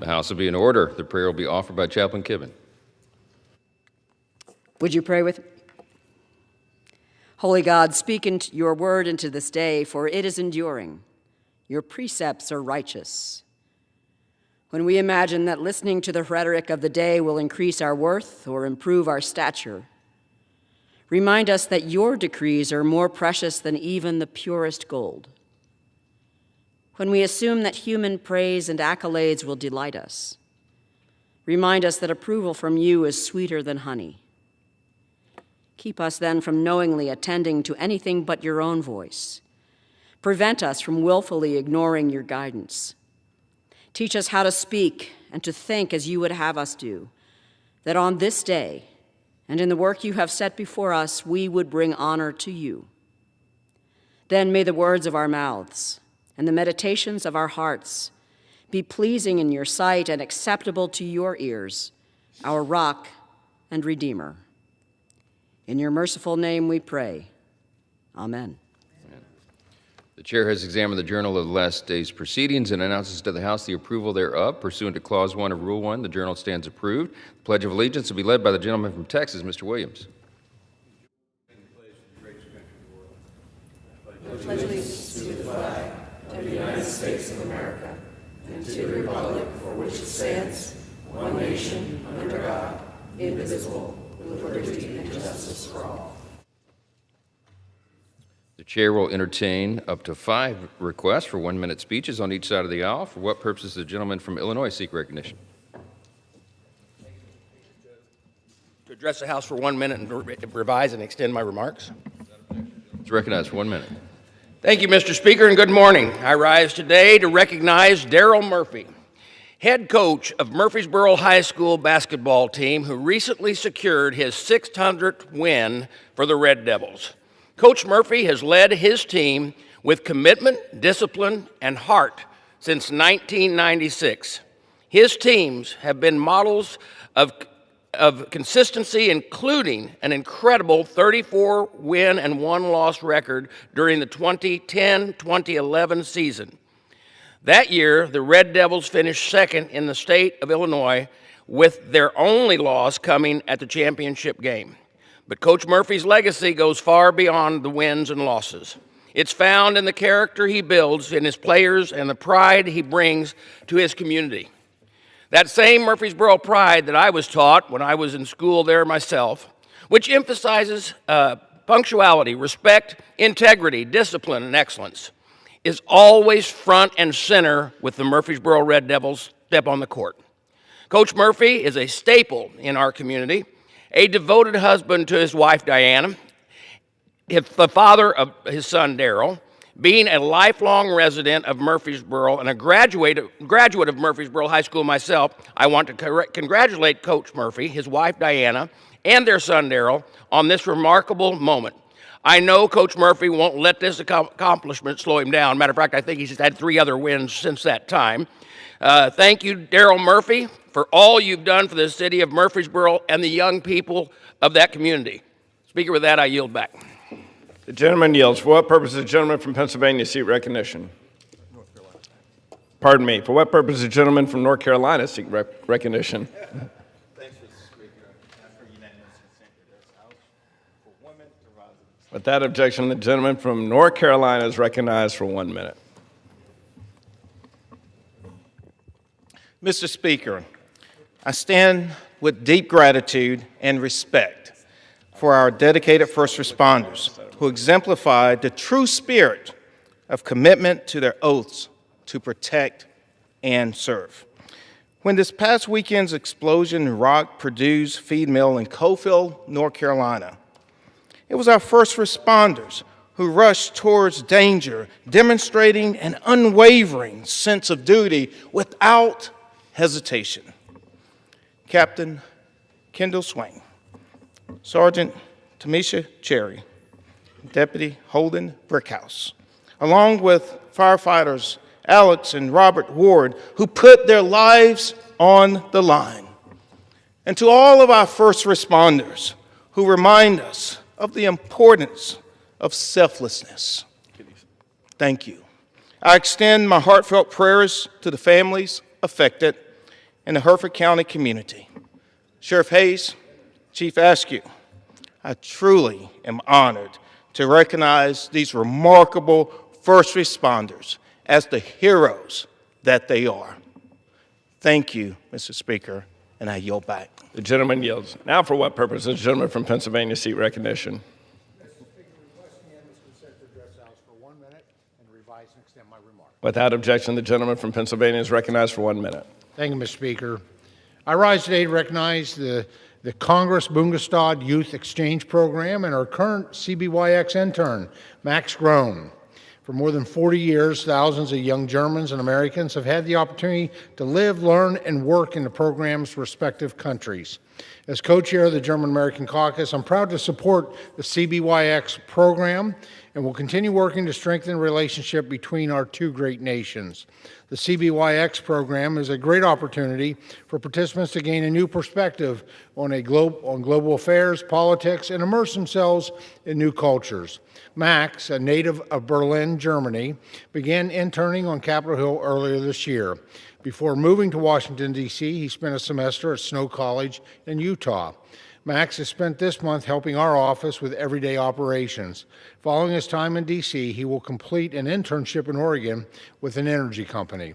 The House will be in order. The prayer will be offered by Chaplain Kibben. Would you pray with me? Holy God, speak your word into this day, for it is enduring. Your precepts are righteous. When we imagine that listening to the rhetoric of the day will increase our worth or improve our stature, remind us that your decrees are more precious than even the purest gold. When we assume that human praise and accolades will delight us, remind us that approval from you is sweeter than honey. Keep us then from knowingly attending to anything but your own voice. Prevent us from willfully ignoring your guidance. Teach us how to speak and to think as you would have us do, that on this day and in the work you have set before us, we would bring honor to you. Then may the words of our mouths and the meditations of our hearts be pleasing in your sight and acceptable to your ears, our rock and redeemer. In your merciful name we pray. Amen. The chair has examined the journal of the last day's proceedings and announces to the House the approval thereof. Pursuant to Clause 1 of Rule 1, the journal stands approved. The Pledge of Allegiance will be led by the gentleman from Texas, Mr. Williams. I pledge allegiance to the flag of the United States of America and to the republic for which it stands, one nation, under God, indivisible, with liberty and justice for all. The chair will entertain up to 5 requests for 1-minute speeches on each side of the aisle. For what purpose does the gentleman from Illinois seek recognition? To address the House for 1 minute and revise and extend my remarks. It's recognized for 1 minute. Thank you, Mr. Speaker, and good morning. I rise today to recognize Daryl Murphy, head coach of Murfreesboro High School basketball team, who recently secured his 600th win for the Red Devils. Coach Murphy has led his team with commitment, discipline, and heart since 1996. His teams have been models of consistency, including an incredible 34-win and 1-loss record during the 2010-2011 season. That year, the Red Devils finished second in the state of Illinois, with their only loss coming at the championship game. But Coach Murphy's legacy goes far beyond the wins and losses. It's found in the character he builds in his players and the pride he brings to his community. That same Murfreesboro pride that I was taught when I was in school there myself, which emphasizes punctuality, respect, integrity, discipline, and excellence, is always front and center with the Murfreesboro Red Devils step on the court. Coach Murphy is a staple in our community, a devoted husband to his wife, Diana, the father of his son, Daryl, being a lifelong resident of Murfreesboro and a graduate of Murfreesboro High School myself. I want to congratulate Coach Murphy, his wife, Diana, and their son, Daryl, on this remarkable moment. I know Coach Murphy won't let this accomplishment slow him down. Matter of fact, I think he's had 3 other wins since that time. Thank you, Daryl Murphy, for all you've done for the city of Murfreesboro and the young people of that community. Speaker, with that, I yield back. The gentleman yields. For what purpose does the gentleman from Pennsylvania seek recognition? North Carolina. Pardon me. For what purpose does the gentleman from North Carolina seek recognition? Thanks, Mr. Speaker. After unanimous consent to this House for 1 minute to rise. Without objection, the gentleman from North Carolina is recognized for 1 minute. Mr. Speaker, I stand with deep gratitude and respect for our dedicated first responders who exemplified the true spirit of commitment to their oaths to protect and serve. When this past weekend's explosion rocked Purdue's feed mill in Cofield, North Carolina, it was our first responders who rushed towards danger, demonstrating an unwavering sense of duty without hesitation. Captain Kendall Swain, Sergeant Tamisha Cherry, Deputy Holden Brickhouse, along with firefighters Alex and Robert Ward, who put their lives on the line. And to all of our first responders who remind us of the importance of selflessness, thank you. I extend my heartfelt prayers to the families affected and the Hereford County community. Sheriff Hayes, Chief Askew, I truly am honored to recognize these remarkable first responders as the heroes that they are. Thank you, Mr. Speaker, and I yield back. The gentleman yields. Now for what purpose? The gentleman from Pennsylvania seek recognition. Mr. Speaker, requesting the end of consent to address the House for 1 minute and revise and extend my remarks. Without objection, the gentleman from Pennsylvania is recognized for 1 minute. Thank you, Mr. Speaker. I rise today to recognize the Congress Bundestag Youth Exchange Program and our current CBYX intern, Max Groen. For more than 40 years, thousands of young Germans and Americans have had the opportunity to live, learn, and work in the program's respective countries. As co-chair of the German-American Caucus, I'm proud to support the CBYX program and will continue working to strengthen the relationship between our two great nations. The CBYX program is a great opportunity for participants to gain a new perspective on global affairs, politics, and immerse themselves in new cultures. Max, a native of Berlin, Germany, began interning on Capitol Hill earlier this year. Before moving to Washington, D.C., he spent a semester at Snow College in Utah. Max has spent this month helping our office with everyday operations. Following his time in D.C., he will complete an internship in Oregon with an energy company.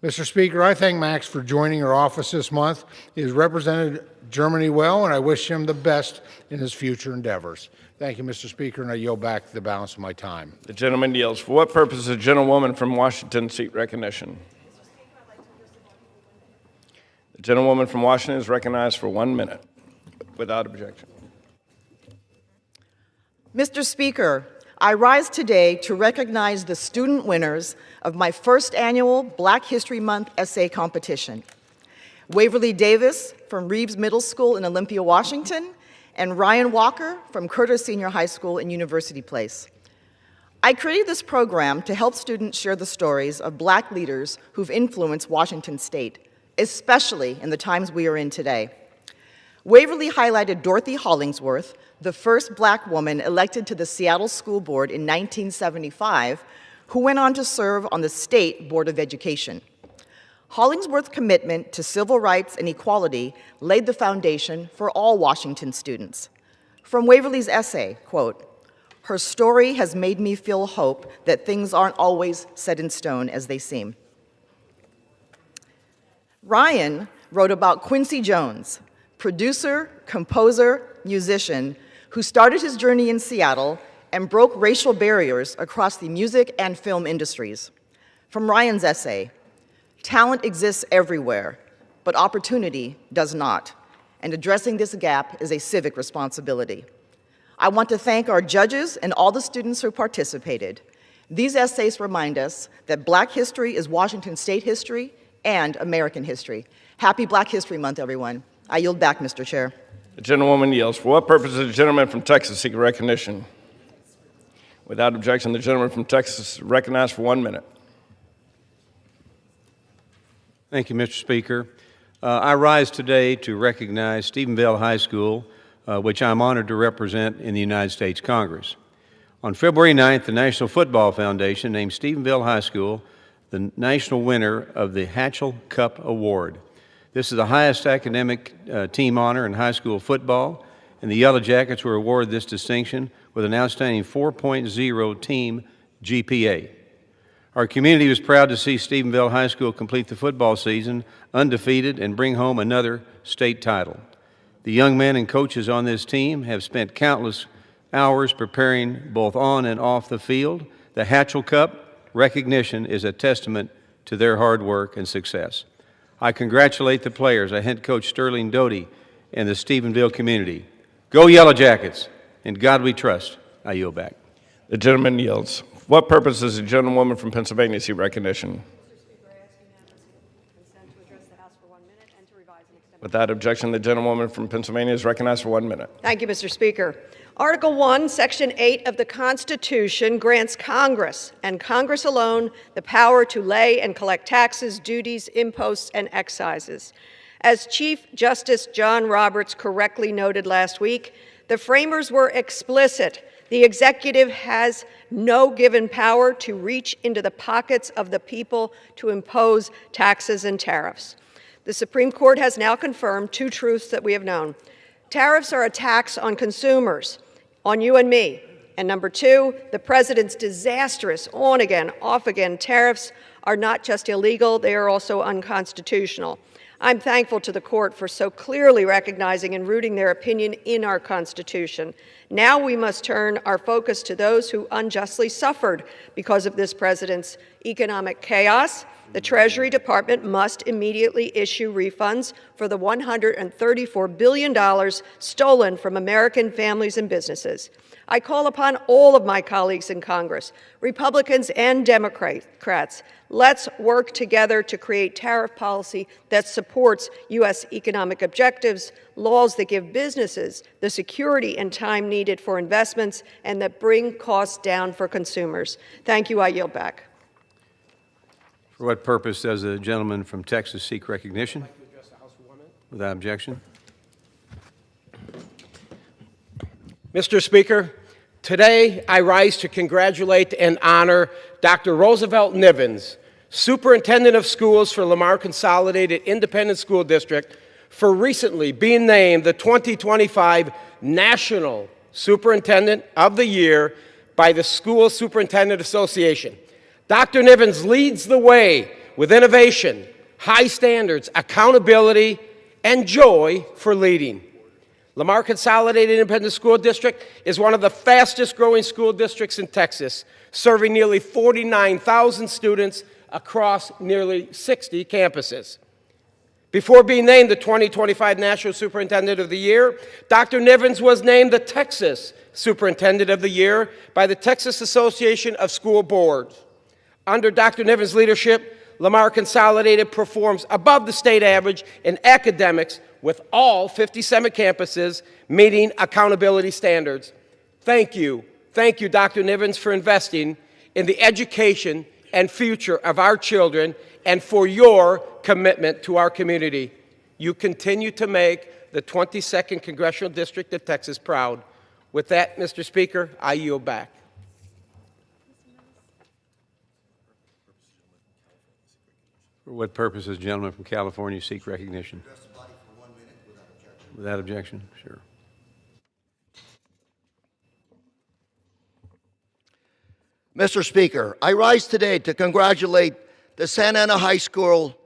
Mr. Speaker, I thank Max for joining our office this month. He has represented Germany well, and I wish him the best in his future endeavors. Thank you, Mr. Speaker, and I yield back the balance of my time. The gentleman yields. For what purpose does the gentlewoman from Washington seek recognition? The gentlewoman from Washington is recognized for 1 minute. Without objection. Mr. Speaker, I rise today to recognize the student winners of my first annual Black History Month essay competition. Waverly Davis from Reeves Middle School in Olympia, Washington, and Ryan Walker from Curtis Senior High School in University Place. I created this program to help students share the stories of Black leaders who've influenced Washington State, especially in the times we are in today. Waverly highlighted Dorothy Hollingsworth, the first Black woman elected to the Seattle School Board in 1975, who went on to serve on the State Board of Education. Hollingsworth's commitment to civil rights and equality laid the foundation for all Washington students. From Waverly's essay, quote, "Her story has made me feel hope that things aren't always set in stone as they seem." Ryan wrote about Quincy Jones, producer, composer, musician, who started his journey in Seattle and broke racial barriers across the music and film industries. From Ryan's essay, "Talent exists everywhere, but opportunity does not, and addressing this gap is a civic responsibility." I want to thank our judges and all the students who participated. These essays remind us that Black history is Washington State history and American history. Happy Black History Month, everyone. I yield back, Mr. Chair. The gentlewoman yields. For what purpose does the gentleman from Texas seek recognition? Without objection, the gentleman from Texas is recognized for 1 minute. Thank you, Mr. Speaker. I rise today to recognize Stephenville High School, which I'm honored to represent in the United States Congress. On February 9th, the National Football Foundation named Stephenville High School the national winner of the Hatchell Cup Award. This is the highest academic team honor in high school football, and the Yellow Jackets were awarded this distinction with an outstanding 4.0 team GPA. Our community was proud to see Stephenville High School complete the football season undefeated and bring home another state title. The young men and coaches on this team have spent countless hours preparing both on and off the field. The Hatchell Cup recognition is a testament to their hard work and success. I congratulate the players, head coach Sterling Doty, and the Stephenville community. Go Yellow Jackets! In God we trust. I yield back. The gentleman yields. What purpose does the gentlewoman from Pennsylvania seek recognition? Without objection, the gentlewoman from Pennsylvania is recognized for 1 minute. Thank you, Mr. Speaker. Article 1, Section 8 of the Constitution grants Congress, and Congress alone, the power to lay and collect taxes, duties, imposts, and excises. As Chief Justice John Roberts correctly noted last week, the framers were explicit. The executive has no given power to reach into the pockets of the people to impose taxes and tariffs. The Supreme Court has now confirmed two truths that we have known. Tariffs are a tax on consumers, on you and me. And number two, the president's disastrous on-again, off-again tariffs are not just illegal, they are also unconstitutional. I'm thankful to the court for so clearly recognizing and rooting their opinion in our Constitution. Now we must turn our focus to those who unjustly suffered because of this president's economic chaos. The Treasury Department must immediately issue refunds for the $134 billion stolen from American families and businesses. I call upon all of my colleagues in Congress, Republicans and Democrats, let's work together to create tariff policy that supports U.S. economic objectives, laws that give businesses the security and time needed for investments, and that bring costs down for consumers. Thank you. I yield back. For what purpose does the gentleman from Texas seek recognition? Without objection. Mr. Speaker, today I rise to congratulate and honor Dr. Roosevelt Nivens, Superintendent of Schools for Lamar Consolidated Independent School District, for recently being named the 2025 National Superintendent of the Year by the School Superintendent Association. Dr. Nivens leads the way with innovation, high standards, accountability, and joy for leading. Lamar Consolidated Independent School District is one of the fastest growing school districts in Texas, serving nearly 49,000 students across nearly 60 campuses. Before being named the 2025 National Superintendent of the Year, Dr. Nivens was named the Texas Superintendent of the Year by the Texas Association of School Boards. Under Dr. Nivens' leadership, Lamar Consolidated performs above the state average in academics with all 57 campuses meeting accountability standards. Thank you, Dr. Nivens, for investing in the education and future of our children and for your commitment to our community. You continue to make the 22nd Congressional District of Texas proud. With that, Mr. Speaker, I yield back. For what purpose does the gentleman from California seek recognition? Without objection, sure. Mr. Speaker, I rise today to congratulate the Santa Ana High School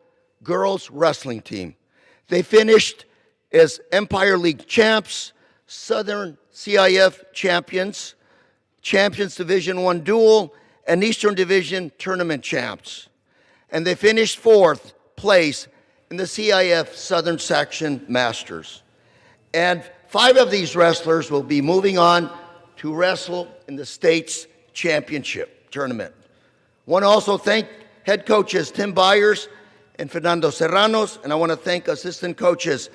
girls wrestling team. They finished as Empire League champs, Southern CIF champions, Champions Division I dual, and Eastern Division tournament champs. And they finished fourth place in the CIF Southern Section Masters. And 5 of these wrestlers will be moving on to wrestle in the state's championship tournament. I want to also thank head coaches Tim Byers and Fernando Serranos, and I want to thank assistant coaches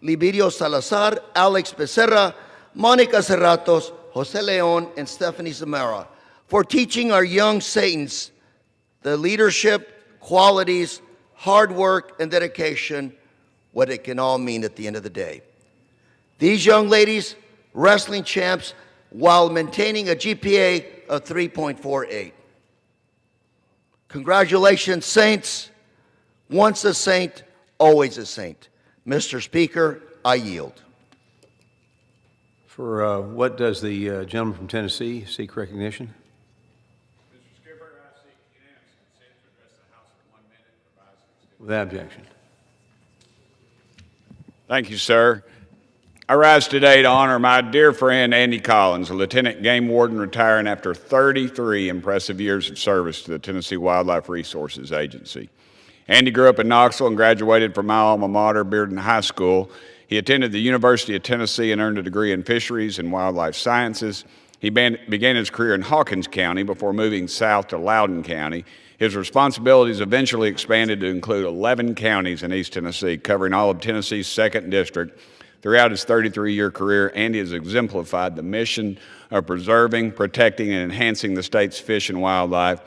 Libirio Salazar, Alex Becerra, Monica Serratos, Jose Leon, and Stephanie Zamora for teaching our young Saints the leadership, qualities, hard work, and dedication, what it can all mean at the end of the day. These young ladies, wrestling champs, while maintaining a GPA of 3.48. Congratulations, Saints. Once a saint, always a saint. Mr. Speaker, I yield. For what does the gentleman from Tennessee seek recognition? Mr. Skipper, I seek unanimous consent to address the House in 1 minute. Without objection. Thank you, sir. I rise today to honor my dear friend Andy Collins, a Lieutenant Game Warden retiring after 33 impressive years of service to the Tennessee Wildlife Resources Agency. Andy grew up in Knoxville and graduated from my alma mater, Bearden High School. He attended the University of Tennessee and earned a degree in fisheries and wildlife sciences. He began his career in Hawkins County before moving south to Loudoun County. His responsibilities eventually expanded to include 11 counties in East Tennessee, covering all of Tennessee's 2nd District. Throughout his 33-year career, Andy has exemplified the mission of preserving, protecting, and enhancing the state's fish and wildlife.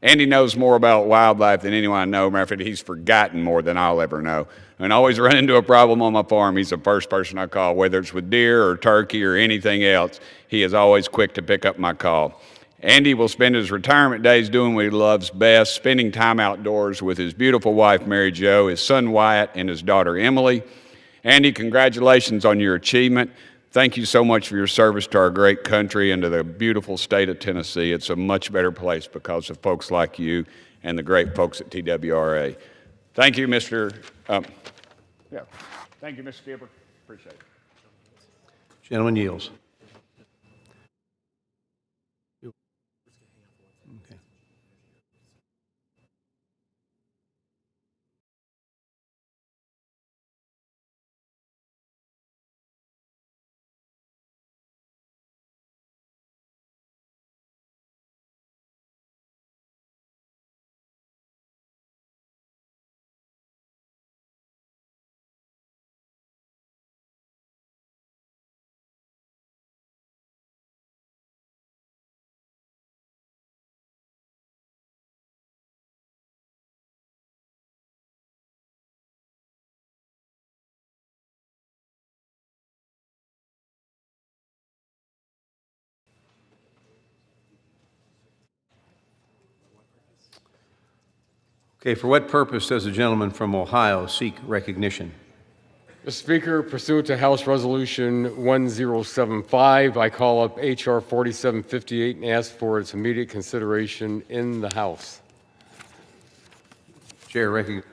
Andy knows more about wildlife than anyone I know. Matter of fact, he's forgotten more than I'll ever know. And I always run into a problem on my farm, he's the first person I call, whether it's with deer or turkey or anything else. He is always quick to pick up my call. Andy will spend his retirement days doing what he loves best, spending time outdoors with his beautiful wife, Mary Jo, his son, Wyatt, and his daughter, Emily. Andy, congratulations on your achievement. Thank you so much for your service to our great country and to the beautiful state of Tennessee. It's a much better place because of folks like you and the great folks at TWRA. Thank you, Mr. Thank you, Mr. Skipper. Appreciate it. Gentleman yields. Okay. Okay, for what purpose does the gentleman from Ohio seek recognition? Mr. Speaker, pursuant to House Resolution 1075, I call up H.R. 4758 and ask for its immediate consideration in the House. Chair recognizes.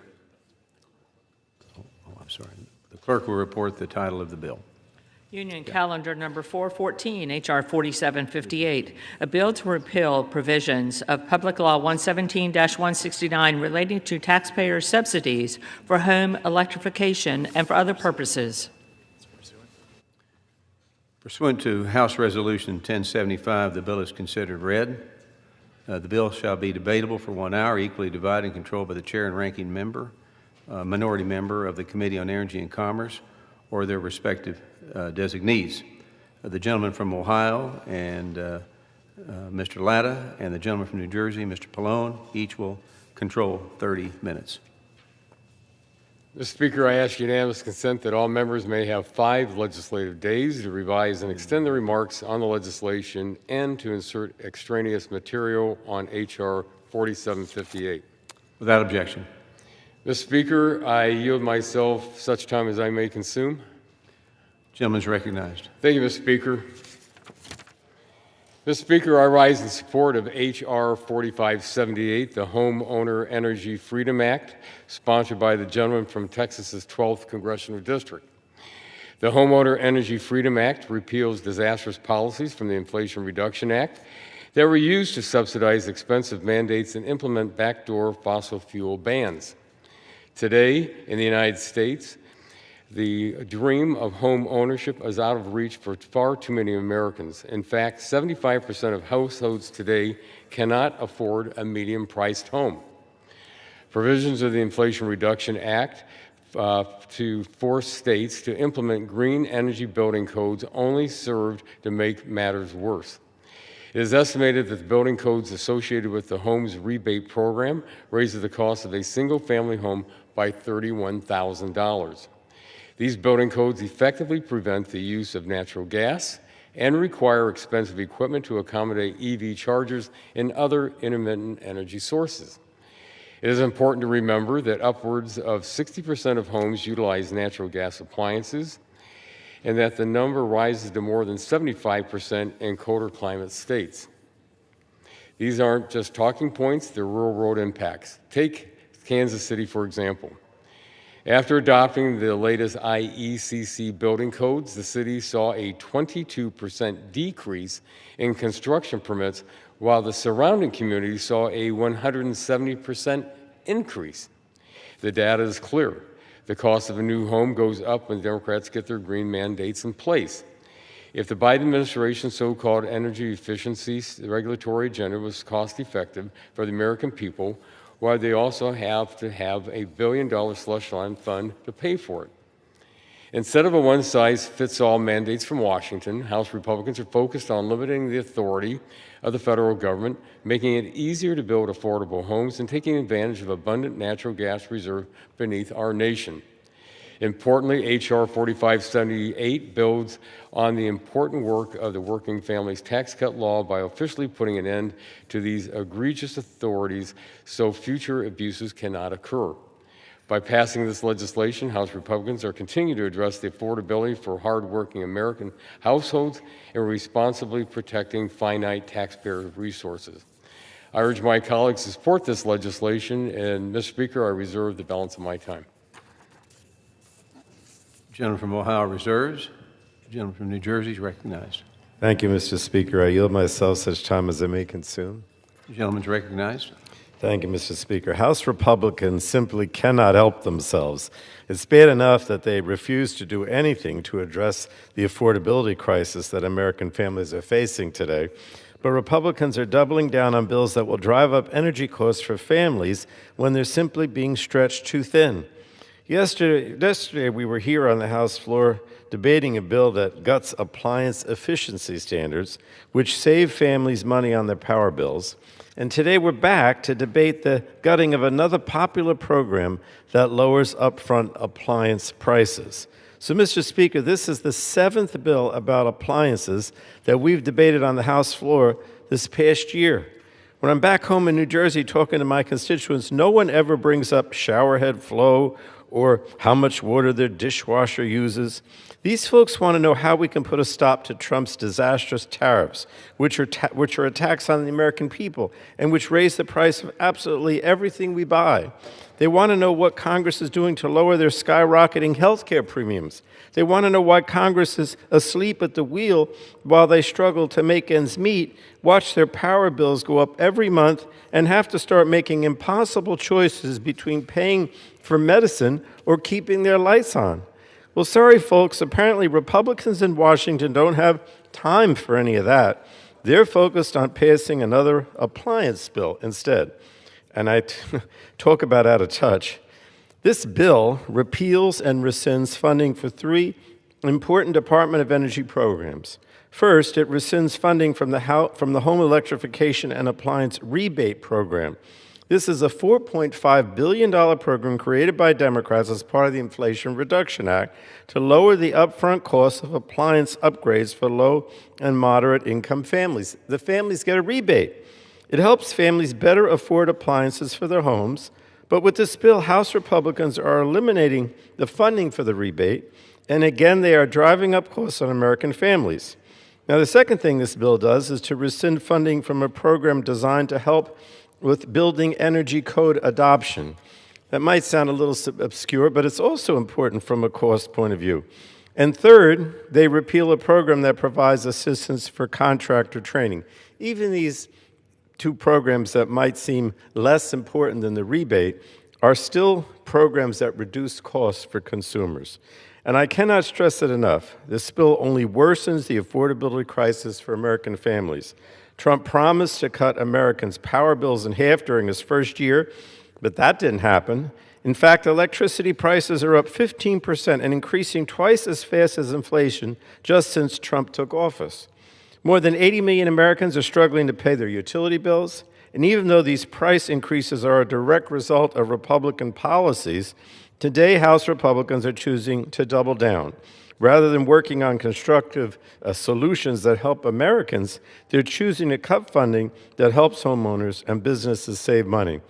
I'm sorry. The clerk will report the title of the bill. Union Calendar Number 414, H.R. 4758, a bill to repeal provisions of Public Law 117-169 relating to taxpayer subsidies for home electrification and for other purposes. Pursuant to House Resolution 1075, the bill is considered read. The bill shall be debatable for 1 hour, equally divided and controlled by the chair and ranking member, minority member of the Committee on Energy and Commerce, or their respective designees. The gentleman from Ohio and Mr. Latta, and the gentleman from New Jersey, Mr. Pallone, each will control 30 minutes. Mr. Speaker, I ask unanimous consent that all members may have 5 legislative days to revise and extend their remarks on the legislation and to insert extraneous material on H.R. 4758. Without objection. Mr. Speaker, I yield myself such time as I may consume. Gentleman is recognized. Thank you, Mr. Speaker. Mr. Speaker, I rise in support of H.R. 4578, the Homeowner Energy Freedom Act, sponsored by the gentleman from Texas's 12th Congressional District. The Homeowner Energy Freedom Act repeals disastrous policies from the Inflation Reduction Act that were used to subsidize expensive mandates and implement backdoor fossil fuel bans. Today, in the United States, the dream of home ownership is out of reach for far too many Americans. In fact, 75% of households today cannot afford a medium-priced home. Provisions of the Inflation Reduction Act to force states to implement green energy building codes only served to make matters worse. It is estimated that the building codes associated with the home's rebate program raises the cost of a single-family home by $31,000. These building codes effectively prevent the use of natural gas and require expensive equipment to accommodate EV chargers and other intermittent energy sources. It is important to remember that upwards of 60% of homes utilize natural gas appliances, and that the number rises to more than 75% in colder climate states. These aren't just talking points, they're real-world impacts. Take Kansas City, for example. After adopting the latest IECC building codes, the city saw a 22% decrease in construction permits, while the surrounding community saw a 170% increase. The data is clear. The cost of a new home goes up when Democrats get their green mandates in place. If the Biden administration's so-called energy efficiency regulatory agenda was cost-effective for the American people, why they also have to have a $1 billion slush fund to pay for it. Instead of a one-size-fits-all mandates from Washington, House Republicans are focused on limiting the authority of the federal government, making it easier to build affordable homes, and taking advantage of abundant natural gas reserve beneath our nation. Importantly, H.R. 4578 builds on the important work of the Working Families Tax Cut Law by officially putting an end to these egregious authorities so future abuses cannot occur. By passing this legislation, House Republicans are continuing to address the affordability for hardworking American households and responsibly protecting finite taxpayer resources. I urge my colleagues to support this legislation, and, Mr. Speaker, I reserve the balance of my time. The gentleman from Ohio reserves. The gentleman from New Jersey is recognized. Thank you, Mr. Speaker. I yield myself such time as I may consume. The gentleman is recognized. Thank you, Mr. Speaker. House Republicans simply cannot help themselves. It's bad enough that they refuse to do anything to address the affordability crisis that American families are facing today, but Republicans are doubling down on bills that will drive up energy costs for families when they're simply being stretched too thin. Yesterday we were here on the House floor debating a bill that guts appliance efficiency standards, which save families money on their power bills. And today we're back to debate the gutting of another popular program that lowers upfront appliance prices. So, Mr. Speaker, this is the 7th bill about appliances that we've debated on the House floor this past year. When I'm back home in New Jersey talking to my constituents, no one ever brings up showerhead flow or how much water their dishwasher uses. These folks want to know how we can put a stop to Trump's disastrous tariffs, which are a tax on the American people and which raise the price of absolutely everything we buy. They want to know what Congress is doing to lower their skyrocketing health care premiums. They want to know why Congress is asleep at the wheel while they struggle to make ends meet, watch their power bills go up every month, and have to start making impossible choices between paying for medicine or keeping their lights on. Well, sorry, folks, apparently Republicans in Washington don't have time for any of that. They're focused on passing another appliance bill instead. And I talk about out of touch. This bill repeals and rescinds funding for 3 important Department of Energy programs. First, it rescinds funding from the Home Electrification and Appliance Rebate Program. This is a $4.5 billion program created by Democrats as part of the Inflation Reduction Act to lower the upfront cost of appliance upgrades for low and moderate income families. The families get a rebate. It helps families better afford appliances for their homes, but with this bill, House Republicans are eliminating the funding for the rebate, and again, they are driving up costs on American families. Now, the second thing this bill does is to rescind funding from a program designed to help with building energy code adoption. That might sound a little obscure, but it's also important from a cost point of view. And third, they repeal a program that provides assistance for contractor training. Even these 2 programs that might seem less important than the rebate are still programs that reduce costs for consumers. And I cannot stress it enough. This bill only worsens the affordability crisis for American families. Trump promised to cut Americans' power bills in half during his first year, but that didn't happen. In fact, electricity prices are up 15% and increasing twice as fast as inflation just since Trump took office. More than 80 million Americans are struggling to pay their utility bills, and even though these price increases are a direct result of Republican policies, today House Republicans are choosing to double down. Rather than working on constructive solutions that help Americans, they're choosing to cut funding that helps homeowners and businesses save money.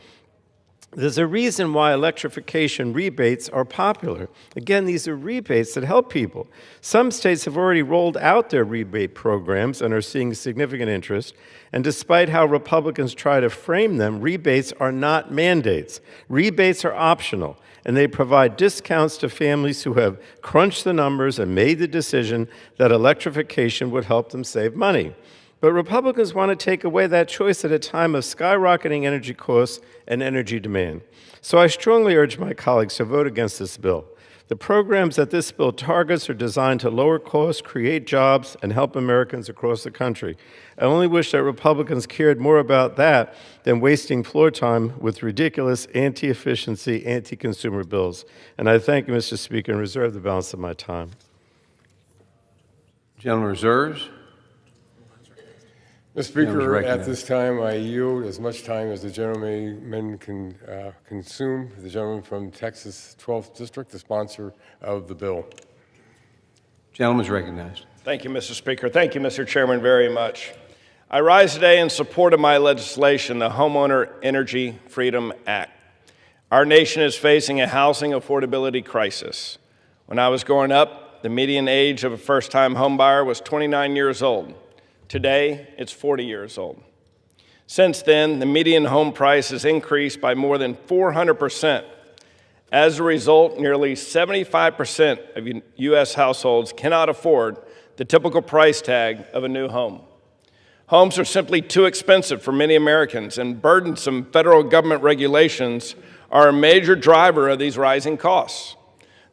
There's a reason why electrification rebates are popular. Again, these are rebates that help people. Some states have already rolled out their rebate programs and are seeing significant interest. And despite how Republicans try to frame them, rebates are not mandates. Rebates are optional, and they provide discounts to families who have crunched the numbers and made the decision that electrification would help them save money. But Republicans want to take away that choice at a time of skyrocketing energy costs and energy demand. So I strongly urge my colleagues to vote against this bill. The programs that this bill targets are designed to lower costs, create jobs, and help Americans across the country. I only wish that Republicans cared more about that than wasting floor time with ridiculous anti-efficiency, anti-consumer bills. And I thank you, Mr. Speaker, and reserve the balance of my time. Gentleman reserves. Mr. Speaker, at this time, I yield as much time as the gentleman can consume. The gentleman from Texas 12th District, the sponsor of the bill. Gentleman is recognized. Thank you, Mr. Speaker. Thank you, Mr. Chairman, very much. I rise today in support of my legislation, the Homeowner Energy Freedom Act. Our nation is facing a housing affordability crisis. When I was growing up, the median age of a first-time homebuyer was 29 years old. Today, it's 40 years old. Since then, the median home price has increased by more than 400%. As a result, nearly 75% of U.S. households cannot afford the typical price tag of a new home. Homes are simply too expensive for many Americans, and burdensome federal government regulations are a major driver of these rising costs.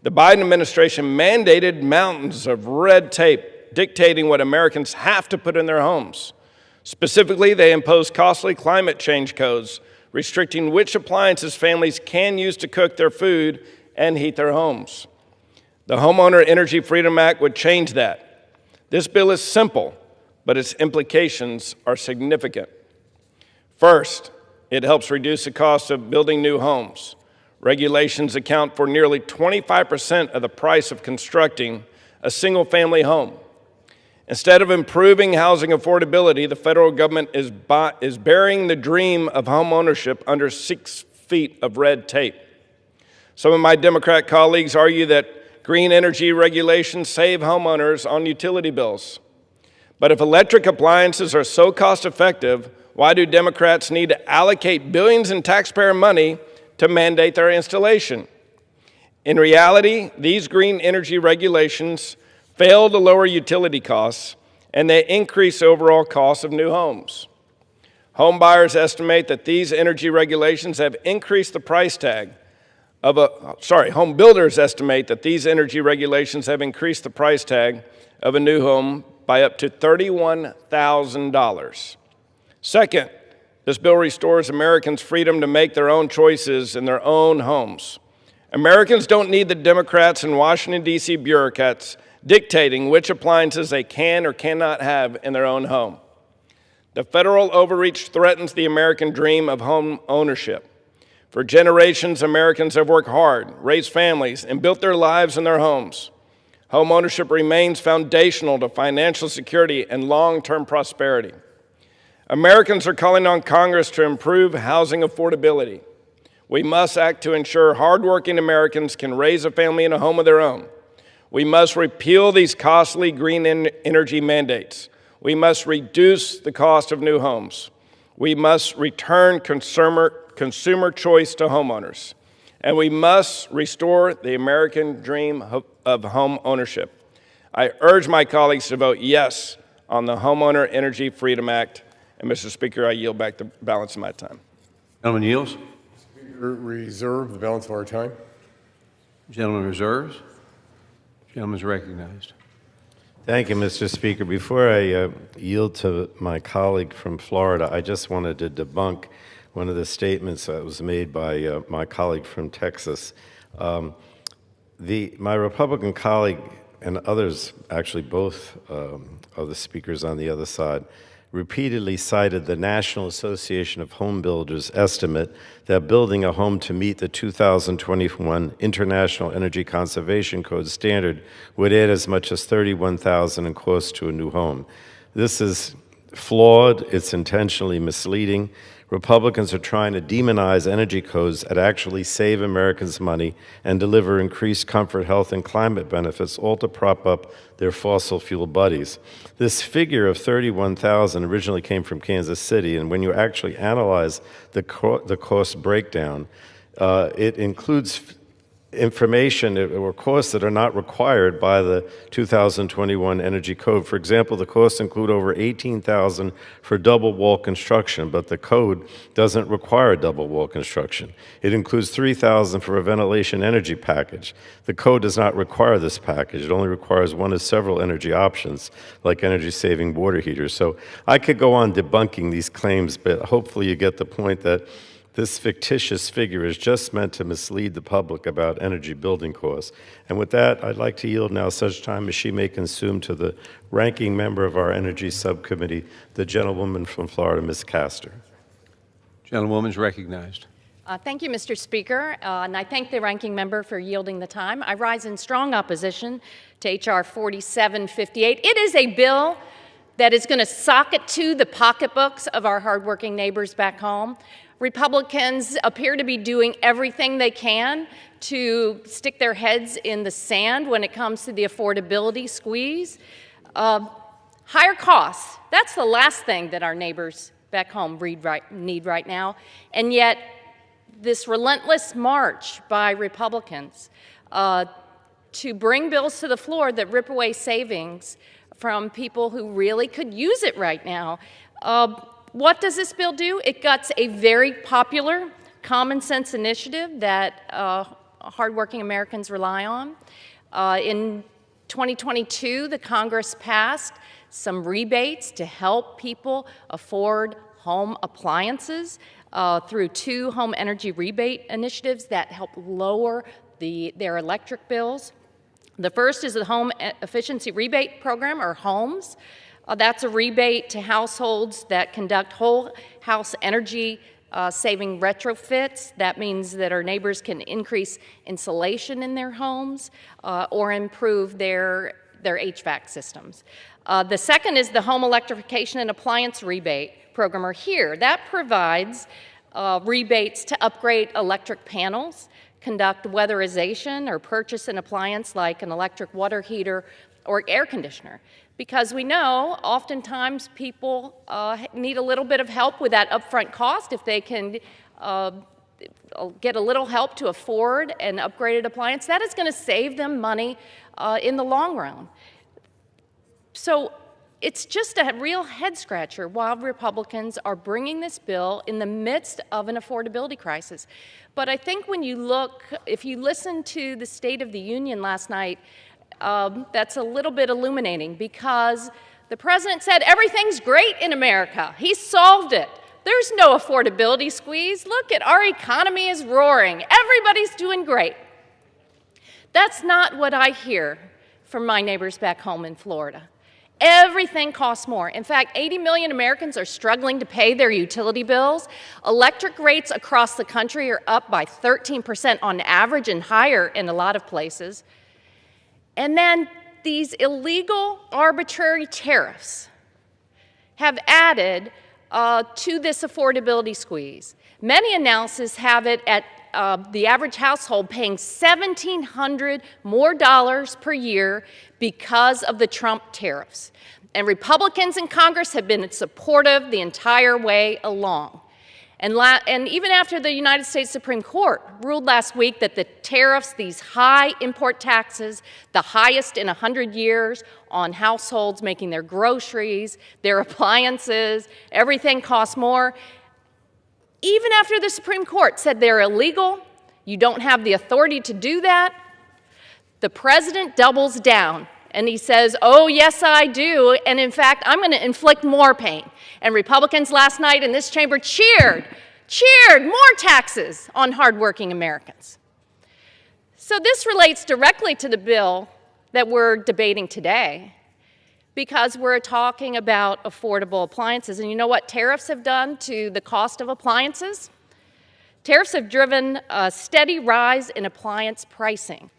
The Biden administration mandated mountains of red tape dictating what Americans have to put in their homes. Specifically, they imposed costly climate change codes restricting which appliances families can use to cook their food and heat their homes. The Homeowner Energy Freedom Act would change that. This bill is simple, but its implications are significant. First, it helps reduce the cost of building new homes. Regulations account for nearly 25% of the price of constructing a single-family home. Instead of improving housing affordability, the federal government is burying the dream of home ownership under 6 feet of red tape. Some of my Democrat colleagues argue that green energy regulations save homeowners on utility bills. But if electric appliances are so cost-effective, why do Democrats need to allocate billions in taxpayer money to mandate their installation? In reality, these green energy regulations fail to lower utility costs, and they increase the overall cost of new homes. Home builders estimate that these energy regulations have increased the price tag of a new home by up to $31,000. Second, this bill restores Americans' freedom to make their own choices in their own homes. Americans don't need the Democrats and Washington, D.C. bureaucrats dictating which appliances they can or cannot have in their own home. The federal overreach threatens the American dream of home ownership. For generations, Americans have worked hard, raised families, and built their lives in their homes. Home ownership remains foundational to financial security and long-term prosperity. Americans are calling on Congress to improve housing affordability. We must act to ensure hardworking Americans can raise a family in a home of their own. We must repeal these costly green energy mandates. We must reduce the cost of new homes. We must return consumer choice to homeowners. And we must restore the American dream of home ownership. I urge my colleagues to vote yes on the Homeowner Energy Freedom Act. And Mr. Speaker, I yield back the balance of my time. Gentleman yields. Speaker, reserve the balance of our time. Gentleman reserves. Gentleman is recognized. Thank you, Mr. Speaker. Before I yield to my colleague from Florida, I just wanted to debunk one of the statements that was made by my colleague from Texas. My Republican colleague and others, actually both of the speakers on the other side, repeatedly cited the National Association of Home Builders estimate that building a home to meet the 2021 International Energy Conservation Code standard would add as much as $31,000 in cost to a new home. This is flawed, it's intentionally misleading. Republicans are trying to demonize energy codes that actually save Americans money and deliver increased comfort, health, and climate benefits, all to prop up their fossil fuel buddies. This figure of $31,000 originally came from Kansas City, and when you actually analyze the cost breakdown, it includes information or costs that are not required by the 2021 Energy Code. For example, the costs include over $18,000 for double wall construction, but the code doesn't require double wall construction. It includes $3,000 for a ventilation energy package. The code does not require this package. It only requires one of several energy options, like energy-saving water heaters. So I could go on debunking these claims, but hopefully you get the point that This fictitious figure is just meant to mislead the public about energy building costs. And with that, I'd like to yield now such time as she may consume to the ranking member of our Energy Subcommittee, the gentlewoman from Florida, Ms. Castor. Gentlewoman is recognized. Thank you, Mr. Speaker, and I thank the ranking member for yielding the time. I rise in strong opposition to H.R. 4758. It is a bill that is going to sock it to the pocketbooks of our hardworking neighbors back home. Republicans appear to be doing everything they can to stick their heads in the sand when it comes to the affordability squeeze. Higher costs, that's the last thing that our neighbors back home need right now, and yet this relentless march by Republicans to bring bills to the floor that rip away savings from people who really could use it right now. What does this bill do? It guts a very popular common sense initiative that hardworking Americans rely on. In 2022, the Congress passed some rebates to help people afford home appliances through 2 home energy rebate initiatives that help lower their electric bills. The first is the Home Efficiency Rebate Program, or HOMES. That's a rebate to households that conduct whole house energy saving retrofits. That means that our neighbors can increase insulation in their homes or improve their HVAC systems. The second is the Home Electrification and Appliance Rebate Program, or HERE. That provides rebates to upgrade electric panels, conduct weatherization, or purchase an appliance like an electric water heater or air conditioner. Because we know oftentimes people need a little bit of help with that upfront cost. If they can get a little help to afford an upgraded appliance, that is going to save them money in the long run. So it's just a real head-scratcher while Republicans are bringing this bill in the midst of an affordability crisis. But I think when you look, if you listen to the State of the Union last night, that's a little bit illuminating, because the president said everything's great in America. He solved it. There's no affordability squeeze. Look at our economy is roaring. Everybody's doing great. That's not what I hear from my neighbors back home in Florida. Everything costs more. In fact, 80 million Americans are struggling to pay their utility bills. Electric rates across the country are up by 13% on average and higher in a lot of places. And then these illegal, arbitrary tariffs have added to this affordability squeeze. Many analyses have it at the average household paying $1,700 more per year because of the Trump tariffs. And Republicans in Congress have been supportive the entire way along. And even after the United States Supreme Court ruled last week that the tariffs, these high import taxes, the highest in 100 years on households making their groceries, their appliances, everything costs more. Even after the Supreme Court said they're illegal, you don't have the authority to do that, the president doubles down and he says, oh, yes, I do, and in fact, I'm going to inflict more pain. And Republicans last night in this chamber cheered more taxes on hardworking Americans. So this relates directly to the bill that we're debating today, because we're talking about affordable appliances. And you know what tariffs have done to the cost of appliances? Tariffs have driven a steady rise in appliance pricing,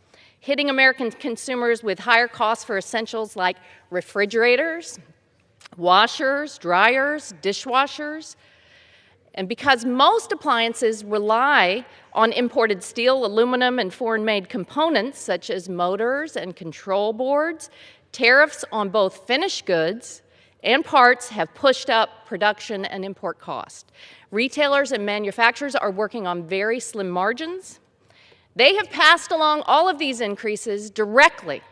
hitting American consumers with higher costs for essentials like refrigerators, washers, dryers, dishwashers. And because most appliances rely on imported steel, aluminum, and foreign-made components such as motors and control boards, tariffs on both finished goods and parts have pushed up production and import costs. Retailers and manufacturers are working on very slim margins. They have passed along all of these increases directly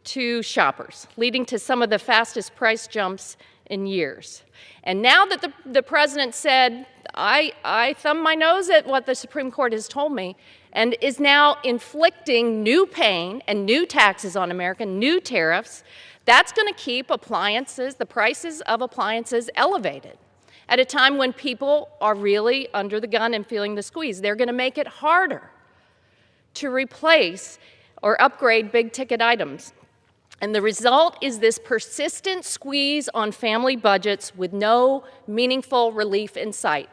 to shoppers, leading to some of the fastest price jumps in years. And now that the president said, I thumb my nose at what the Supreme Court has told me, and is now inflicting new pain and new taxes on America, new tariffs, that's going to keep appliances, the prices of appliances, elevated. at a time when people are really under the gun and feeling the squeeze. They're going to make it harder to replace or upgrade big-ticket items. And the result is this persistent squeeze on family budgets with no meaningful relief in sight.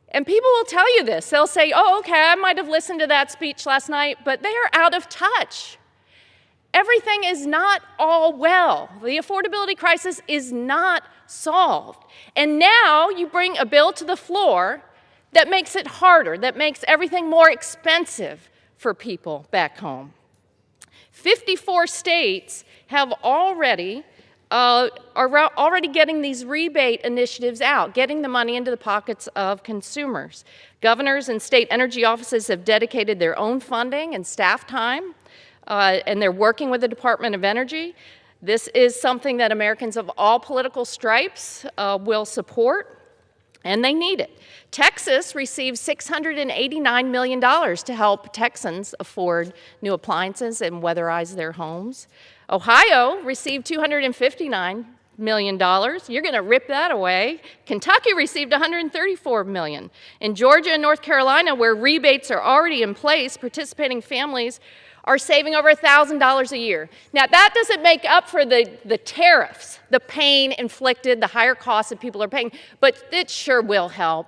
And people will tell you this. They'll say, oh, okay, I might have listened to that speech last night, but they are out of touch. Everything is not all well. The affordability crisis is not solved. And now you bring a bill to the floor that makes it harder, that makes everything more expensive for people back home. 54 states have already are already getting these rebate initiatives out, getting the money into the pockets of consumers. Governors and state energy offices have dedicated their own funding and staff time, and they're working with the Department of Energy. This is something that Americans of all political stripes will support, and they need it. Texas received $689 million to help Texans afford new appliances and weatherize their homes. Ohio received $259 million. You're going to rip that away. Kentucky received $134 million. In Georgia and North Carolina, where rebates are already in place, participating families are saving over $1,000 a year. Now, that doesn't make up for the tariffs, the pain inflicted, the higher costs that people are paying, but it sure will help.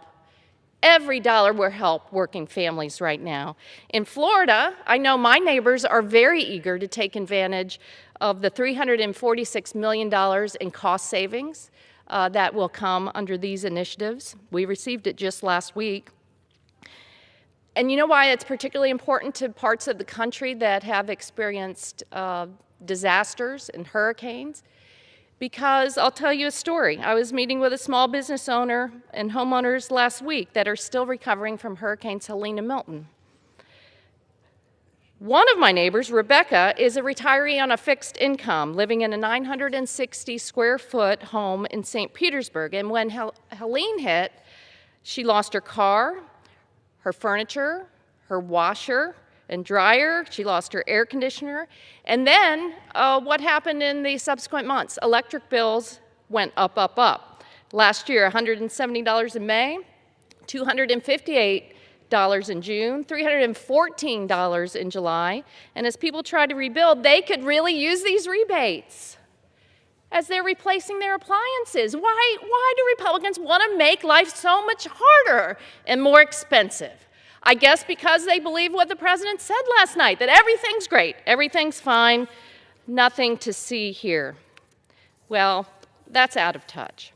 Every dollar will help working families right now. In Florida, I know my neighbors are very eager to take advantage of the $346 million in cost savings that will come under these initiatives. We received it just last week. And you know why it's particularly important to parts of the country that have experienced disasters and hurricanes? Because I'll tell you a story. I was meeting with a small business owner and homeowners last week that are still recovering from Hurricanes Helene and Milton. One of my neighbors, Rebecca, is a retiree on a fixed income, living in a 960 square foot home in St. Petersburg. And when Helene hit, she lost her car, her furniture, her washer and dryer. She lost her air conditioner. And then what happened in the subsequent months? Electric bills went up, up, up. Last year, $170 in May, $258 in June, $314 in July. And as people try to rebuild, they could really use these rebates as they're replacing their appliances. Why do Republicans want to make life so much harder and more expensive? I guess because they believe what the president said last night, that everything's great, everything's fine, nothing to see here. Well, that's out of touch.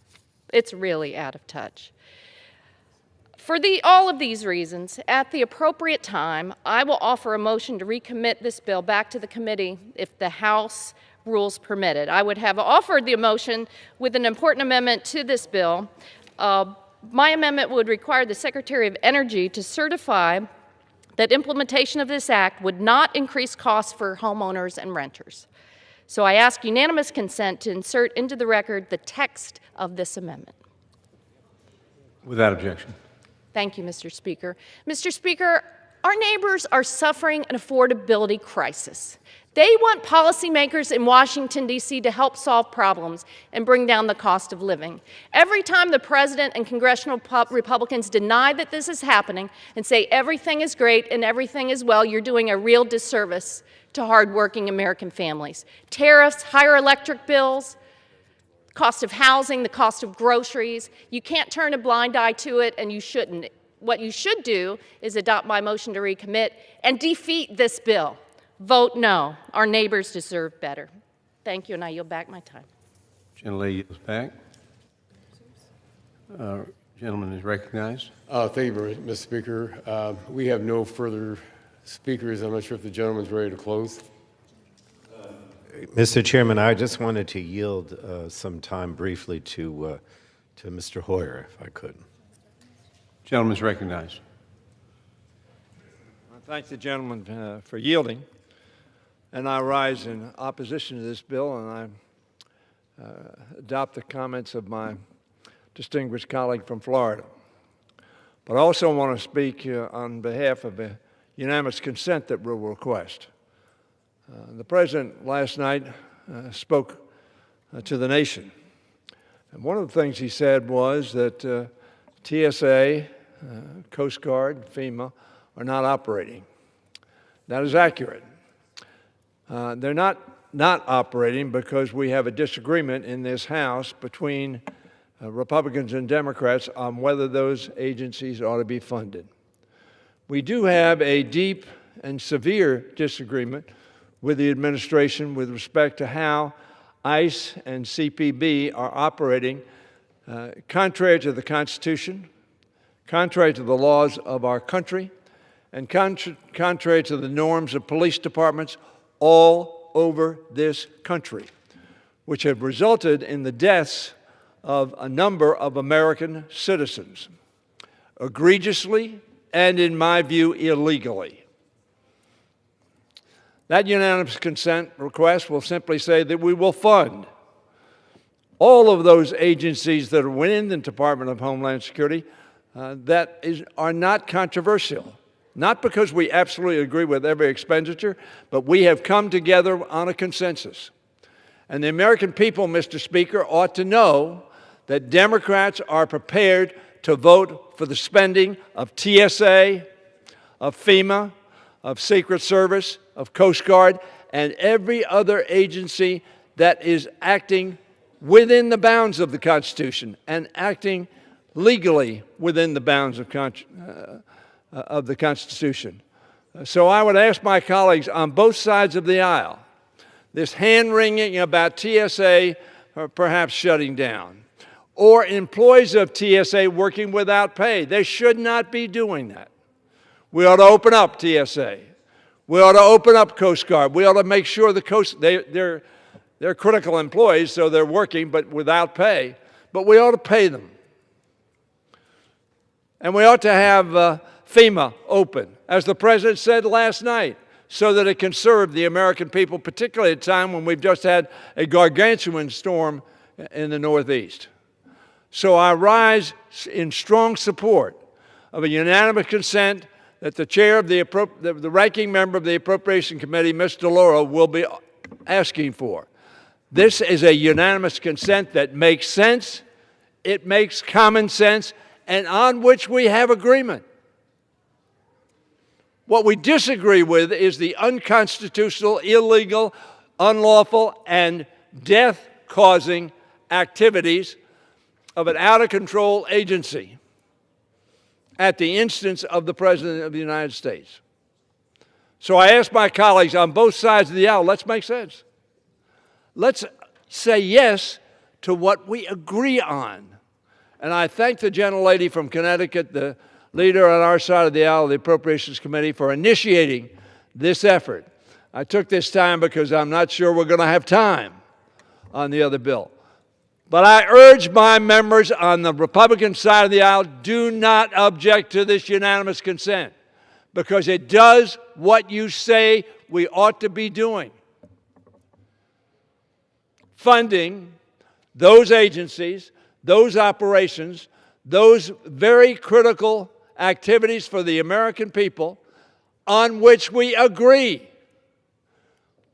It's really out of touch. For all of these reasons, at the appropriate time, I will offer a motion to recommit this bill back to the committee if the House rules permit it. I would have offered the motion with an important amendment to this bill. My amendment would require the Secretary of Energy to certify that implementation of this act would not increase costs for homeowners and renters. So I ask unanimous consent to insert into the record the text of this amendment. Without objection. Thank you, Mr. Speaker. Mr. Speaker, our neighbors are suffering an affordability crisis. They want policymakers in Washington, D.C. to help solve problems and bring down the cost of living. Every time the president and congressional Republicans deny that this is happening and say everything is great and everything is well, you're doing a real disservice to hardworking American families. Tariffs, higher electric bills, cost of housing, the cost of groceries. You can't turn a blind eye to it, and you shouldn't. What you should do is adopt my motion to recommit and defeat this bill. Vote no. Our neighbors deserve better. Thank you, and I yield back my time. Gentlelady yields back. Gentleman is recognized. Thank you very much, Mr. Speaker. We have no further speakers. I'm not sure if the gentleman's ready to close. Mr. Chairman, I just wanted to yield some time briefly to Mr. Hoyer, if I could. Gentleman is recognized. I thank the gentleman for yielding. And I rise in opposition to this bill, and I adopt the comments of my distinguished colleague from Florida. But I also want to speak on behalf of a unanimous consent that we'll request. The President last night spoke to the nation. And one of the things he said was that TSA, Coast Guard, FEMA are not operating. That is accurate. They're not operating because we have a disagreement in this House between Republicans and Democrats on whether those agencies ought to be funded. We do have a deep and severe disagreement with the administration with respect to how ICE and CPB are operating contrary to the Constitution, contrary to the laws of our country, and contrary to the norms of police departments all over this country, which have resulted in the deaths of a number of American citizens, egregiously and, in my view, illegally. That unanimous consent request will simply say that we will fund all of those agencies that are within the Department of Homeland Security are not controversial. Not because we absolutely agree with every expenditure, but we have come together on a consensus. And the American people, Mr. Speaker, ought to know that Democrats are prepared to vote for the spending of TSA, of FEMA, of Secret Service, of Coast Guard, and every other agency that is acting within the bounds of the Constitution and acting legally within the bounds of the Constitution. So I would ask my colleagues on both sides of the aisle, this hand-wringing about TSA perhaps shutting down, or employees of TSA working without pay. They should not be doing that. We ought to open up TSA. We ought to open up Coast Guard. We ought to make sure they're critical employees, so they're working but without pay. But we ought to pay them. And we ought to have FEMA open, as the President said last night, so that it can serve the American people, particularly at a time when we've just had a gargantuan storm in the Northeast. So I rise in strong support of a unanimous consent that the chair of the ranking member of the Appropriation Committee, Ms. DeLauro, will be asking for. This is a unanimous consent that makes sense, it makes common sense, and on which we have agreement. What we disagree with is the unconstitutional, illegal, unlawful, and death-causing activities of an out-of-control agency at the instance of the President of the United States. So I ask my colleagues on both sides of the aisle, let's make sense. Let's say yes to what we agree on. And I thank the gentlelady from Connecticut, the leader on our side of the aisle of the Appropriations Committee, for initiating this effort. I took this time because I'm not sure we're going to have time on the other bill. But I urge my members on the Republican side of the aisle, do not object to this unanimous consent, because it does what you say we ought to be doing. Funding those agencies, those operations, those very critical activities for the American people on which we agree.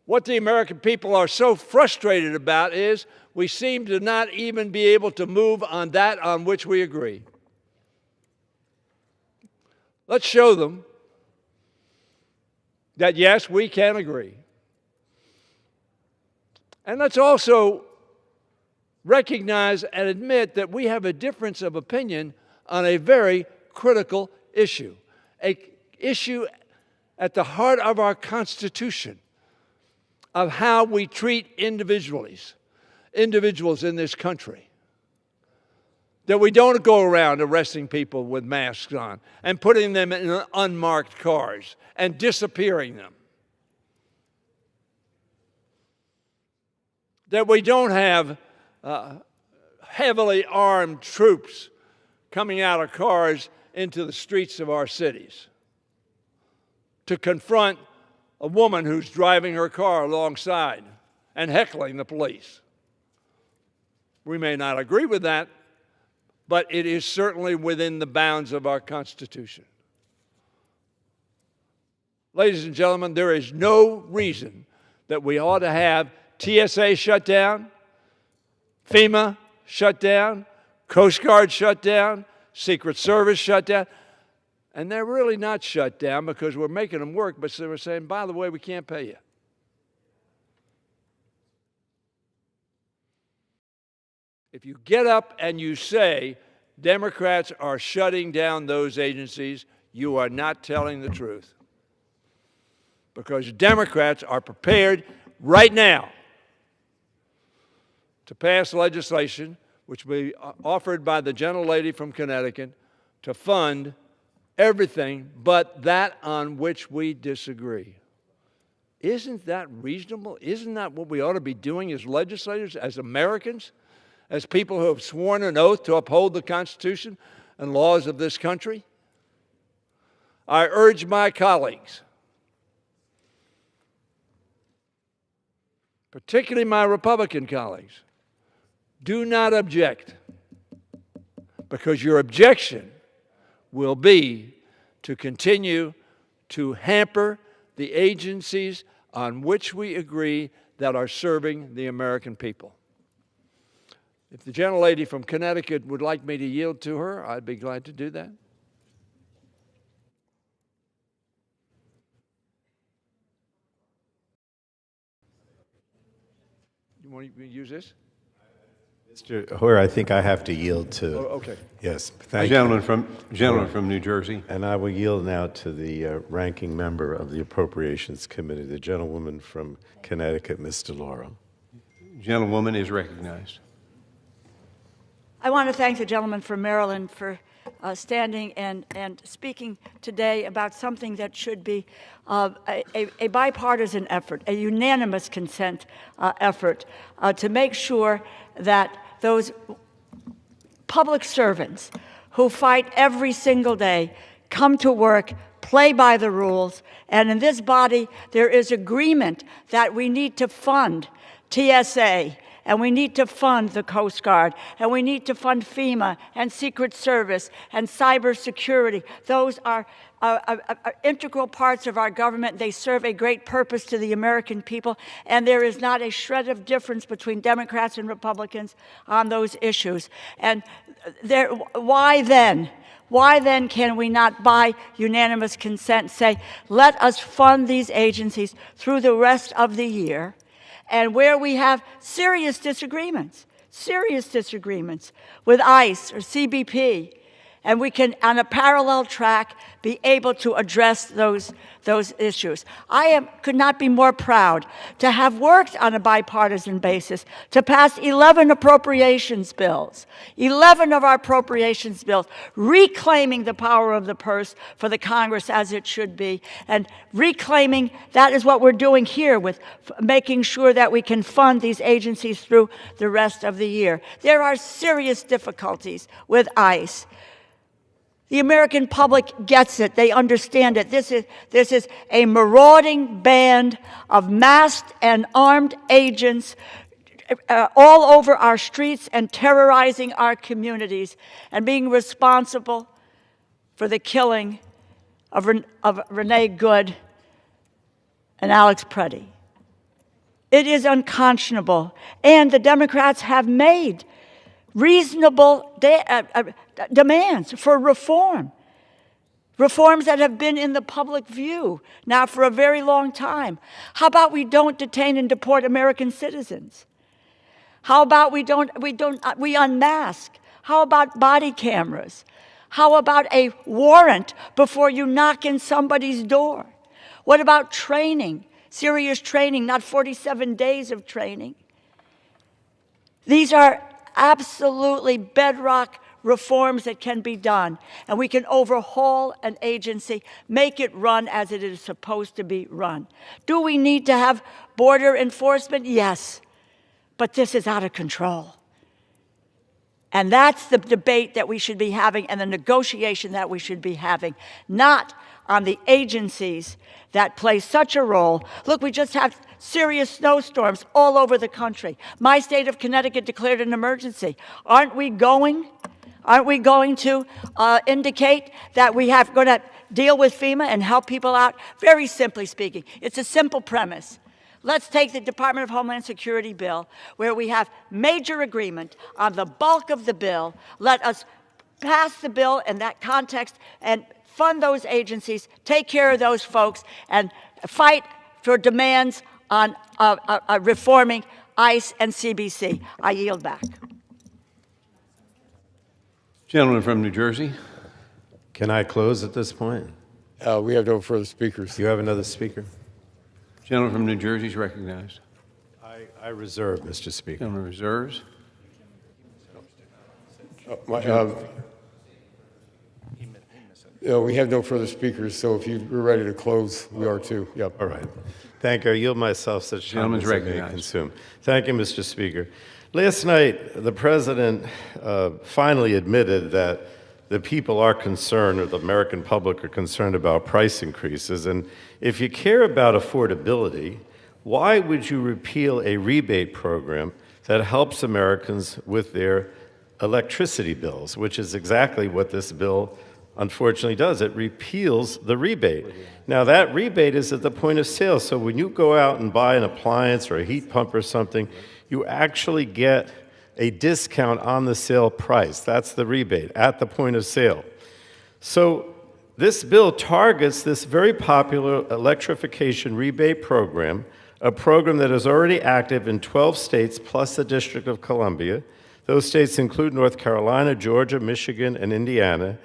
What the American people are so frustrated about is we seem to not even be able to move on that on which we agree. Let's show them that, yes, we can agree. And let's also recognize and admit that we have a difference of opinion on a very critical issue, an issue at the heart of our Constitution, of how we treat individuals in this country. That we don't go around arresting people with masks on and putting them in unmarked cars and disappearing them. That we don't have heavily armed troops coming out of cars into the streets of our cities to confront a woman who's driving her car alongside and heckling the police. We may not agree with that, but it is certainly within the bounds of our Constitution. Ladies and gentlemen, there is no reason that we ought to have TSA shut down, FEMA shut down, Coast Guard shut down, Secret Service shut down. And they're really not shut down because we're making them work, but we're saying, by the way, we can't pay you. If you get up and you say Democrats are shutting down those agencies, you are not telling the truth. Because Democrats are prepared right now to pass legislation, which will be offered by the gentlelady from Connecticut, to fund everything but that on which we disagree. Isn't that reasonable? Isn't that what we ought to be doing as legislators, as Americans, as people who have sworn an oath to uphold the Constitution and laws of this country? I urge my colleagues, particularly my Republican colleagues, do not object, because your objection will be to continue to hamper the agencies on which we agree that are serving the American people. If the gentlelady from Connecticut would like me to yield to her, I'd be glad to do that. You want to use this? Mr. Hoyer, I think I have to yield to. Oh, okay. Yes, thank Gentleman you. from New Jersey. And I will yield now to the ranking member of the Appropriations Committee, the gentlewoman from Connecticut, Ms. DeLauro. Gentlewoman is recognized. I want to thank the gentleman from Maryland for standing and speaking today about something that should be a bipartisan effort, a unanimous consent effort to make sure that those public servants who fight every single day come to work, play by the rules, and in this body there is agreement that we need to fund TSA, and we need to fund the Coast Guard, and we need to fund FEMA and Secret Service and cybersecurity. Those are integral parts of our government. They serve a great purpose to the American people, and there is not a shred of difference between Democrats and Republicans on those issues. And why then? Why then can we not, by unanimous consent, say, let us fund these agencies through the rest of the year? And where we have serious disagreements with ICE or CBP, and we can, on a parallel track, be able to address those issues. I could not be more proud to have worked on a bipartisan basis to pass 11 appropriations bills, 11 of our appropriations bills, reclaiming the power of the purse for the Congress as it should be, and reclaiming, that is what we're doing here with making sure that we can fund these agencies through the rest of the year. There are serious difficulties with ICE. The American public gets it. They understand it. This is a marauding band of masked and armed agents all over our streets and terrorizing our communities and being responsible for the killing of Renee Good and Alex Preddy. It is unconscionable. And the Democrats have made reasonable demands for reform. Reforms that have been in the public view now for a very long time. How about we don't detain and deport American citizens? How about we unmask? How about body cameras? How about a warrant before you knock in somebody's door? What about training? Serious training, not 47 days of training. These are absolutely bedrock reforms that can be done, and we can overhaul an agency, make it run as it is supposed to be run. Do we need to have border enforcement? Yes, but this is out of control. And that's the debate that we should be having and the negotiation that we should be having, not on the agencies that play such a role. Look, we just have serious snowstorms all over the country. My state of Connecticut declared an emergency. Aren't we going to indicate that we have going to deal with FEMA and help people out? Very simply speaking, it's a simple premise. Let's take the Department of Homeland Security bill, where we have major agreement on the bulk of the bill. Let us pass the bill in that context and fund those agencies, take care of those folks, and fight for demands on reforming ICE and CBC. I yield back. Gentleman from New Jersey. Can I close at this point? We have no further speakers. You have another speaker? Gentleman from New Jersey is recognized. I reserve, Mr. Speaker. Gentleman reserves. We have no further speakers, so if you're ready to close, we are too. Yep. All right. Thank you. I yield myself such time Gentleman's as I may recognized. consume. Thank you, Mr. Speaker. Last night, the President finally admitted that the people are concerned, or the American public are concerned about price increases. And if you care about affordability, why would you repeal a rebate program that helps Americans with their electricity bills, which is exactly what this bill unfortunately does. It repeals the rebate. Now, that rebate is at the point of sale. So when you go out and buy an appliance or a heat pump or something, you actually get a discount on the sale price. That's the rebate at the point of sale. So this bill targets this very popular electrification rebate program, a program that is already active in 12 states plus the District of Columbia. Those states include North Carolina, Georgia, Michigan, and Indiana.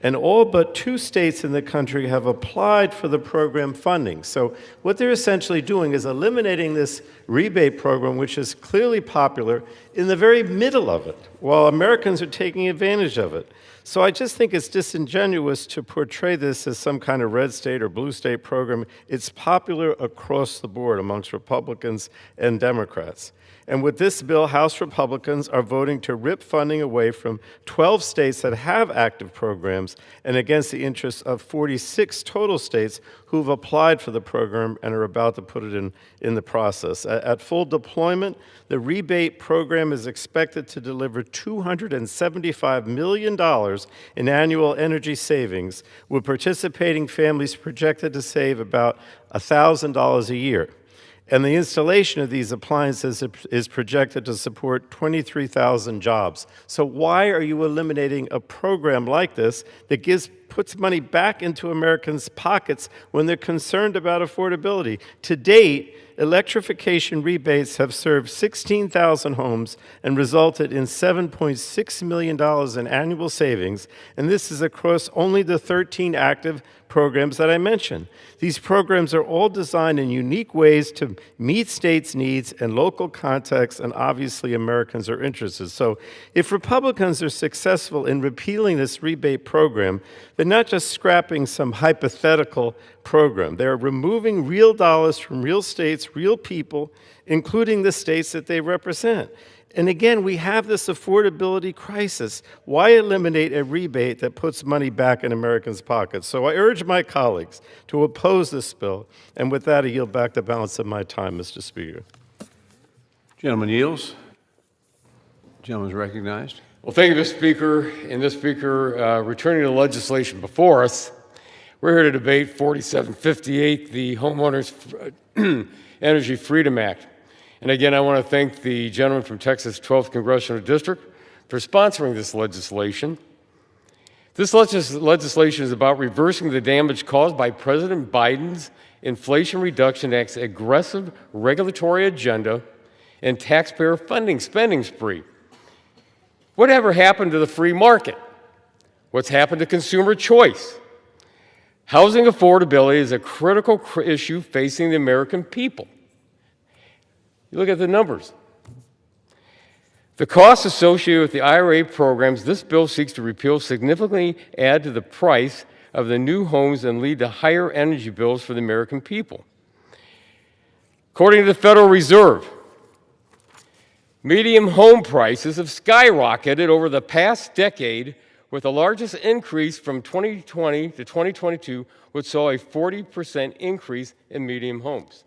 And all but 2 states in the country have applied for the program funding. So what they're essentially doing is eliminating this rebate program, which is clearly popular, in the very middle of it, while Americans are taking advantage of it. So I just think it's disingenuous to portray this as some kind of red state or blue state program. It's popular across the board amongst Republicans and Democrats. And with this bill, House Republicans are voting to rip funding away from 12 states that have active programs and against the interests of 46 total states who've applied for the program and are about to put it in the process. At full deployment, the rebate program is expected to deliver $275 million in annual energy savings, with participating families projected to save about $1,000 a year. And the installation of these appliances is projected to support 23,000 jobs. So why are you eliminating a program like this that puts money back into Americans' pockets when they're concerned about affordability? To date, electrification rebates have served 16,000 homes and resulted in $7.6 million in annual savings, and this is across only the 13 active programs that I mentioned. These programs are all designed in unique ways to meet states' needs and local contexts, and obviously Americans are interested. So if Republicans are successful in repealing this rebate program, they're not just scrapping some hypothetical program. They're removing real dollars from real states, real people, including the states that they represent. And again, we have this affordability crisis. Why eliminate a rebate that puts money back in Americans' pockets? So I urge my colleagues to oppose this bill. And with that, I yield back the balance of my time, Mr. Speaker. Gentleman yields. Gentleman is recognized. Well, thank you, Mr. Speaker. And Mr. Speaker, returning to the legislation before us, we're here to debate 4758, the Homeowners Energy Freedom Act. And again, I want to thank the gentleman from Texas' 12th Congressional District for sponsoring this legislation. This legislation is about reversing the damage caused by President Biden's Inflation Reduction Act's aggressive regulatory agenda and taxpayer funding spending spree. Whatever happened to the free market? What's happened to consumer choice? Housing affordability is a critical issue facing the American people. You look at the numbers. The costs associated with the IRA programs this bill seeks to repeal significantly add to the price of the new homes and lead to higher energy bills for the American people. According to the Federal Reserve, median home prices have skyrocketed over the past decade, with the largest increase from 2020 to 2022, which saw a 40% increase in median homes.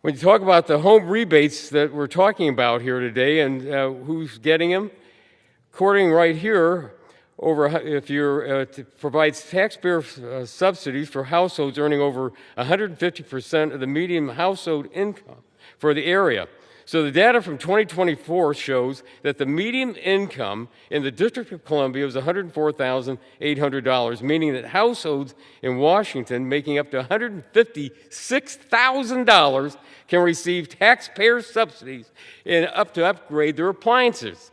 When you talk about the home rebates that we're talking about here today and who's getting them, according right here, provides taxpayer subsidies for households earning over 150% of the median household income for the area. So the data from 2024 shows that the median income in the District of Columbia was $104,800, meaning that households in Washington making up to $156,000 can receive taxpayer subsidies and up to upgrade their appliances.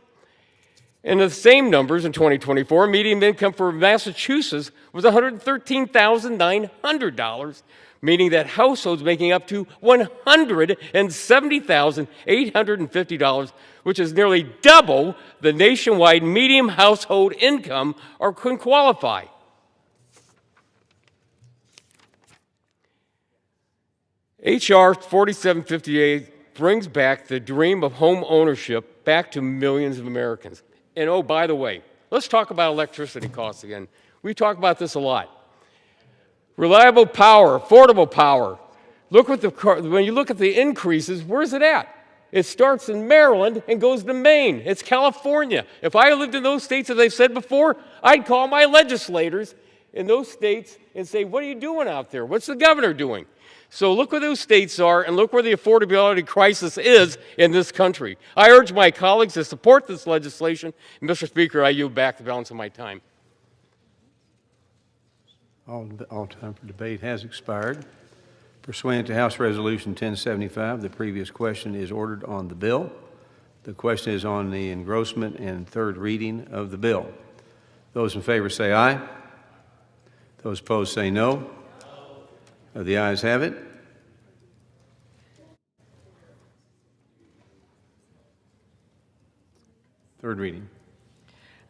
And the same numbers in 2024, median income for Massachusetts was $113,900, meaning that households making up to $170,850, which is nearly double the nationwide median household income, or can qualify. H.R. 4758 brings back the dream of home ownership back to millions of Americans. And oh, by the way, let's talk about electricity costs again. We talk about this a lot. Reliable power, affordable power. When you look at the increases, where's it at? It starts in Maryland and goes to Maine. It's California. If I lived in those states, as I've said before, I'd call my legislators in those states and say, what are you doing out there? What's the governor doing? So look where those states are and look where the affordability crisis is in this country. I urge my colleagues to support this legislation. And Mr. Speaker, I yield back the balance of my time. All time for debate has expired. Pursuant to House Resolution 1075, the previous question is ordered on the bill. The question is on the engrossment and third reading of the bill. Those in favor say aye. Those opposed say no. The ayes have it. Third reading.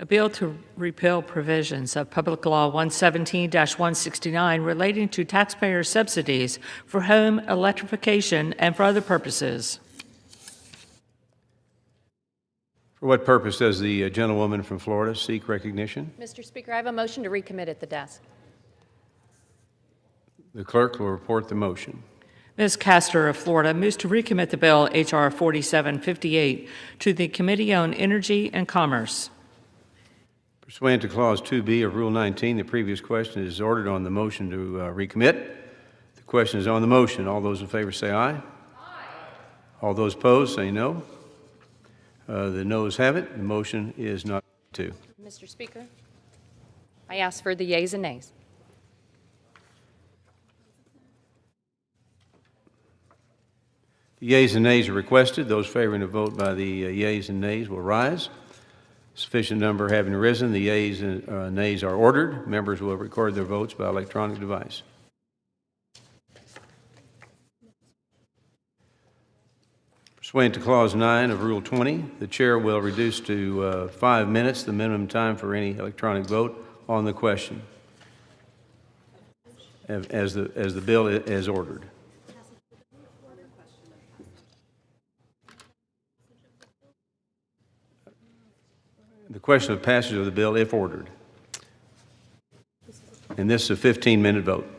A bill to repeal provisions of Public Law 117-169 relating to taxpayer subsidies for home electrification and for other purposes. For what purpose does the gentlewoman from Florida seek recognition? Mr. Speaker, I have a motion to recommit at the desk. The clerk will report the motion. Ms. Castor of Florida moves to recommit the bill H.R. 4758 to the Committee on Energy and Commerce. Pursuant to Clause 2B of Rule 19, the previous question is ordered on the motion to recommit. The question is on the motion. All those in favor say aye. Aye. All those opposed say no. The noes have it. The motion is not to. Mr. Speaker, I ask for the yeas and nays. The yeas and nays are requested. Those favoring a vote by the yeas and nays will rise. Sufficient number having risen, the yeas and nays are ordered. Members will record their votes by electronic device. Pursuant to Clause 9 of Rule 20, the Chair will reduce to 5 minutes the minimum time for any electronic vote on the question as the bill is ordered. The question of passage of the bill, if ordered. And this is a 15-minute vote.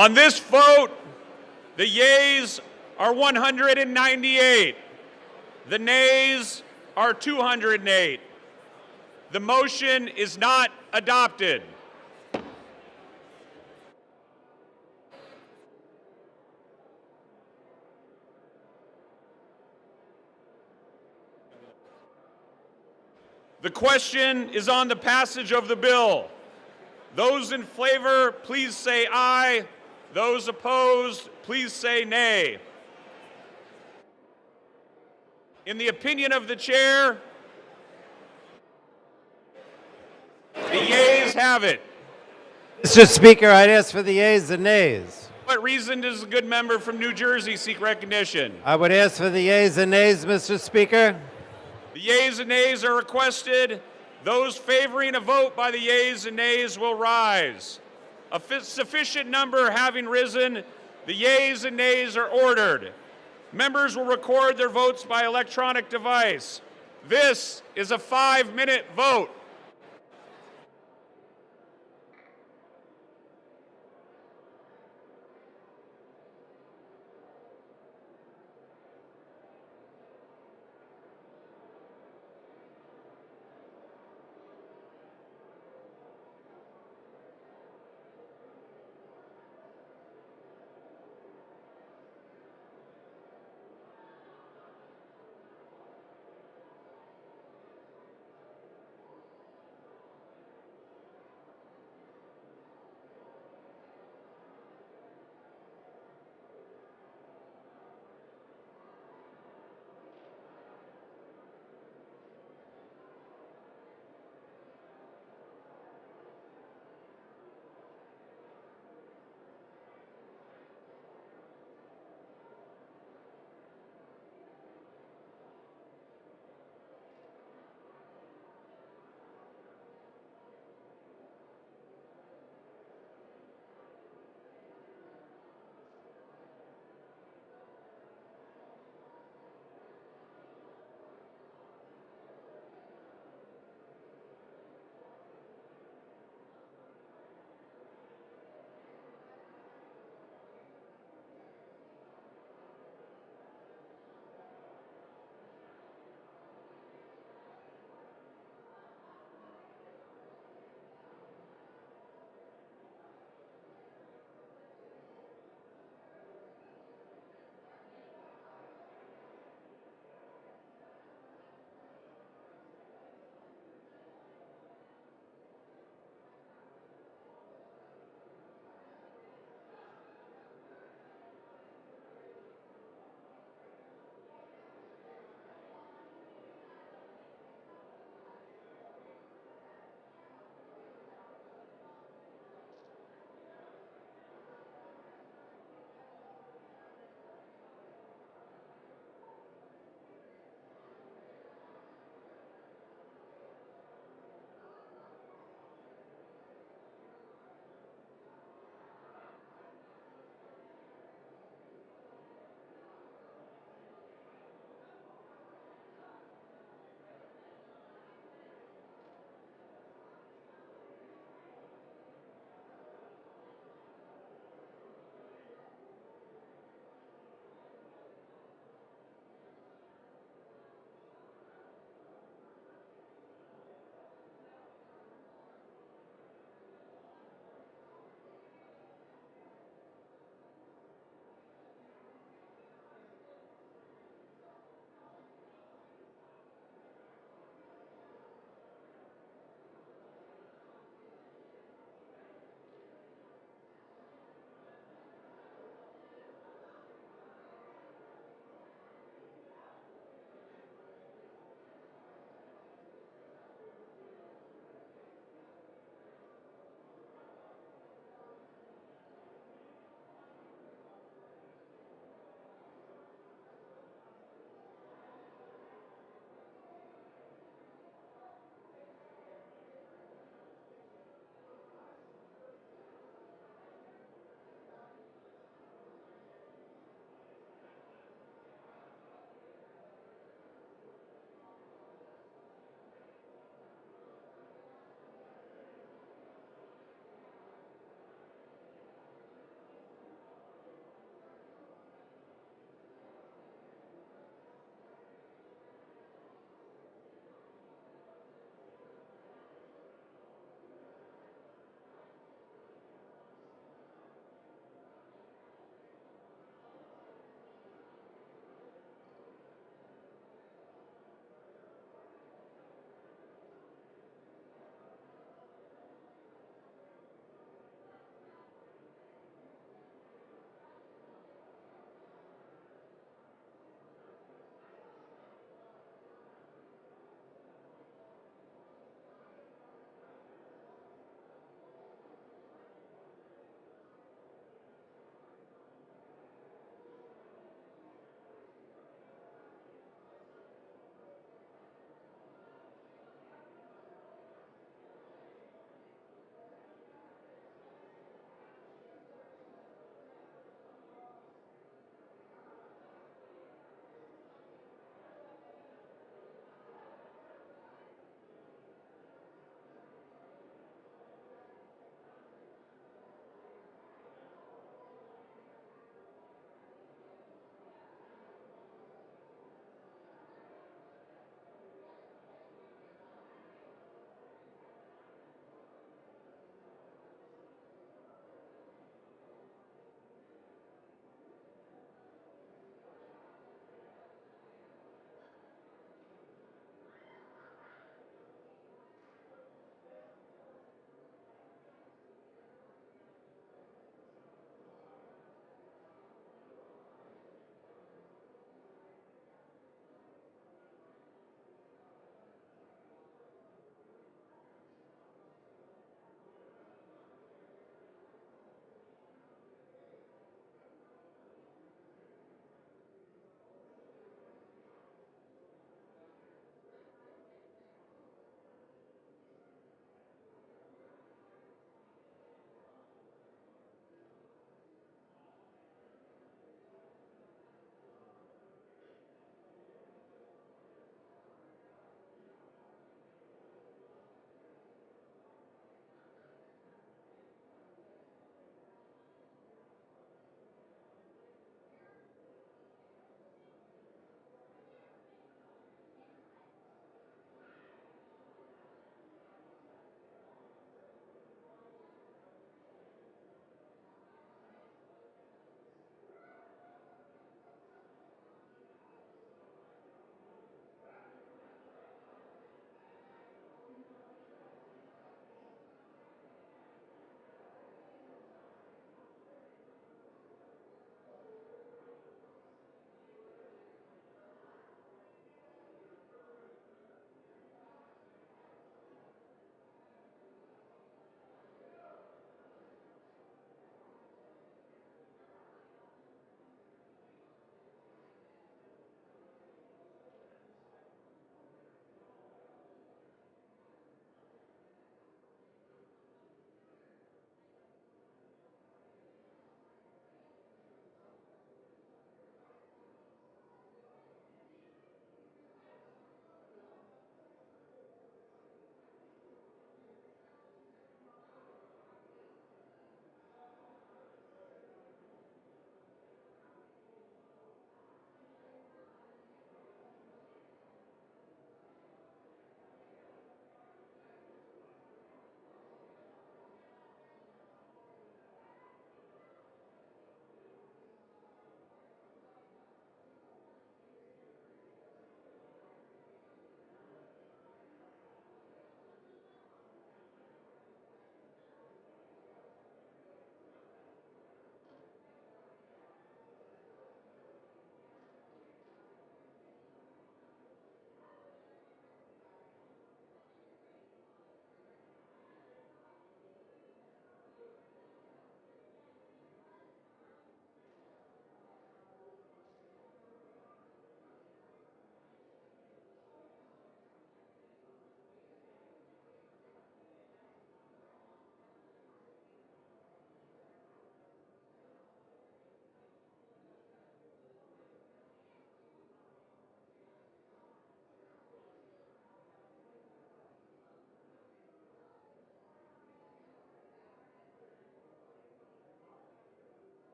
On this vote, the yeas are 198. The nays are 208. The motion is not adopted. The question is on the passage of the bill. Those in favor, please say aye. Those opposed, please say nay. In the opinion of the chair, the yeas have it. Mr. Speaker, I'd ask for the yeas and nays. What reason does the good member from New Jersey seek recognition? I would ask for the yeas and nays, Mr. Speaker. The yeas and nays are requested. Those favoring a vote by the yeas and nays will rise. A sufficient number having risen, the yeas and nays are ordered. Members will record their votes by electronic device. This is a 5-minute vote.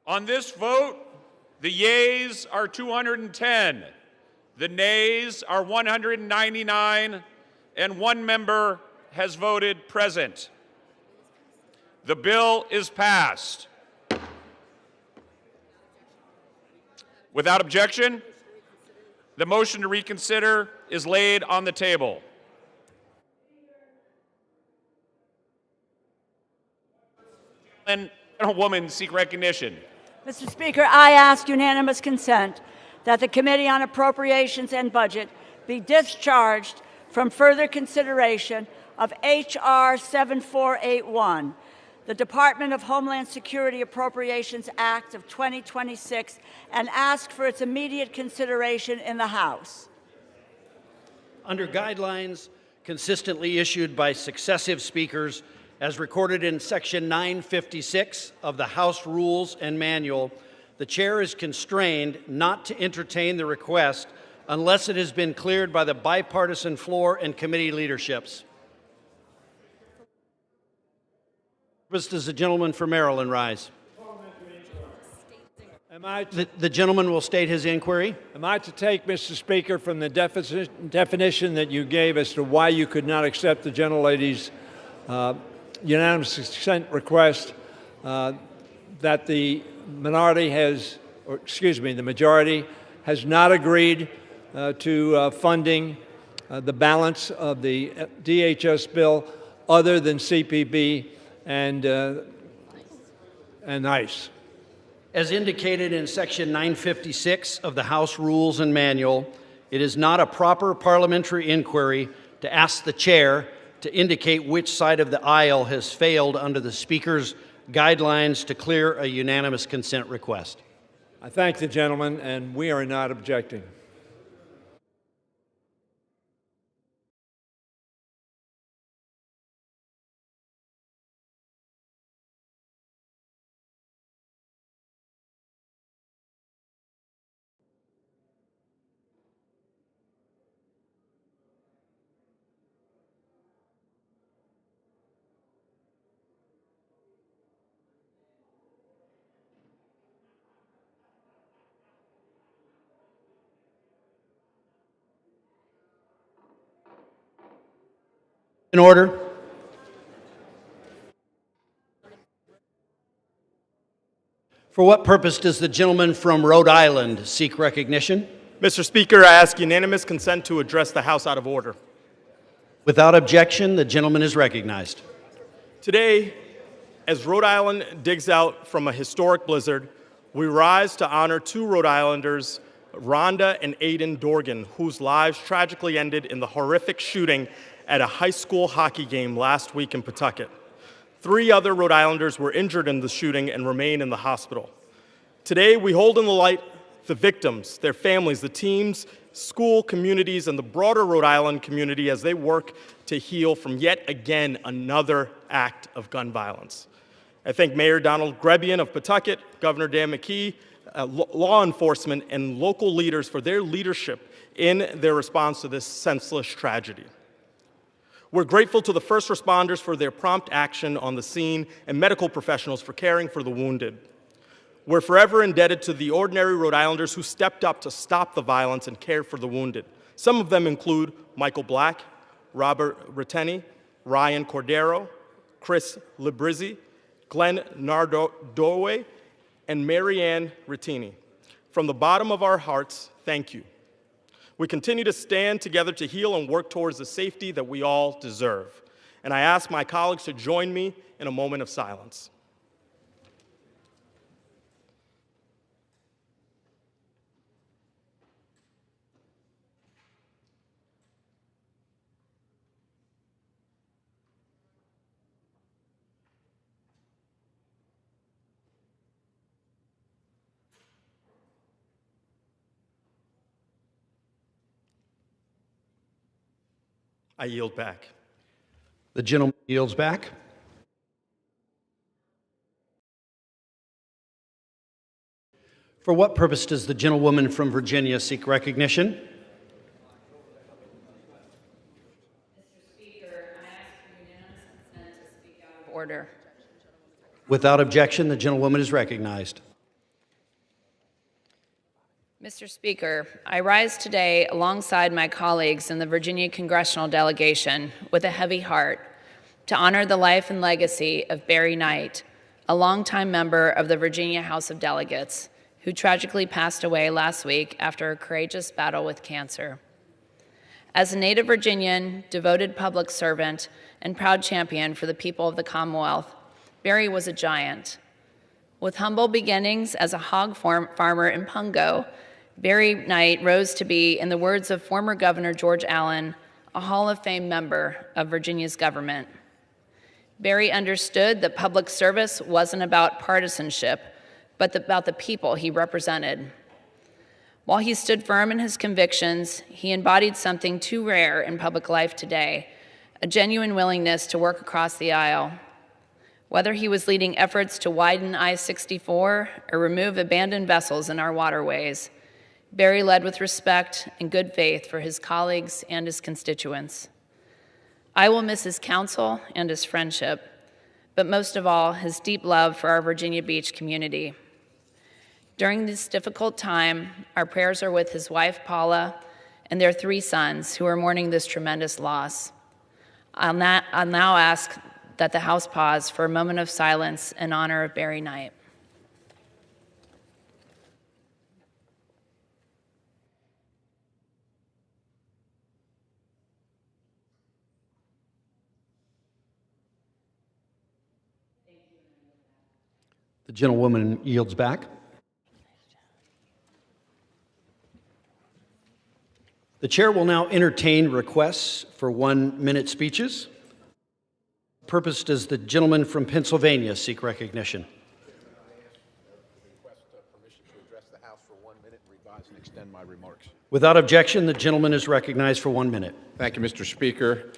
On this vote, the yeas are 210, the nays are 199, and one member has voted present. The bill is passed. Without objection, the motion to reconsider is laid on the table. And gentlewoman seek recognition. Mr. Speaker, I ask unanimous consent that the Committee on Appropriations and Budget be discharged from further consideration of H.R. 7481, the Department of Homeland Security Appropriations Act of 2026, and ask for its immediate consideration in the House. Under guidelines consistently issued by successive speakers, as recorded in Section 956 of the House Rules and Manual, the chair is constrained not to entertain the request unless it has been cleared by the bipartisan floor and committee leaderships. Does the gentleman from Maryland rise? The gentleman will state his inquiry. Am I to take, Mr. Speaker, from the definition that you gave as to why you could not accept the gentlelady's unanimous consent request that the majority has not agreed to funding the balance of the DHS bill other than CPB and ICE. As indicated in Section 956 of the House Rules and Manual, it is not a proper parliamentary inquiry to ask the chair to indicate which side of the aisle has failed under the Speaker's guidelines to clear a unanimous consent request. I thank the gentleman, and we are not objecting. In order. For what purpose does the gentleman from Rhode Island seek recognition? Mr. Speaker, I ask unanimous consent to address the House out of order. Without objection, the gentleman is recognized. Today, as Rhode Island digs out from a historic blizzard, we rise to honor two Rhode Islanders, Rhonda and Aiden Dorgan, whose lives tragically ended in the horrific shooting at a high school hockey game last week in Pawtucket. 3 other Rhode Islanders were injured in the shooting and remain in the hospital. Today, we hold in the light the victims, their families, the teams, school communities, and the broader Rhode Island community as they work to heal from yet again another act of gun violence. I thank Mayor Donald Grebian of Pawtucket, Governor Dan McKee, law enforcement, and local leaders for their leadership in their response to this senseless tragedy. We're grateful to the first responders for their prompt action on the scene and medical professionals for caring for the wounded. We're forever indebted to the ordinary Rhode Islanders who stepped up to stop the violence and care for the wounded. Some of them include Michael Black, Robert Ritteni, Ryan Cordero, Chris Librizzi, Glenn Nardoe, and Marianne Rittini. From the bottom of our hearts, thank you. We continue to stand together to heal and work towards the safety that we all deserve. And I ask my colleagues to join me in a moment of silence. I yield back. The gentleman yields back. For what purpose does the gentlewoman from Virginia seek recognition? Mr. Speaker, I ask for unanimous consent to speak out of order. Without objection, the gentlewoman is recognized. Mr. Speaker, I rise today alongside my colleagues in the Virginia congressional delegation with a heavy heart to honor the life and legacy of Barry Knight, a longtime member of the Virginia House of Delegates, who tragically passed away last week after a courageous battle with cancer. As a native Virginian, devoted public servant, and proud champion for the people of the Commonwealth, Barry was a giant. With humble beginnings as a hog farmer in Pungo, Barry Knight rose to be, in the words of former Governor George Allen, a Hall of Fame member of Virginia's government. Barry understood that public service wasn't about partisanship, but about the people he represented. While he stood firm in his convictions, he embodied something too rare in public life today, a genuine willingness to work across the aisle. Whether he was leading efforts to widen I-64 or remove abandoned vessels in our waterways, Barry led with respect and good faith for his colleagues and his constituents. I will miss his counsel and his friendship, but most of all, his deep love for our Virginia Beach community. During this difficult time, our prayers are with his wife, Paula, and their 3 sons who are mourning this tremendous loss. I'll now ask that the House pause for a moment of silence in honor of Barry Knight. The gentlewoman yields back. The chair will now entertain requests for 1-minute speeches. Purpose does the gentleman from Pennsylvania seek recognition? Without objection, the gentleman is recognized for 1 minute. Thank you, Mr. Speaker.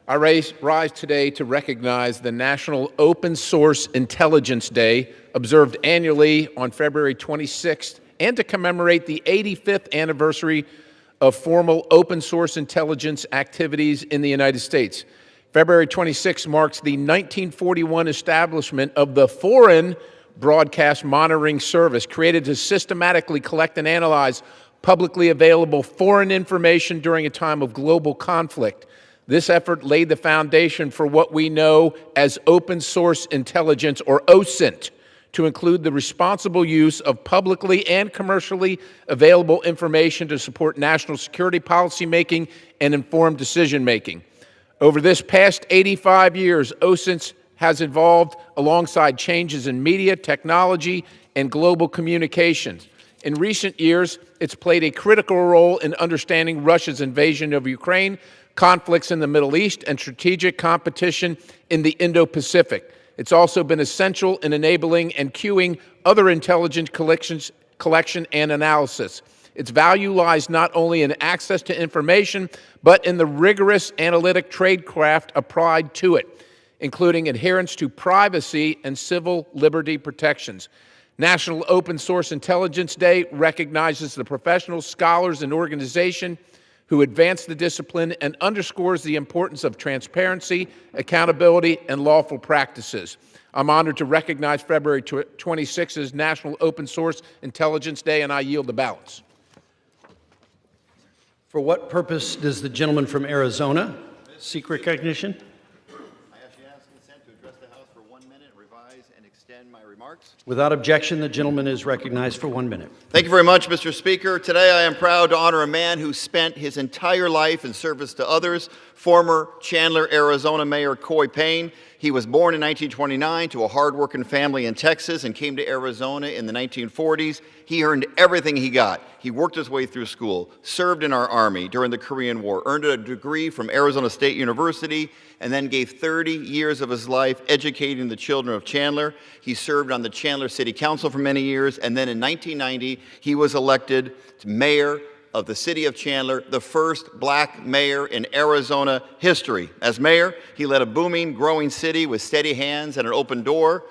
I rise today to recognize the National Open Source Intelligence Day, observed annually on February 26th, and to commemorate the 85th anniversary of formal open source intelligence activities in the United States. February 26 marks the 1941 establishment of the Foreign Broadcast Monitoring Service, created to systematically collect and analyze publicly available foreign information during a time of global conflict. This effort laid the foundation for what we know as open source intelligence, or OSINT, to include the responsible use of publicly and commercially available information to support national security policy making and informed decision making. Over this past 85 years, OSINT has evolved alongside changes in media, technology, and global communications. In recent years, it's played a critical role in understanding Russia's invasion of Ukraine, conflicts in the Middle East, and strategic competition in the Indo-Pacific. It's also been essential in enabling and queuing other intelligence collection and analysis. Its value lies not only in access to information, but in the rigorous analytic tradecraft applied to it, including adherence to privacy and civil liberty protections. National Open Source Intelligence Day recognizes the professionals, scholars, and organizations who advance the discipline and underscores the importance of transparency, accountability, and lawful practices. I'm honored to recognize February 26th as National Open Source Intelligence Day, and I yield the balance. For what purpose does the gentleman from Arizona seek recognition? Without objection, the gentleman is recognized for 1 minute. Thank you very much, Mr. Speaker. Today I am proud to honor a man who spent his entire life in service to others, former Chandler, Arizona Mayor Coy Payne. He was born in 1929 to a hard-working family in Texas and came to Arizona in the 1940s. He earned everything he got. He worked his way through school, served in our Army during the Korean War, earned a degree from Arizona State University, and then gave 30 years of his life educating the children of Chandler. He served on the Chandler City Council for many years, and then in 1990, he was elected mayor of the city of Chandler, the first black mayor in Arizona history. As mayor, he led a booming, growing city with steady hands and an open door.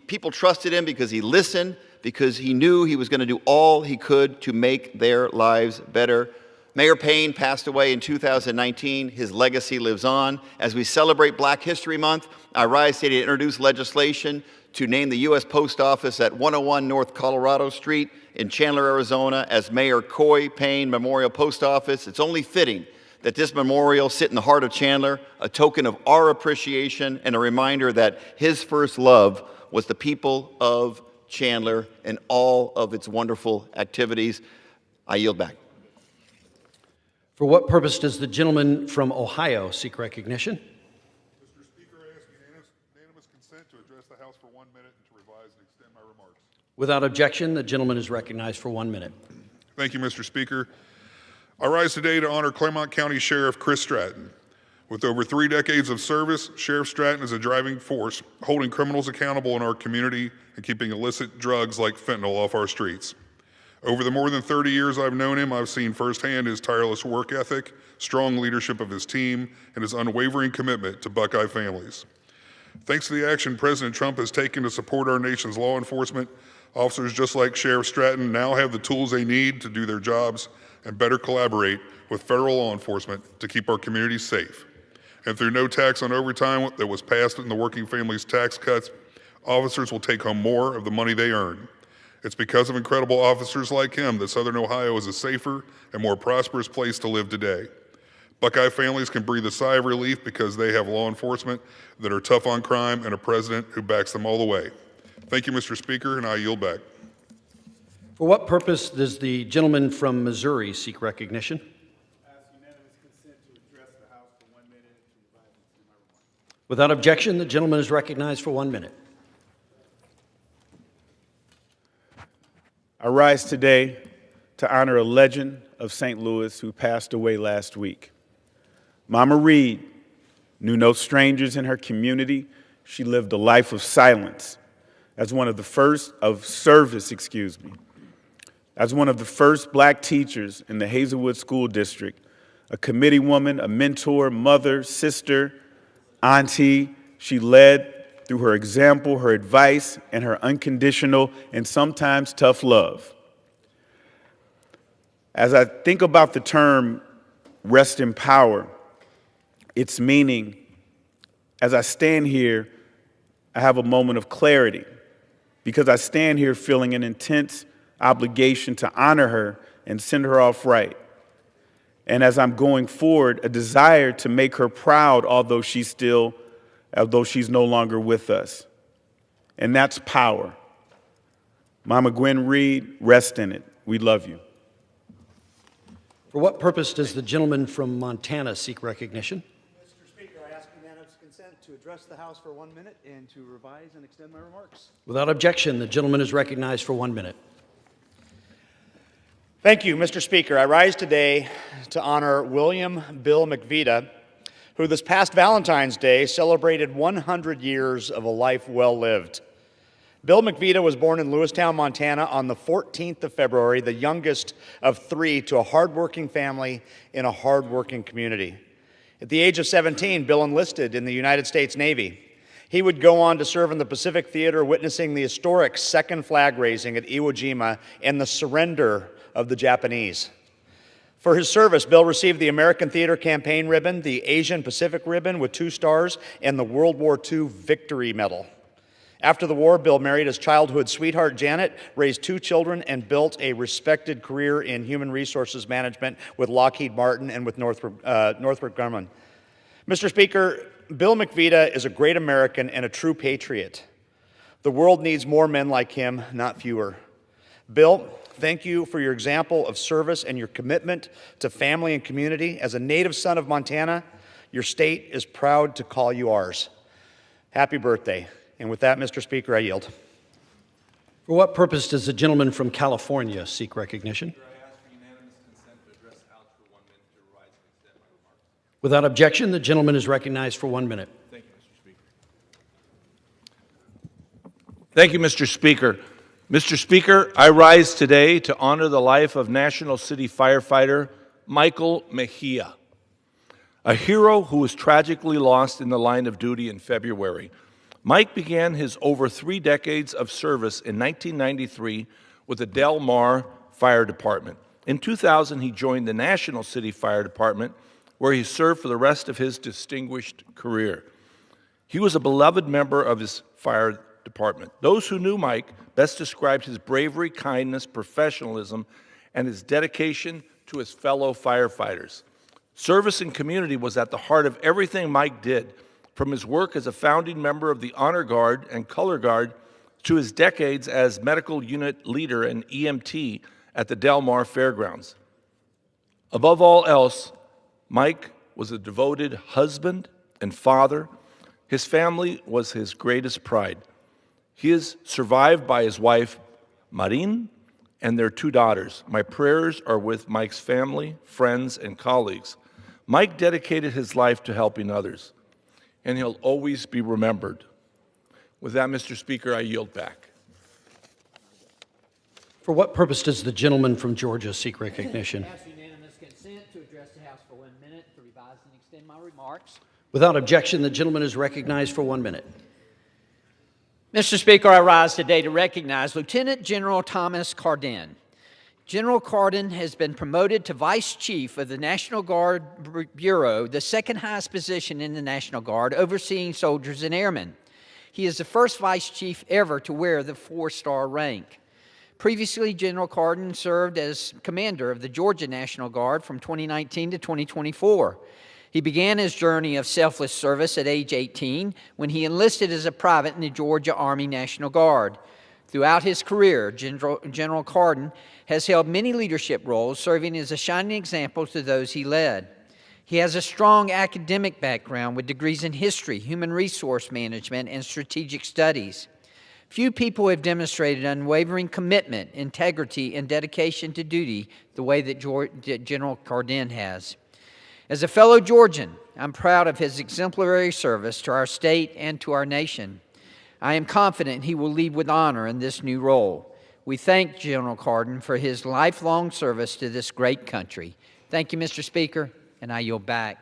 People trusted him because he listened, because he knew he was going to do all he could to make their lives better. Mayor Payne passed away in 2019. His legacy lives on. As we celebrate Black History Month, I rise today to introduce legislation to name the U.S. Post Office at 101 North Colorado Street in Chandler, Arizona as Mayor Coy Payne Memorial Post Office. It's only fitting that this memorial sit in the heart of Chandler, a token of our appreciation and a reminder that his first love was the people of Chandler and all of its wonderful activities. I yield back. For what purpose does the gentleman from Ohio seek recognition? Mr. Speaker, I ask unanimous consent to address the House for 1 minute and to revise and extend my remarks. Without objection, the gentleman is recognized for 1 minute. Thank you, Mr. Speaker. I rise today to honor Clermont County Sheriff Chris Stratton. With over 3 decades of service, Sheriff Stratton is a driving force, holding criminals accountable in our community and keeping illicit drugs like fentanyl off our streets. Over the more than 30 years I've known him, I've seen firsthand his tireless work ethic, strong leadership of his team, and his unwavering commitment to Buckeye families. Thanks to the action President Trump has taken to support our nation's law enforcement, officers just like Sheriff Stratton now have the tools they need to do their jobs and better collaborate with federal law enforcement to keep our communities safe. And through no tax on overtime that was passed in the Working Families Tax Cuts, officers will take home more of the money they earn. It's because of incredible officers like him that Southern Ohio is a safer and more prosperous place to live today. Buckeye families can breathe a sigh of relief because they have law enforcement that are tough on crime and a president who backs them all the way. Thank you, Mr. Speaker, and I yield back. For what purpose does the gentleman from Missouri seek recognition? Without objection, the gentleman is recognized for 1 minute. I rise today to honor a legend of St. Louis who passed away last week. Mama Reed knew no strangers in her community. She lived a life of silence. As one of the first black teachers in the Hazelwood School District, a committee woman, a mentor, mother, sister, auntie, she led through her example, her advice, and her unconditional and sometimes tough love. As I think about the term rest in power, its meaning, as I stand here, I have a moment of clarity because I stand here feeling an intense obligation to honor her and send her off right. And as I'm going forward, a desire to make her proud, although she's no longer with us. And that's power. Mama Gwen Reed, rest in it. We love you. For what purpose does the gentleman from Montana seek recognition? Mr. Speaker, I ask unanimous consent to address the House for 1 minute and to revise and extend my remarks. Without objection, the gentleman is recognized for 1 minute. Thank you, Mr. Speaker. I rise today to honor William Bill McVita, who this past Valentine's Day celebrated 100 years of a life well lived. Bill McVita was born in Lewistown, Montana on the 14th of February, the youngest of 3 to a hardworking family in a hardworking community. At the age of 17, Bill enlisted in the United States Navy. He would go on to serve in the Pacific Theater, witnessing the historic second flag raising at Iwo Jima and the surrender of the Japanese. For his service, Bill received the American Theater Campaign Ribbon, the Asian Pacific Ribbon with 2 stars, and the World War II Victory Medal. After the war, Bill married his childhood sweetheart, Janet, raised 2 children, and built a respected career in human resources management with Lockheed Martin and with Northrop Grumman. Mr. Speaker, Bill McVita is a great American and a true patriot. The world needs more men like him, not fewer. Bill, thank you for your example of service and your commitment to family and community. As a native son of Montana, your state is proud to call you ours. Happy birthday. And with that, Mr. Speaker, I yield. For what purpose does the gentleman from California seek recognition? Without objection, the gentleman is recognized for 1 minute. Thank you, Mr. Speaker. Thank you, Mr. Speaker. Mr. Speaker, I rise today to honor the life of National City firefighter Michael Mejia, a hero who was tragically lost in the line of duty in February. Mike began his over 3 decades of service in 1993 with the Del Mar Fire Department. In 2000, he joined the National City Fire Department, where he served for the rest of his distinguished career. He was a beloved member of his fire Department. Those who knew Mike best described his bravery, kindness, professionalism, and his dedication to his fellow firefighters. Service and community was at the heart of everything Mike did, from his work as a founding member of the Honor Guard and Color Guard to his decades as medical unit leader and EMT at the Del Mar Fairgrounds. Above all else, Mike was a devoted husband and father. His family was his greatest pride. He is survived by his wife, Marin, and their 2 daughters. My prayers are with Mike's family, friends, and colleagues. Mike dedicated his life to helping others, and he'll always be remembered. With that, Mr. Speaker, I yield back. For what purpose does the gentleman from Georgia seek recognition? Ask unanimous consent to address the House for 1 minute to revise and extend my remarks. Without objection, the gentleman is recognized for 1 minute. Mr. Speaker, I rise today to recognize Lieutenant General Thomas Cardin. General Cardin has been promoted to Vice Chief of the National Guard Bureau, the second highest position in the National Guard, overseeing soldiers and airmen. He is the first Vice Chief ever to wear the 4-star rank. Previously, General Cardin served as commander of the Georgia National Guard from 2019 to 2024. He began his journey of selfless service at age 18 when he enlisted as a private in the Georgia Army National Guard. Throughout his career, General Cardin has held many leadership roles, serving as a shining example to those he led. He has a strong academic background with degrees in history, human resource management, and strategic studies. Few people have demonstrated unwavering commitment, integrity, and dedication to duty the way that General Cardin has. As a fellow Georgian, I'm proud of his exemplary service to our state and to our nation. I am confident he will lead with honor in this new role. We thank General Cardin for his lifelong service to this great country. Thank you, Mr. Speaker, and I yield back.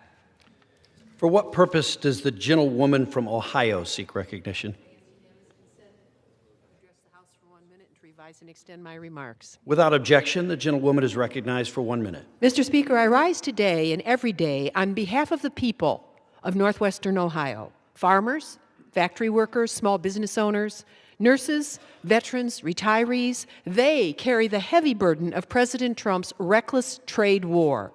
For what purpose does the gentlewoman from Ohio seek recognition? And extend my remarks. Without objection, the gentlewoman is recognized for 1 minute. Mr. Speaker, I rise today and every day on behalf of the people of Northwestern Ohio, farmers, factory workers, small business owners, nurses, veterans, retirees. They carry the heavy burden of President Trump's reckless trade war.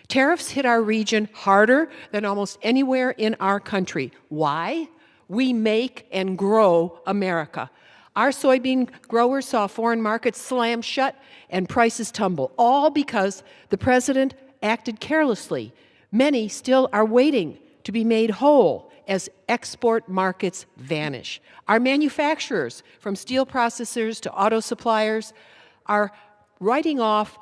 Tariffs hit our region harder than almost anywhere in our country. Why? We make and grow America. Our soybean growers saw foreign markets slam shut and prices tumble, all because the president acted carelessly. Many still are waiting to be made whole as export markets vanish. Our manufacturers, from steel processors to auto suppliers, are writing off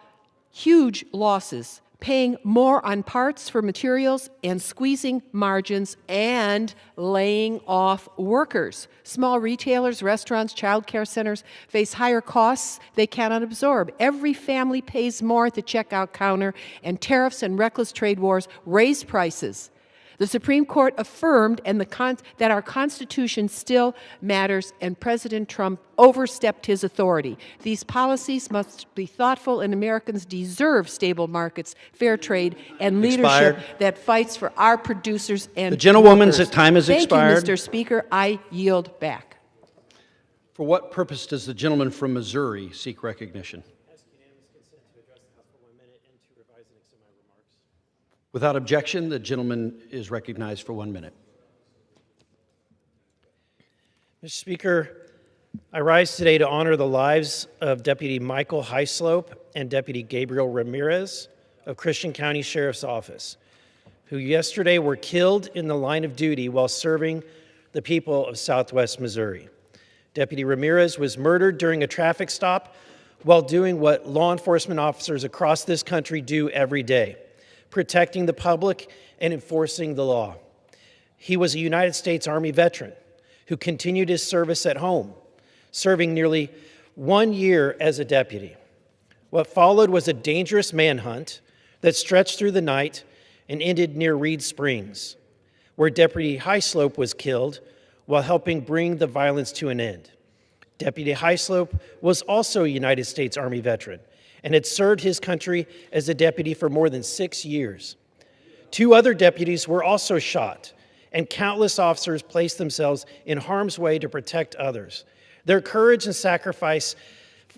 huge losses, paying more on parts for materials and squeezing margins and laying off workers. Small retailers, restaurants, child care centers face higher costs they cannot absorb. Every family pays more at the checkout counter, and tariffs and reckless trade wars raise prices. The Supreme Court affirmed that our Constitution still matters, and President Trump overstepped his authority. These policies must be thoughtful, and Americans deserve stable markets, fair trade, and leadership that fights for our producers and the gentlewoman's workers. time has expired. Thank you, Mr. Speaker. I yield back. For what purpose does the gentleman from Missouri seek recognition? Without objection, the gentleman is recognized for 1 minute. Mr. Speaker, I rise today to honor the lives of Deputy Michael Hyslop and Deputy Gabriel Ramirez of Christian County Sheriff's Office, who yesterday were killed in the line of duty while serving the people of Southwest Missouri. Deputy Ramirez was murdered during a traffic stop while doing what law enforcement officers across this country do every day: protecting the public and enforcing the law. He was a United States Army veteran who continued his service at home, serving nearly 1 year as a deputy. What followed was a dangerous manhunt that stretched through the night and ended near Reed Springs, where Deputy Hyslop was killed while helping bring the violence to an end. Deputy Hyslop was also a United States Army veteran and had served his country as a deputy for more than 6 years. 2 other deputies were also shot and countless officers placed themselves in harm's way to protect others. Their courage and sacrifice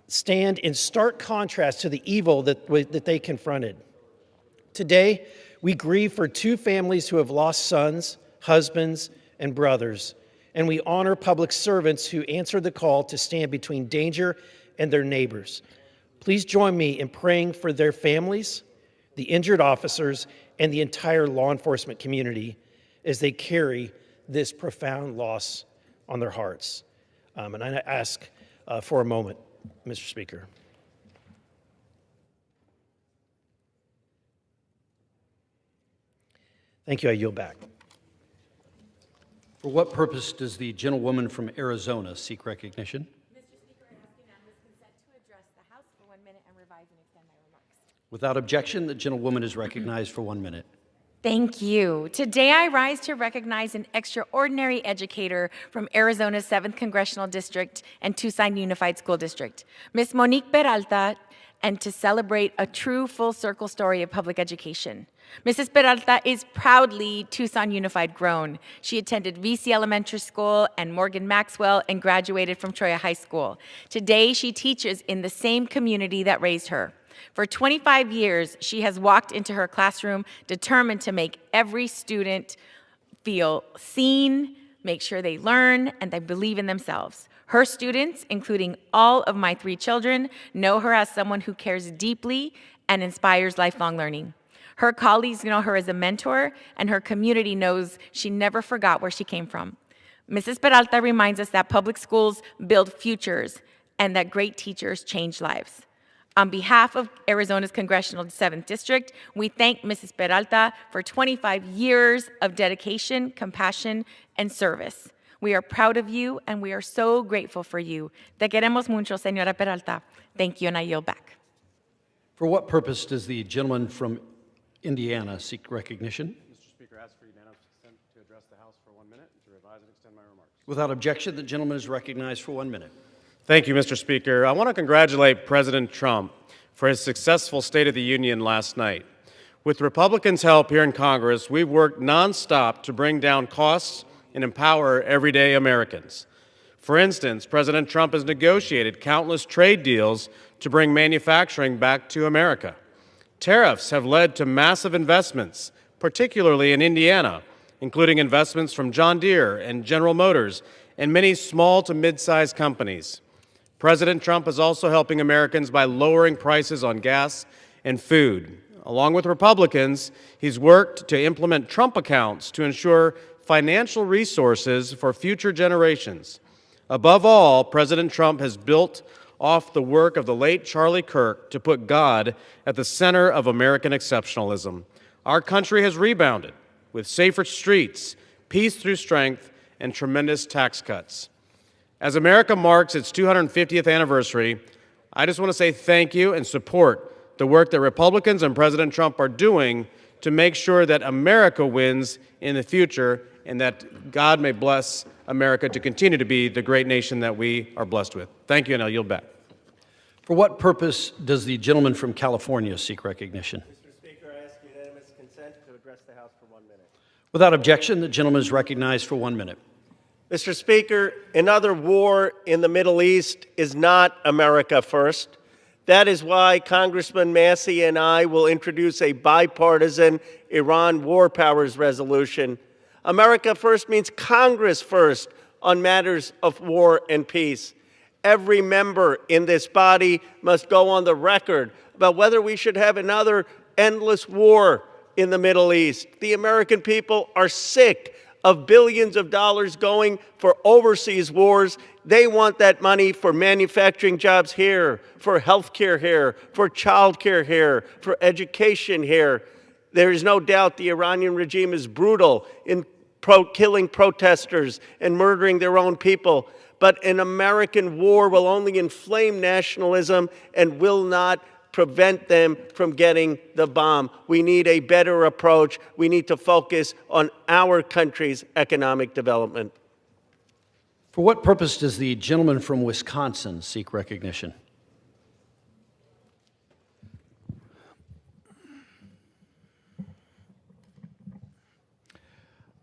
stand in stark contrast to the evil that they confronted. Today, we grieve for two families who have lost sons, husbands, and brothers, and we honor public servants who answered the call to stand between danger and their neighbors. Please join me in praying for their families, the injured officers, and the entire law enforcement community as they carry this profound loss on their hearts. And I ask for a moment, Mr. Speaker. Thank you. I yield back. For what purpose does the gentlewoman from Arizona seek recognition? Mr. Speaker, I ask unanimous consent to address the House for 1 minute and revise and extend my remarks. Without objection, the gentlewoman is recognized for 1 minute. Thank you. Today I rise to recognize an extraordinary educator from Arizona's 7th Congressional District and Tucson Unified School District, Ms. Monique Peralta, and to celebrate a true full-circle story of public education. Mrs. Peralta is proudly Tucson Unified grown. She attended VC Elementary School and Morgan Maxwell and graduated from Troya High School. Today, she teaches in the same community that raised her. For 25 years, she has walked into her classroom determined to make every student feel seen, make sure they learn, and they believe in themselves. Her students, including all of my 3 children, know her as someone who cares deeply and inspires lifelong learning. Her colleagues know her as a mentor, and her community knows she never forgot where she came from. Mrs. Peralta reminds us that public schools build futures and that great teachers change lives. On behalf of Arizona's Congressional 7th District, we thank Mrs. Peralta for 25 years of dedication, compassion, and service. We are proud of you, and we are so grateful for you. Te queremos mucho, Señora Peralta. Thank you, and I yield back. For what purpose does the gentleman from Indiana seek recognition? Mr. Speaker, I ask for unanimous consent to address the House for 1 minute and to revise and extend my remarks. Without objection, the gentleman is recognized for 1 minute. Thank you, Mr. Speaker. I want to congratulate President Trump for his successful State of the Union last night. With Republicans' help here in Congress, we've worked nonstop to bring down costs and empower everyday Americans. For instance, President Trump has negotiated countless trade deals to bring manufacturing back to America. Tariffs have led to massive investments, particularly in Indiana, including investments from John Deere and General Motors and many small to mid-sized companies. President Trump is also helping Americans by lowering prices on gas and food. Along with Republicans, he's worked to implement Trump accounts to ensure financial resources for future generations. Above all, President Trump has built off the work of the late Charlie Kirk to put God at the center of American exceptionalism. Our country has rebounded with safer streets, peace through strength, and tremendous tax cuts. As America marks its 250th anniversary, I just want to say thank you and support the work that Republicans and President Trump are doing to make sure that America wins in the future and that God may bless America to continue to be the great nation that we are blessed with. Thank you, and I'll yield back. For what purpose does the gentleman from California seek recognition? Mr. Speaker, I ask unanimous consent to address the House for 1 minute. Without objection, the gentleman is recognized for 1 minute. Mr. Speaker, another war in the Middle East is not America first. That is why Congressman Massey and I will introduce a bipartisan Iran war powers resolution. America first means Congress first on matters of war and peace. Every member in this body must go on the record about whether we should have another endless war in the Middle East. The American people are sick of billions of dollars going for overseas wars. They want that money for manufacturing jobs here, for health care here, for child care here, for education here. There is no doubt the Iranian regime is brutal in killing protesters and murdering their own people. But an American war will only inflame nationalism and will not prevent them from getting the bomb. We need a better approach. We need to focus on our country's economic development. For what purpose does the gentleman from Wisconsin seek recognition?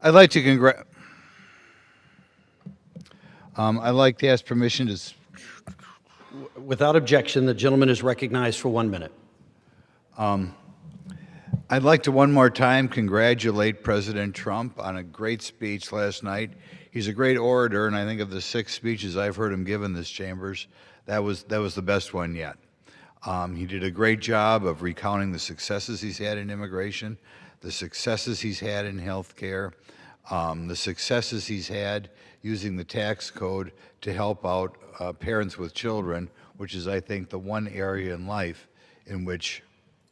I'd like to I'd like to ask permission to. Without objection, the gentleman is recognized for 1 minute. I'd like to one more time congratulate President Trump on a great speech last night. He's a great orator, and I think of the 6 speeches I've heard him give in this chambers, that was the best one yet. He did a great job of recounting the successes he's had in immigration, the successes he's had in health care, the successes he's had using the tax code to help out parents with children, which is, I think, the one area in life in which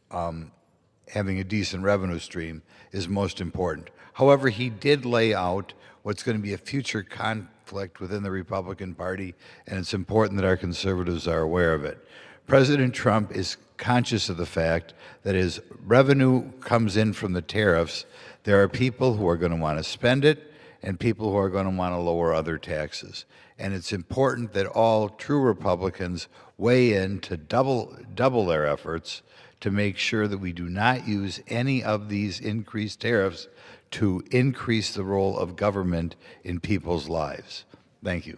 having a decent revenue stream is most important. However, he did lay out what's going to be a future conflict within the Republican Party, and it's important that our conservatives are aware of it. President Trump is conscious of the fact that as revenue comes in from the tariffs, there are people who are going to want to spend it and people who are going to want to lower other taxes. And it's important that all true Republicans weigh in to double their efforts to make sure that we do not use any of these increased tariffs to increase the role of government in people's lives. Thank you.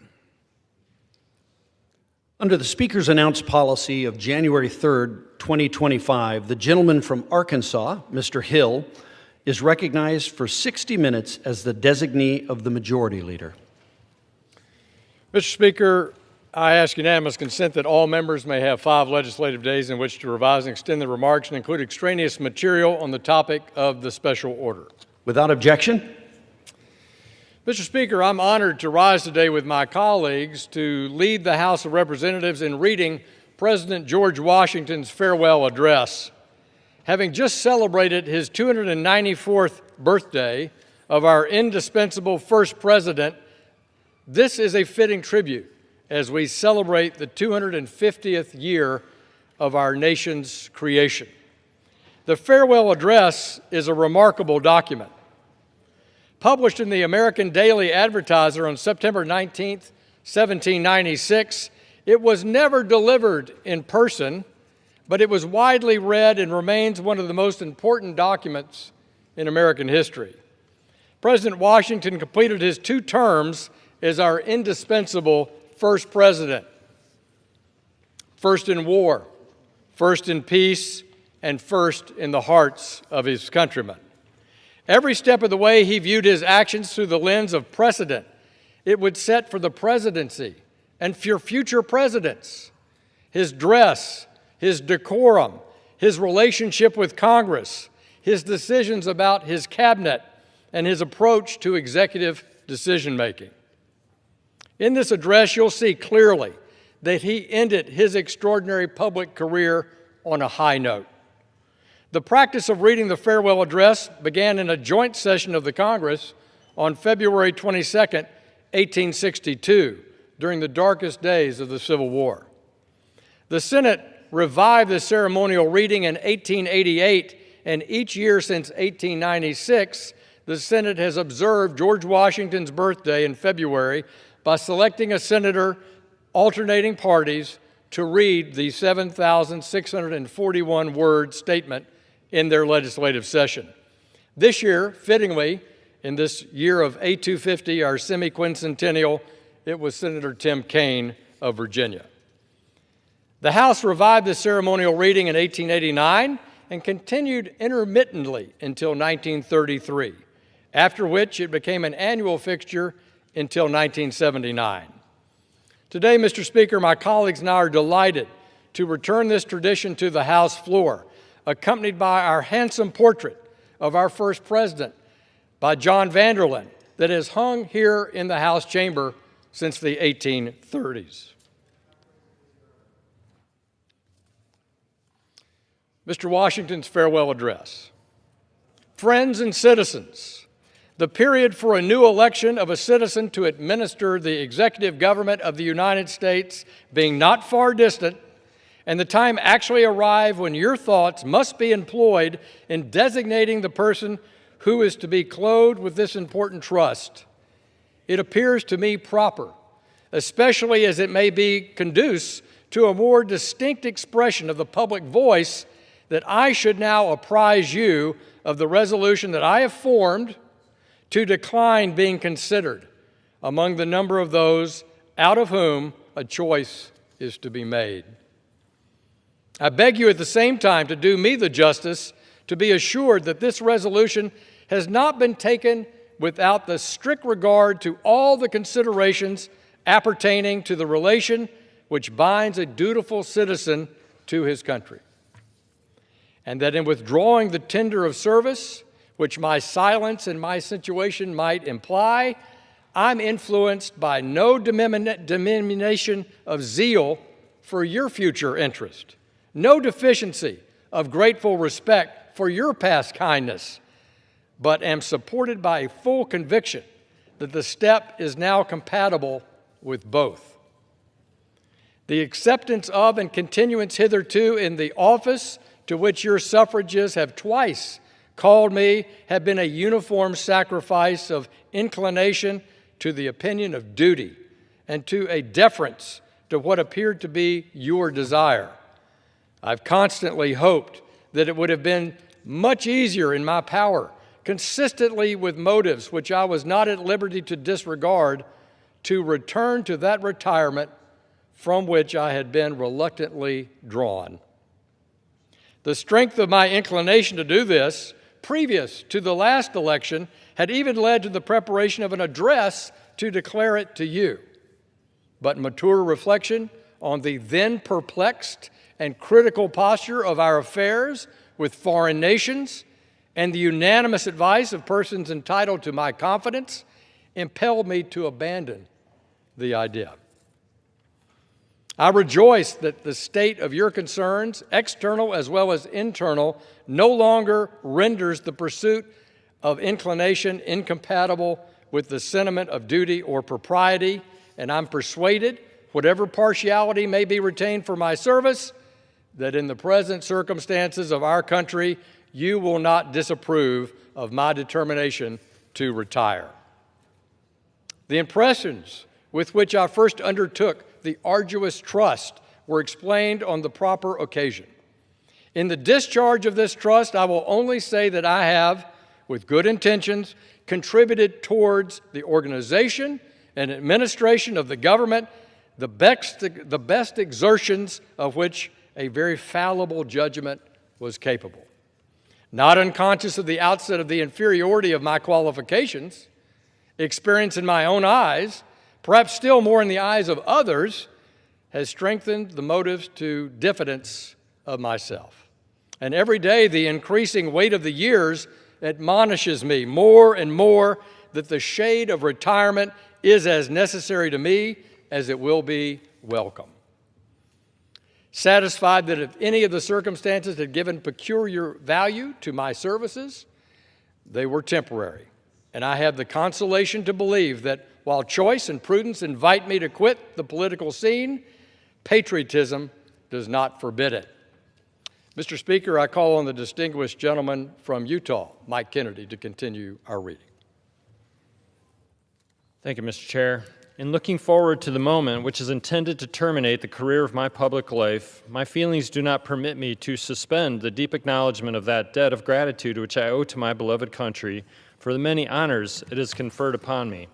Under the Speaker's announced policy of January 3rd, 2025, the gentleman from Arkansas, Mr. Hill, is recognized for 60 minutes as the designee of the Majority Leader. Mr. Speaker, I ask unanimous consent that all members may have 5 legislative days in which to revise and extend their remarks and include extraneous material on the topic of the special order. Without objection. Mr. Speaker, I'm honored to rise today with my colleagues to lead the House of Representatives in reading President George Washington's farewell address. Having just celebrated his 294th birthday of our indispensable first president, this is a fitting tribute as we celebrate the 250th year of our nation's creation. The farewell address is a remarkable document. Published in the American Daily Advertiser on September 19, 1796, it was never delivered in person, but it was widely read and remains one of the most important documents in American history. President Washington completed his 2 terms as our indispensable first president. First in war, first in peace, and first in the hearts of his countrymen. Every step of the way, he viewed his actions through the lens of precedent it would set for the presidency and for future presidents. His dress, his decorum, his relationship with Congress, his decisions about his cabinet, and his approach to executive decision-making. In this address, you'll see clearly that he ended his extraordinary public career on a high note. The practice of reading the farewell address began in a joint session of the Congress on February 22, 1862, during the darkest days of the Civil War. The Senate revived the ceremonial reading in 1888, and each year since 1896, the Senate has observed George Washington's birthday in February by selecting a senator alternating parties to read the 7,641-word statement in their legislative session. This year, fittingly, in this year of A250, our semi-quincentennial, it was Senator Tim Kaine of Virginia. The House revived the ceremonial reading in 1889 and continued intermittently until 1933, after which it became an annual fixture until 1979. Today, Mr. Speaker, my colleagues and I are delighted to return this tradition to the House floor, accompanied by our handsome portrait of our first president by John Vanderlyn that has hung here in the House chamber since the 1830s. Mr. Washington's farewell address. Friends and citizens, the period for a new election of a citizen to administer the executive government of the United States being not far distant, and the time actually arrived when your thoughts must be employed in designating the person who is to be clothed with this important trust. It appears to me proper, especially as it may be conducive to a more distinct expression of the public voice, that I should now apprise you of the resolution that I have formed to decline being considered among the number of those out of whom a choice is to be made. I beg you at the same time to do me the justice to be assured that this resolution has not been taken without the strict regard to all the considerations appertaining to the relation which binds a dutiful citizen to his country, and that in withdrawing the tender of service, which my silence and my situation might imply, I'm influenced by no diminution of zeal for your future interest, no deficiency of grateful respect for your past kindness, but am supported by a full conviction that the step is now compatible with both. The acceptance of and continuance hitherto in the office to which your suffrages have twice called me have been a uniform sacrifice of inclination to the opinion of duty and to a deference to what appeared to be your desire. I've constantly hoped that it would have been much easier in my power, consistently with motives which I was not at liberty to disregard, to return to that retirement from which I had been reluctantly drawn. The strength of my inclination to do this, previous to the last election, had even led to the preparation of an address to declare it to you. But mature reflection on the then perplexed and critical posture of our affairs with foreign nations and the unanimous advice of persons entitled to my confidence impelled me to abandon the idea. I rejoice that the state of your concerns, external as well as internal, no longer renders the pursuit of inclination incompatible with the sentiment of duty or propriety, and I'm persuaded, whatever partiality may be retained for my service, that in the present circumstances of our country, you will not disapprove of my determination to retire. The impressions with which I first undertook the arduous trust were explained on the proper occasion. In the discharge of this trust, I will only say that I have, with good intentions, contributed towards the organization and administration of the government, the best exertions of which a very fallible judgment was capable. Not unconscious of the outset of the inferiority of my qualifications, experience in my own eyes, perhaps still more in the eyes of others, has strengthened the motives to diffidence of myself. And every day the increasing weight of the years admonishes me more and more that the shade of retirement is as necessary to me as it will be welcome. Satisfied that if any of the circumstances had given peculiar value to my services, they were temporary. And I have the consolation to believe that while choice and prudence invite me to quit the political scene, patriotism does not forbid it. Mr. Speaker, I call on the distinguished gentleman from Utah, Mike Kennedy, to continue our reading. Thank you, Mr. Chair. In looking forward to the moment which is intended to terminate the career of my public life, my feelings do not permit me to suspend the deep acknowledgement of that debt of gratitude which I owe to my beloved country for the many honors it has conferred upon me.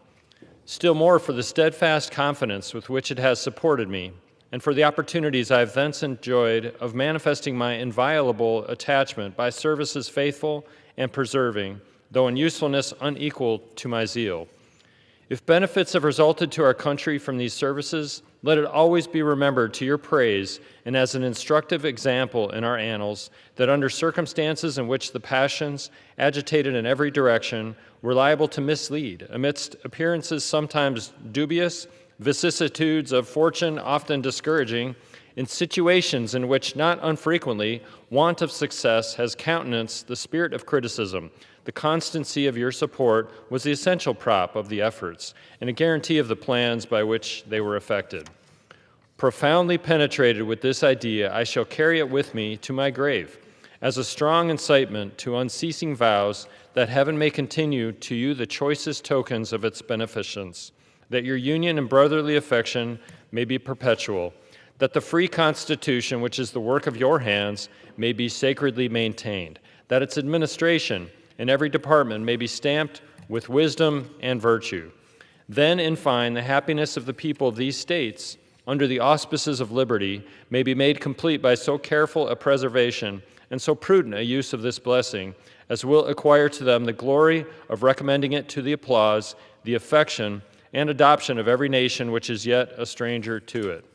Still more for the steadfast confidence with which it has supported me, and for the opportunities I have thence enjoyed of manifesting my inviolable attachment by services faithful and preserving, though in usefulness unequal to my zeal. If benefits have resulted to our country from these services, let it always be remembered to your praise and as an instructive example in our annals that under circumstances in which the passions, agitated in every direction, were liable to mislead, amidst appearances sometimes dubious, vicissitudes of fortune often discouraging, in situations in which not unfrequently want of success has countenanced the spirit of criticism, the constancy of your support was the essential prop of the efforts and a guarantee of the plans by which they were effected. Profoundly penetrated with this idea, I shall carry it with me to my grave as a strong incitement to unceasing vows that heaven may continue to you the choicest tokens of its beneficence, that your union and brotherly affection may be perpetual, that the free Constitution, which is the work of your hands, may be sacredly maintained, that its administration in every department may be stamped with wisdom and virtue. Then, in fine, the happiness of the people of these states, under the auspices of liberty, may be made complete by so careful a preservation and so prudent a use of this blessing as will acquire to them the glory of recommending it to the applause, the affection, and adoption of every nation which is yet a stranger to it.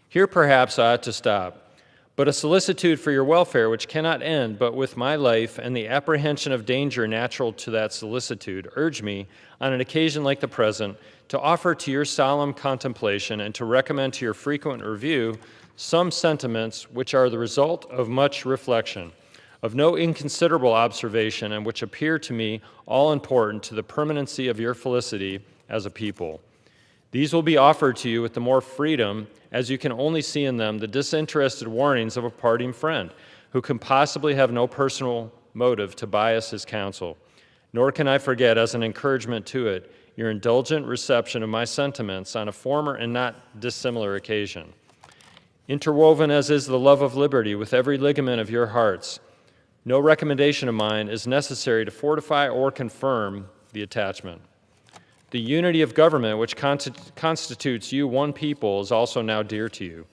Here perhaps I ought to stop, but a solicitude for your welfare which cannot end but with my life and the apprehension of danger natural to that solicitude urge me, on an occasion like the present, to offer to your solemn contemplation and to recommend to your frequent review some sentiments which are the result of much reflection, of no inconsiderable observation, and which appear to me all important to the permanency of your felicity as a people. These will be offered to you with the more freedom, as you can only see in them the disinterested warnings of a parting friend, who can possibly have no personal motive to bias his counsel. Nor can I forget, as an encouragement to it, your indulgent reception of my sentiments on a former and not dissimilar occasion. Interwoven as is the love of liberty with every ligament of your hearts, no recommendation of mine is necessary to fortify or confirm the attachment. The unity of government which constitutes you one people is also now dear to you.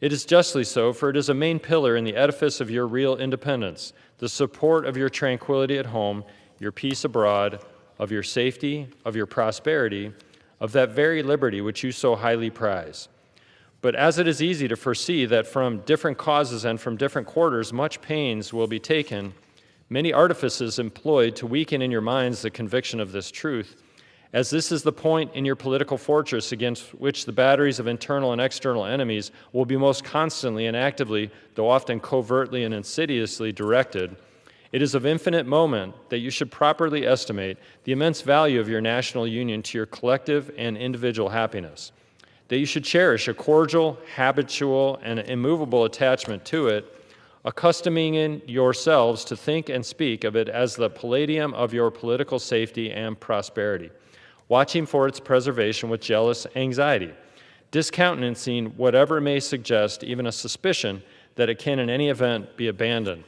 It is justly so, for it is a main pillar in the edifice of your real independence, the support of your tranquility at home, your peace abroad, of your safety, of your prosperity, of that very liberty which you so highly prize. But as it is easy to foresee that from different causes and from different quarters much pains will be taken, many artifices employed to weaken in your minds the conviction of this truth, as this is the point in your political fortress against which the batteries of internal and external enemies will be most constantly and actively, though often covertly and insidiously directed, it is of infinite moment that you should properly estimate the immense value of your national union to your collective and individual happiness, that you should cherish a cordial, habitual, and immovable attachment to it, accustoming yourselves to think and speak of it as the palladium of your political safety and prosperity, watching for its preservation with jealous anxiety, discountenancing whatever may suggest even a suspicion that it can in any event be abandoned,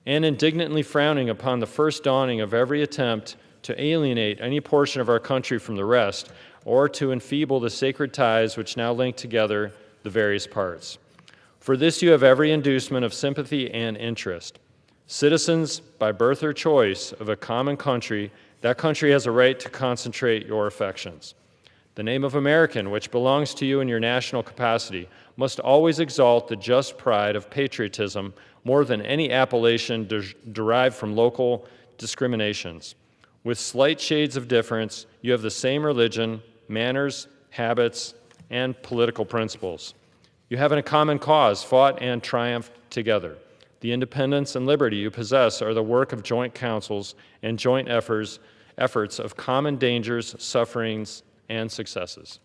and indignantly frowning upon the first dawning of every attempt to alienate any portion of our country from the rest, or to enfeeble the sacred ties which now link together the various parts. For this you have every inducement of sympathy and interest. Citizens, by birth or choice, of a common country, that country has a right to concentrate your affections. The name of American, which belongs to you in your national capacity, must always exalt the just pride of patriotism more than any appellation derived from local discriminations. With slight shades of difference, you have the same religion, manners, habits, and political principles. You have in a common cause fought and triumphed together. The independence and liberty you possess are the work of joint councils and joint efforts of common dangers, sufferings, and successes.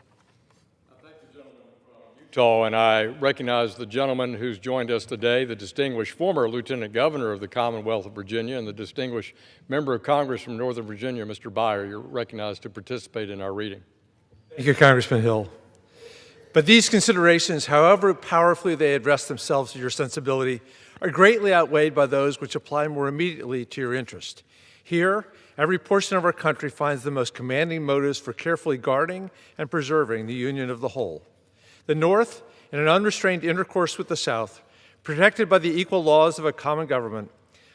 Utah, and I recognize the gentleman who's joined us today, the distinguished former Lieutenant Governor of the Commonwealth of Virginia and the distinguished Member of Congress from Northern Virginia, Mr. Byer. You're recognized to participate in our reading. Thank you, Congressman Hill. But these considerations, however powerfully they address themselves to your sensibility, are greatly outweighed by those which apply more immediately to your interest. Here, every portion of our country finds the most commanding motives for carefully guarding and preserving the union of the whole. The North, in an unrestrained intercourse with the South, protected by the equal laws of a common government,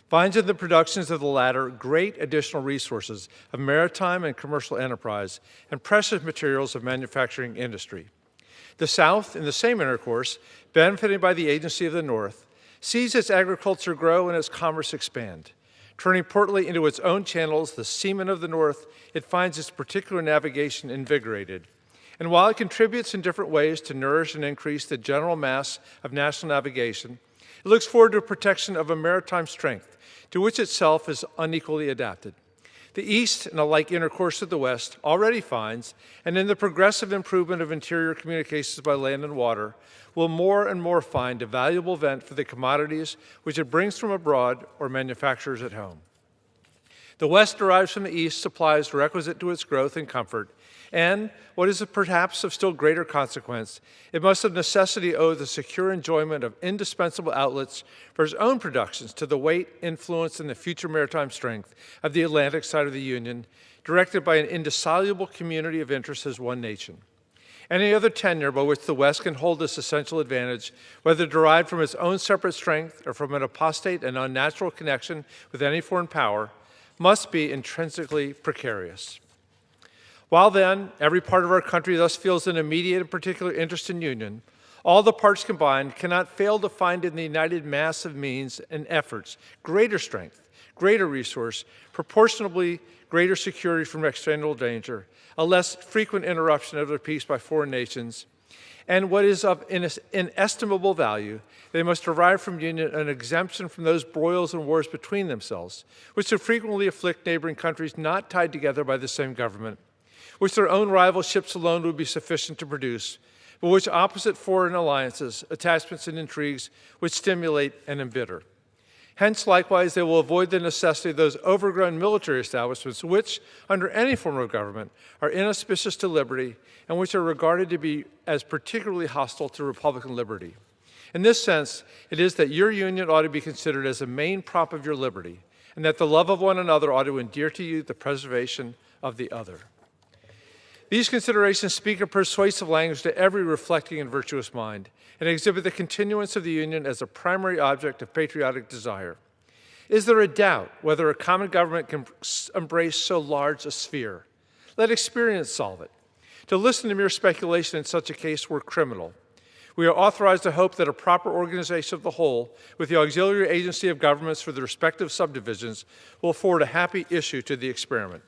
finds in the productions of the latter great additional resources of maritime and commercial enterprise and precious materials of manufacturing industry. The South, in the same intercourse, benefiting by the agency of the North, sees its agriculture grow and its commerce expand. Turning portly into its own channels, the seamen of the North, it finds its particular navigation invigorated. And while it contributes in different ways to nourish and increase the general mass of national navigation, it looks forward to protection of a maritime strength to which itself is unequally adapted. The East, in a like intercourse with the West, already finds, and in the progressive improvement of interior communications by land and water, will more and more find a valuable vent for the commodities which it brings from abroad or manufactures at home. The West derives from the East supplies requisite to its growth and comfort, and, what is perhaps of still greater consequence, it must of necessity owe the secure enjoyment of indispensable outlets for its own productions to the weight, influence, and the future maritime strength of the Atlantic side of the Union, directed by an indissoluble community of interests as one nation. Any other tenure by which the West can hold this essential advantage, whether derived from its own separate strength or from an apostate and unnatural connection with any foreign power, must be intrinsically precarious. While then, every part of our country thus feels an immediate and particular interest in union, all the parts combined cannot fail to find in the united mass of means and efforts greater strength, greater resource, proportionably greater security from external danger, a less frequent interruption of their peace by foreign nations, and what is of inestimable value, they must derive from union an exemption from those broils and wars between themselves, which so frequently afflict neighboring countries not tied together by the same government, which their own rival ships alone would be sufficient to produce, but which opposite foreign alliances, attachments, and intrigues would stimulate and embitter. Hence, likewise, they will avoid the necessity of those overgrown military establishments which, under any form of government, are inauspicious to liberty and which are regarded to be as particularly hostile to republican liberty. In this sense, it is that your union ought to be considered as a main prop of your liberty, and that the love of one another ought to endear to you the preservation of the other. These considerations speak a persuasive language to every reflecting and virtuous mind, and exhibit the continuance of the Union as a primary object of patriotic desire. Is there a doubt whether a common government can embrace so large a sphere? Let experience solve it. To listen to mere speculation in such a case were criminal. We are authorized to hope that a proper organization of the whole, with the auxiliary agency of governments for the respective subdivisions, will afford a happy issue to the experiment.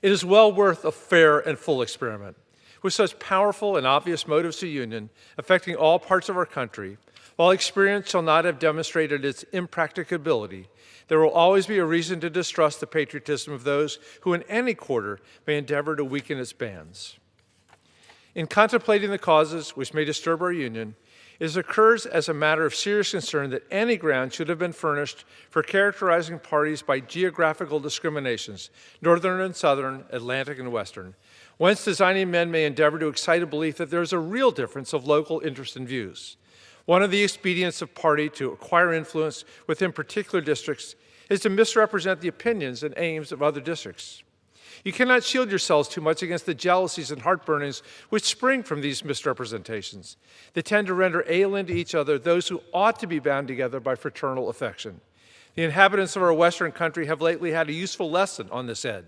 It is well worth a fair and full experiment. With such powerful and obvious motives to union, affecting all parts of our country, while experience shall not have demonstrated its impracticability, there will always be a reason to distrust the patriotism of those who in any quarter may endeavor to weaken its bands. In contemplating the causes which may disturb our union, it occurs as a matter of serious concern that any ground should have been furnished for characterizing parties by geographical discriminations, northern and southern, Atlantic and western, whence designing men may endeavor to excite a belief that there is a real difference of local interest and views. One of the expedients of party to acquire influence within particular districts is to misrepresent the opinions and aims of other districts. You cannot shield yourselves too much against the jealousies and heartburnings which spring from these misrepresentations. They tend to render alien to each other those who ought to be bound together by fraternal affection. The inhabitants of our Western country have lately had a useful lesson on this head.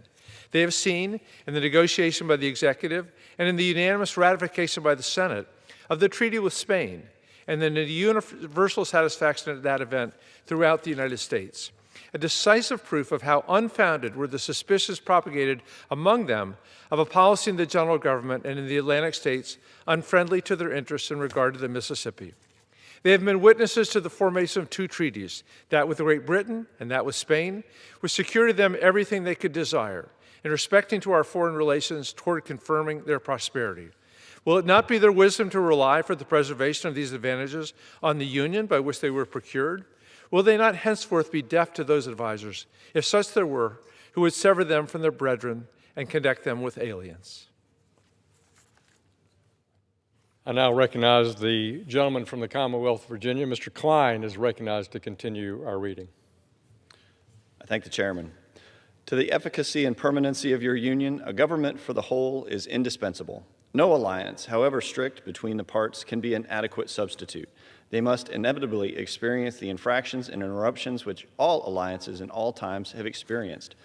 They have seen, in the negotiation by the executive and in the unanimous ratification by the Senate of the treaty with Spain, and in the universal satisfaction of that event throughout the United States, a decisive proof of how unfounded were the suspicions propagated among them of a policy in the general government and in the Atlantic states unfriendly to their interests in regard to the Mississippi. They have been witnesses to the formation of two treaties, that with Great Britain and that with Spain, which secured to them everything they could desire, in respecting to our foreign relations toward confirming their prosperity. Will it not be their wisdom to rely for the preservation of these advantages on the union by which they were procured? Will they not henceforth be deaf to those advisers, if such there were, who would sever them from their brethren and connect them with aliens? I now recognize the gentleman from the Commonwealth of Virginia. Mr. Klein is recognized to continue our reading. I thank the chairman. To the efficacy and permanency of your union, a government for the whole is indispensable. No alliance, however strict between the parts, can be an adequate substitute. They must inevitably experience the infractions and interruptions which all alliances in all times have experienced.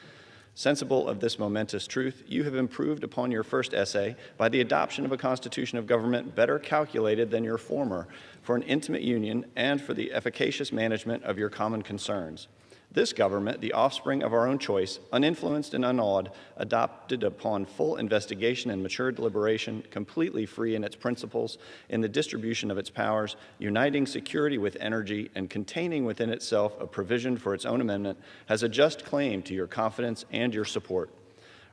Sensible of this momentous truth, you have improved upon your first essay by the adoption of a constitution of government better calculated than your former for an intimate union and for the efficacious management of your common concerns. This government, the offspring of our own choice, uninfluenced and unawed, adopted upon full investigation and mature deliberation, completely free in its principles, in the distribution of its powers, uniting security with energy, and containing within itself a provision for its own amendment, has a just claim to your confidence and your support.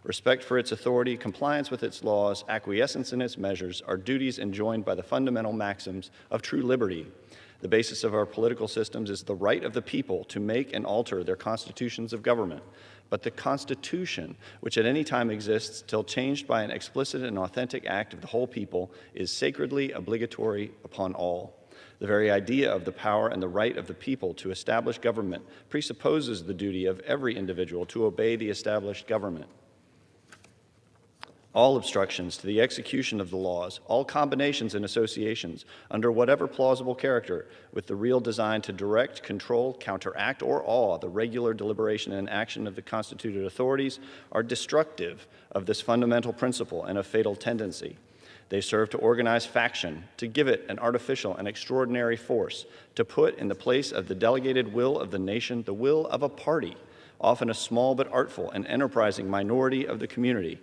Respect for its authority, compliance with its laws, acquiescence in its measures are duties enjoined by the fundamental maxims of true liberty. The basis of our political systems is the right of the people to make and alter their constitutions of government. But the Constitution, which at any time exists till changed by an explicit and authentic act of the whole people, is sacredly obligatory upon all. The very idea of the power and the right of the people to establish government presupposes the duty of every individual to obey the established government. All obstructions to the execution of the laws, all combinations and associations, under whatever plausible character, with the real design to direct, control, counteract, or awe the regular deliberation and action of the constituted authorities, are destructive of this fundamental principle and a fatal tendency. They serve to organize faction, to give it an artificial and extraordinary force, to put in the place of the delegated will of the nation the will of a party, often a small but artful and enterprising minority of the community,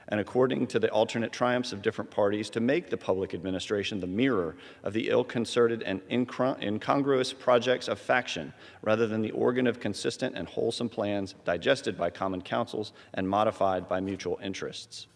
and according to the alternate triumphs of different parties, to make the public administration the mirror of the ill-concerted and incongruous projects of faction, rather than the organ of consistent and wholesome plans digested by common councils and modified by mutual interests.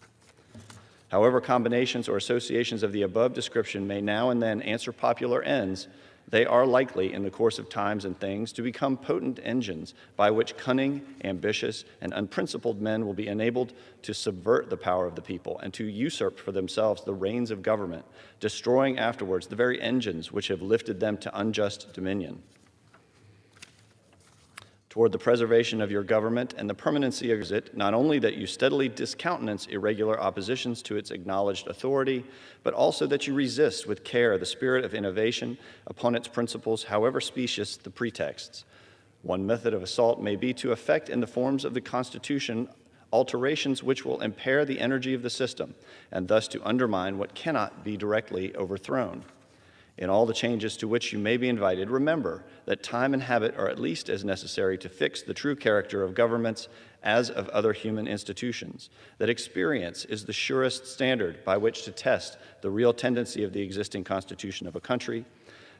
However combinations or associations of the above description may now and then answer popular ends, they are likely, in the course of times and things, to become potent engines by which cunning, ambitious, and unprincipled men will be enabled to subvert the power of the people and to usurp for themselves the reins of government, destroying afterwards the very engines which have lifted them to unjust dominion. Toward the preservation of your government and the permanency of it, not only that you steadily discountenance irregular oppositions to its acknowledged authority, but also that you resist with care the spirit of innovation upon its principles, however specious the pretexts. One method of assault may be to effect in the forms of the Constitution alterations which will impair the energy of the system, and thus to undermine what cannot be directly overthrown. In all the changes to which you may be invited, remember that time and habit are at least as necessary to fix the true character of governments as of other human institutions, that experience is the surest standard by which to test the real tendency of the existing constitution of a country,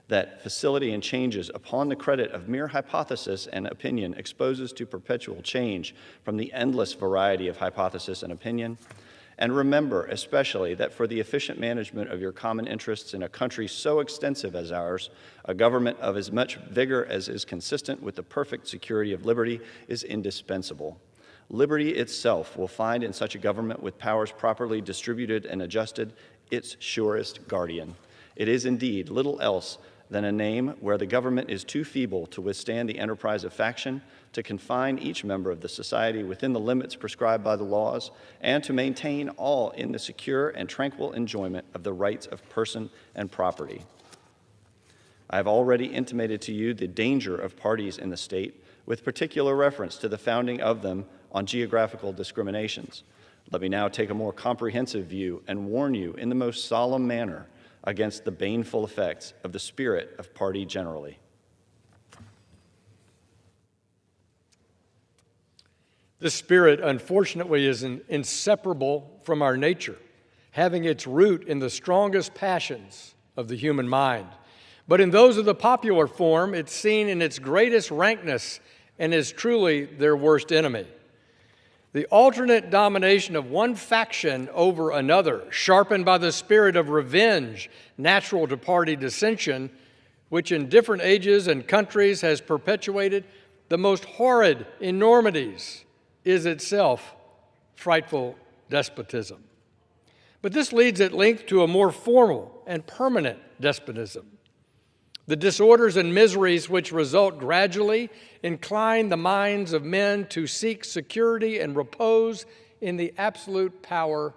that facility in changes upon the credit of mere hypothesis and opinion exposes to perpetual change from the endless variety of hypothesis and opinion. And remember, especially, that for the efficient management of your common interests in a country so extensive as ours, a government of as much vigor as is consistent with the perfect security of liberty is indispensable. Liberty itself will find in such a government, with powers properly distributed and adjusted, its surest guardian. It is indeed little else than a name where the government is too feeble to withstand the enterprise of faction, to confine each member of the society within the limits prescribed by the laws, and to maintain all in the secure and tranquil enjoyment of the rights of person and property. I have already intimated to you the danger of parties in the state, with particular reference to the founding of them on geographical discriminations. Let me now take a more comprehensive view and warn you in the most solemn manner against the baneful effects of the spirit of party generally. This spirit, unfortunately, is inseparable from our nature, having its root in the strongest passions of the human mind. But in those of the popular form, it's seen in its greatest rankness and is truly their worst enemy. The alternate domination of one faction over another, sharpened by the spirit of revenge natural to party dissension, which in different ages and countries has perpetuated the most horrid enormities, is itself frightful despotism. But this leads at length to a more formal and permanent despotism. The disorders and miseries which result gradually incline the minds of men to seek security and repose in the absolute power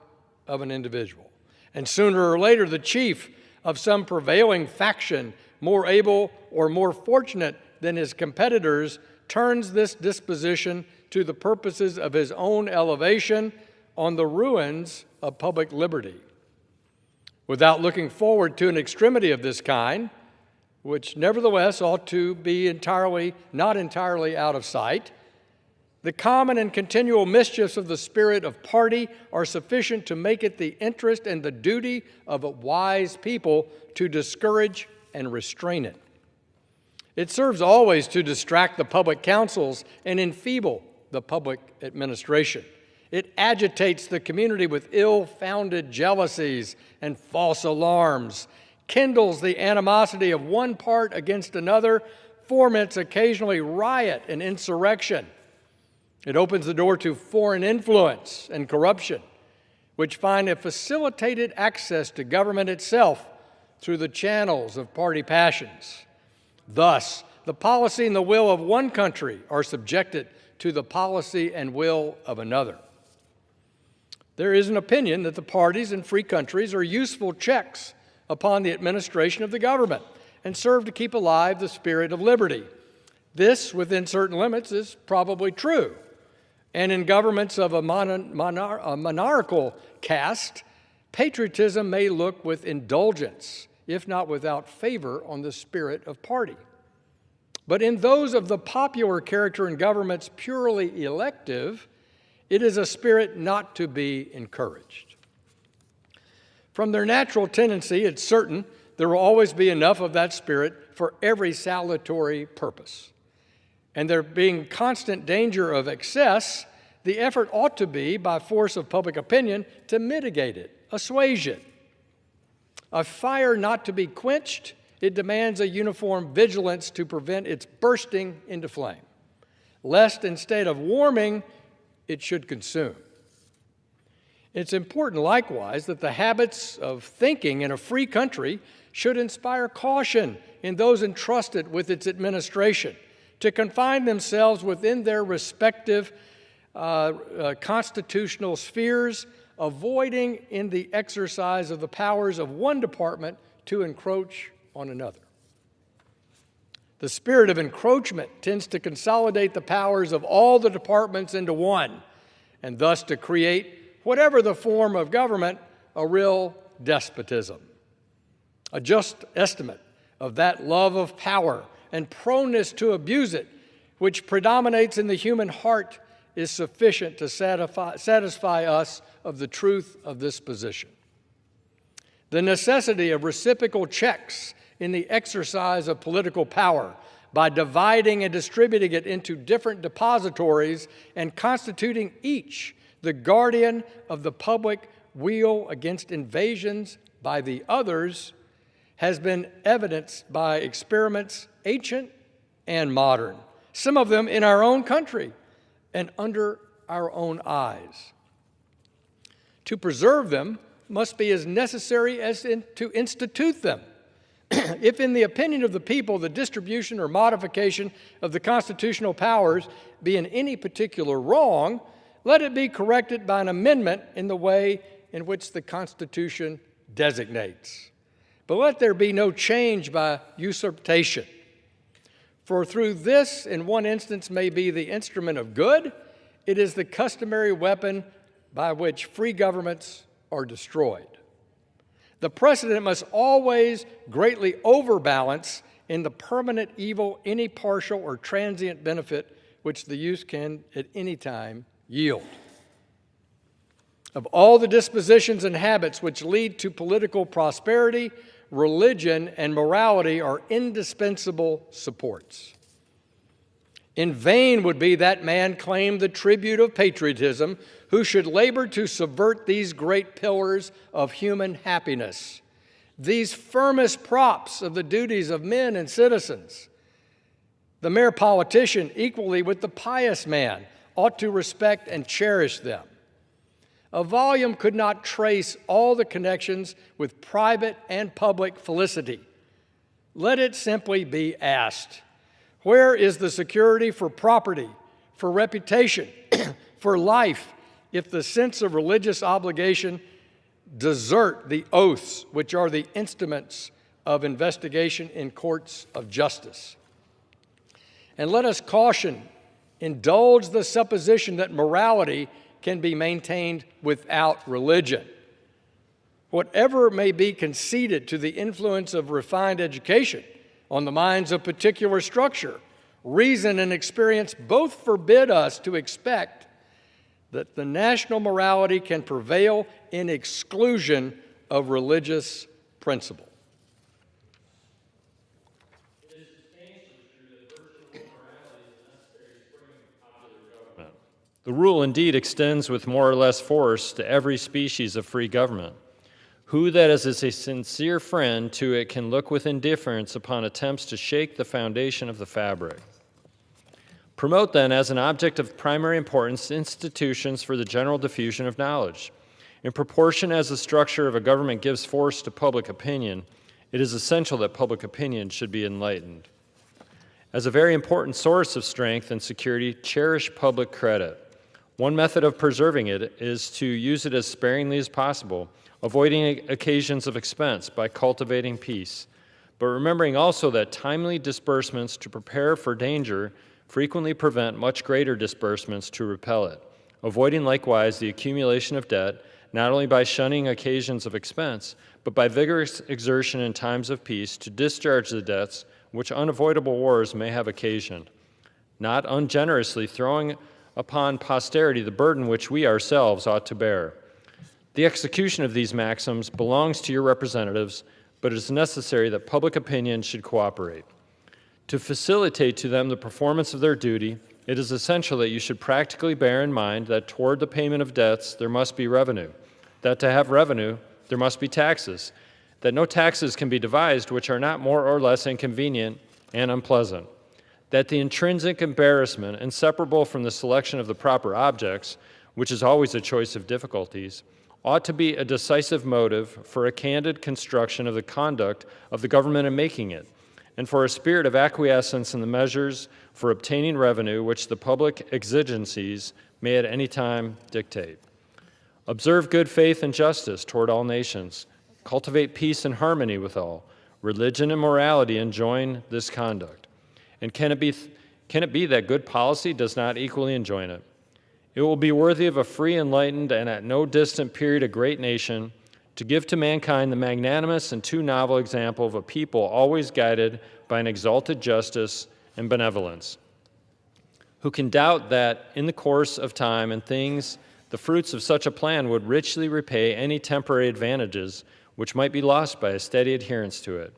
of an individual. And sooner or later, the chief of some prevailing faction, more able or more fortunate than his competitors, turns this disposition to the purposes of his own elevation on the ruins of public liberty. Without looking forward to an extremity of this kind, which nevertheless ought to be not entirely out of sight, the common and continual mischiefs of the spirit of party are sufficient to make it the interest and the duty of a wise people to discourage and restrain it. It serves always to distract the public councils and enfeeble the public administration. It agitates the community with ill-founded jealousies and false alarms, kindles the animosity of one part against another, foments occasionally riot and insurrection. It opens the door to foreign influence and corruption, which find a facilitated access to government itself through the channels of party passions. Thus, the policy and the will of one country are subjected to the policy and will of another. There is an opinion that the parties in free countries are useful checks upon the administration of the government and serve to keep alive the spirit of liberty. This, within certain limits, is probably true. And in governments of a monarchical caste, patriotism may look with indulgence, if not without favor, on the spirit of party. But in those of the popular character in governments purely elective, it is a spirit not to be encouraged. From their natural tendency, it's certain there will always be enough of that spirit for every salutary purpose. And there being constant danger of excess, the effort ought to be, by force of public opinion, to mitigate it, assuage it. A fire not to be quenched, it demands a uniform vigilance to prevent its bursting into flame, lest instead of warming, it should consume. It's important, likewise, that the habits of thinking in a free country should inspire caution in those entrusted with its administration to confine themselves within their respective constitutional spheres, avoiding in the exercise of the powers of one department to encroach on another. The spirit of encroachment tends to consolidate the powers of all the departments into one, and thus to create, whatever the form of government, a real despotism. A just estimate of that love of power and proneness to abuse it, which predominates in the human heart, is sufficient to satisfy us of the truth of this position. The necessity of reciprocal checks in the exercise of political power by dividing and distributing it into different depositories and constituting each the guardian of the public weal against invasions by the others has been evidenced by experiments ancient and modern, some of them in our own country and under our own eyes. To preserve them must be as necessary as to institute them. If, in the opinion of the people, the distribution or modification of the constitutional powers be in any particular wrong, let it be corrected by an amendment in the way in which the Constitution designates. But let there be no change by usurpation. For through this, in one instance, may be the instrument of good, it is the customary weapon by which free governments are destroyed. The precedent must always greatly overbalance in the permanent evil any partial or transient benefit which the use can at any time yield. Of all the dispositions and habits which lead to political prosperity, religion and morality are indispensable supports. In vain would be that man claim the tribute of patriotism who should labor to subvert these great pillars of human happiness, these firmest props of the duties of men and citizens. The mere politician, equally with the pious man, ought to respect and cherish them. A volume could not trace all the connections with private and public felicity. Let it simply be asked, where is the security for property, for reputation, for life, if the sense of religious obligation desert the oaths which are the instruments of investigation in courts of justice? And let us caution, indulge the supposition that morality can be maintained without religion. Whatever may be conceded to the influence of refined education on the minds of particular structure, reason and experience both forbid us to expect that the national morality can prevail in exclusion of religious principle. The rule indeed extends with more or less force to every species of free government. Who that is a sincere friend to it can look with indifference upon attempts to shake the foundation of the fabric? Promote then as an object of primary importance institutions for the general diffusion of knowledge. In proportion as the structure of a government gives force to public opinion, it is essential that public opinion should be enlightened. As a very important source of strength and security, cherish public credit. One method of preserving it is to use it as sparingly as possible, avoiding occasions of expense by cultivating peace, but remembering also that timely disbursements to prepare for danger frequently prevent much greater disbursements to repel it, avoiding likewise the accumulation of debt, not only by shunning occasions of expense, but by vigorous exertion in times of peace to discharge the debts which unavoidable wars may have occasioned, not ungenerously throwing upon posterity the burden which we ourselves ought to bear. The execution of these maxims belongs to your representatives, but it is necessary that public opinion should cooperate. To facilitate to them the performance of their duty, it is essential that you should practically bear in mind that toward the payment of debts there must be revenue, that to have revenue there must be taxes, that no taxes can be devised which are not more or less inconvenient and unpleasant, that the intrinsic embarrassment inseparable from the selection of the proper objects, which is always a choice of difficulties, ought to be a decisive motive for a candid construction of the conduct of the government in making it, and for a spirit of acquiescence in the measures for obtaining revenue which the public exigencies may at any time dictate. Observe good faith and justice toward all nations. Cultivate peace and harmony with all. Religion and morality enjoin this conduct. And can it be that good policy does not equally enjoin it? It will be worthy of a free, enlightened, and at no distant period a great nation to give to mankind the magnanimous and too novel example of a people always guided by an exalted justice and benevolence, who can doubt that in the course of time and things the fruits of such a plan would richly repay any temporary advantages which might be lost by a steady adherence to it.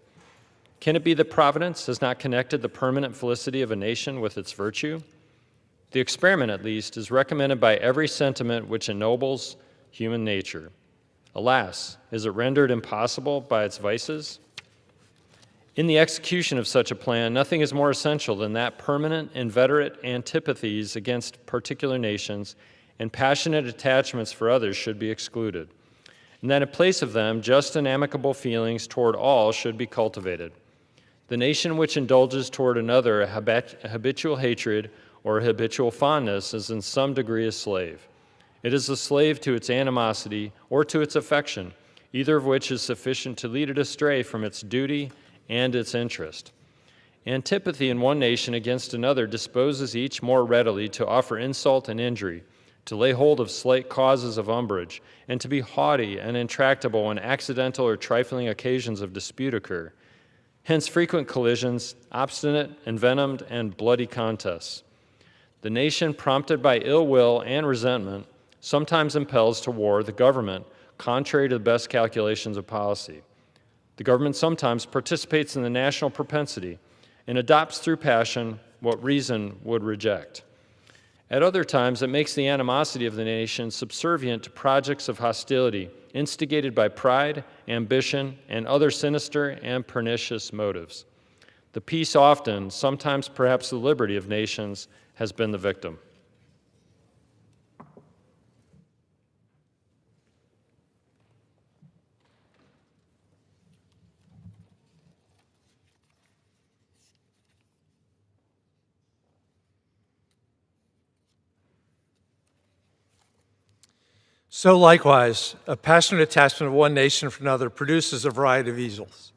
Can it be that Providence has not connected the permanent felicity of a nation with its virtue? The experiment, at least, is recommended by every sentiment which ennobles human nature. Alas, is it rendered impossible by its vices? In the execution of such a plan, nothing is more essential than that permanent, inveterate antipathies against particular nations and passionate attachments for others should be excluded, and that in place of them, just and amicable feelings toward all should be cultivated. The nation which indulges toward another a habitual hatred or a habitual fondness is in some degree a slave. It is a slave to its animosity or to its affection, either of which is sufficient to lead it astray from its duty and its interest. Antipathy in one nation against another disposes each more readily to offer insult and injury, to lay hold of slight causes of umbrage, and to be haughty and intractable when accidental or trifling occasions of dispute occur. Hence frequent collisions, obstinate, envenomed, and bloody contests. The nation, prompted by ill will and resentment, sometimes impels to war the government, contrary to the best calculations of policy. The government sometimes participates in the national propensity and adopts through passion what reason would reject. At other times, it makes the animosity of the nation subservient to projects of hostility instigated by pride, ambition, and other sinister and pernicious motives. The peace often, sometimes perhaps the liberty of nations, has been the victim. So likewise, a passionate attachment of one nation for another produces a variety of evils.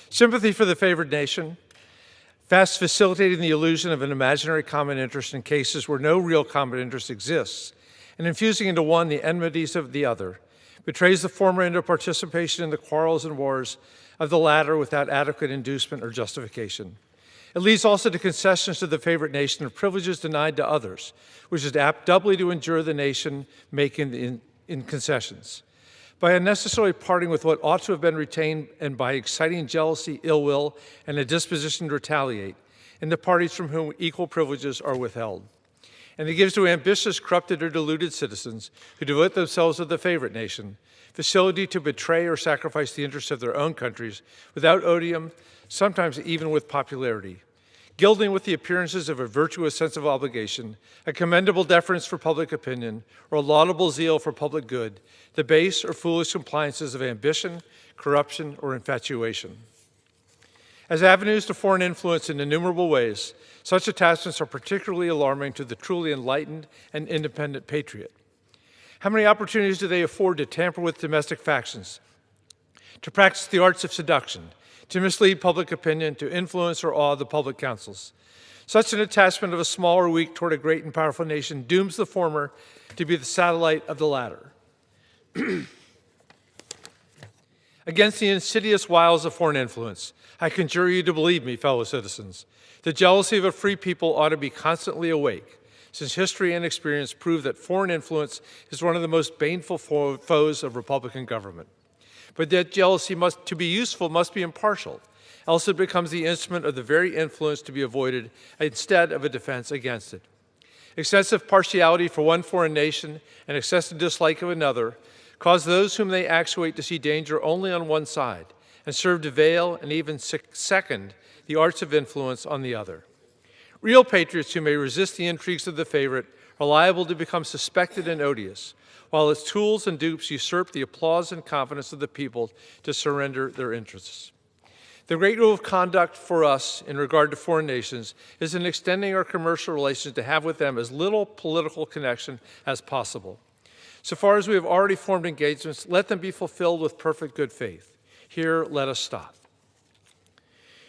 Sympathy for the favored nation, fast facilitating the illusion of an imaginary common interest in cases where no real common interest exists, and infusing into one the enmities of the other, betrays the former into participation in the quarrels and wars of the latter without adequate inducement or justification. It leads also to concessions to the favorite nation of privileges denied to others, which is apt doubly to injure the nation making in concessions. By unnecessarily parting with what ought to have been retained and by exciting jealousy, ill will, and a disposition to retaliate in the parties from whom equal privileges are withheld. and it gives to ambitious, corrupted, or deluded citizens who devote themselves to the favorite nation facility to betray or sacrifice the interests of their own countries without odium, sometimes even with popularity, gilding with the appearances of a virtuous sense of obligation, a commendable deference for public opinion, or a laudable zeal for public good, the base or foolish compliances of ambition, corruption, or infatuation. As avenues to foreign influence in innumerable ways, such attachments are particularly alarming to the truly enlightened and independent patriot. How many opportunities do they afford to tamper with domestic factions, to practice the arts of seduction, to mislead public opinion, to influence or awe the public councils? Such an attachment of a small or weak toward a great and powerful nation dooms the former to be the satellite of the latter. Against the insidious wiles of foreign influence, I conjure you to believe me, fellow citizens. The jealousy of a free people ought to be constantly awake, since history and experience prove that foreign influence is one of the most baneful foes of Republican government. But that jealousy, to be useful, must be impartial, else it becomes the instrument of the very influence to be avoided instead of a defense against it. Excessive partiality for one foreign nation and excessive dislike of another cause those whom they actuate to see danger only on one side and serve to veil and even second the arts of influence on the other. Real patriots who may resist the intrigues of the favorite are liable to become suspected and odious, while its tools and dupes usurp the applause and confidence of the people to surrender their interests. The great rule of conduct for us in regard to foreign nations is in extending our commercial relations to have with them as little political connection as possible. So far as we have already formed engagements, let them be fulfilled with perfect good faith. Here, let us stop.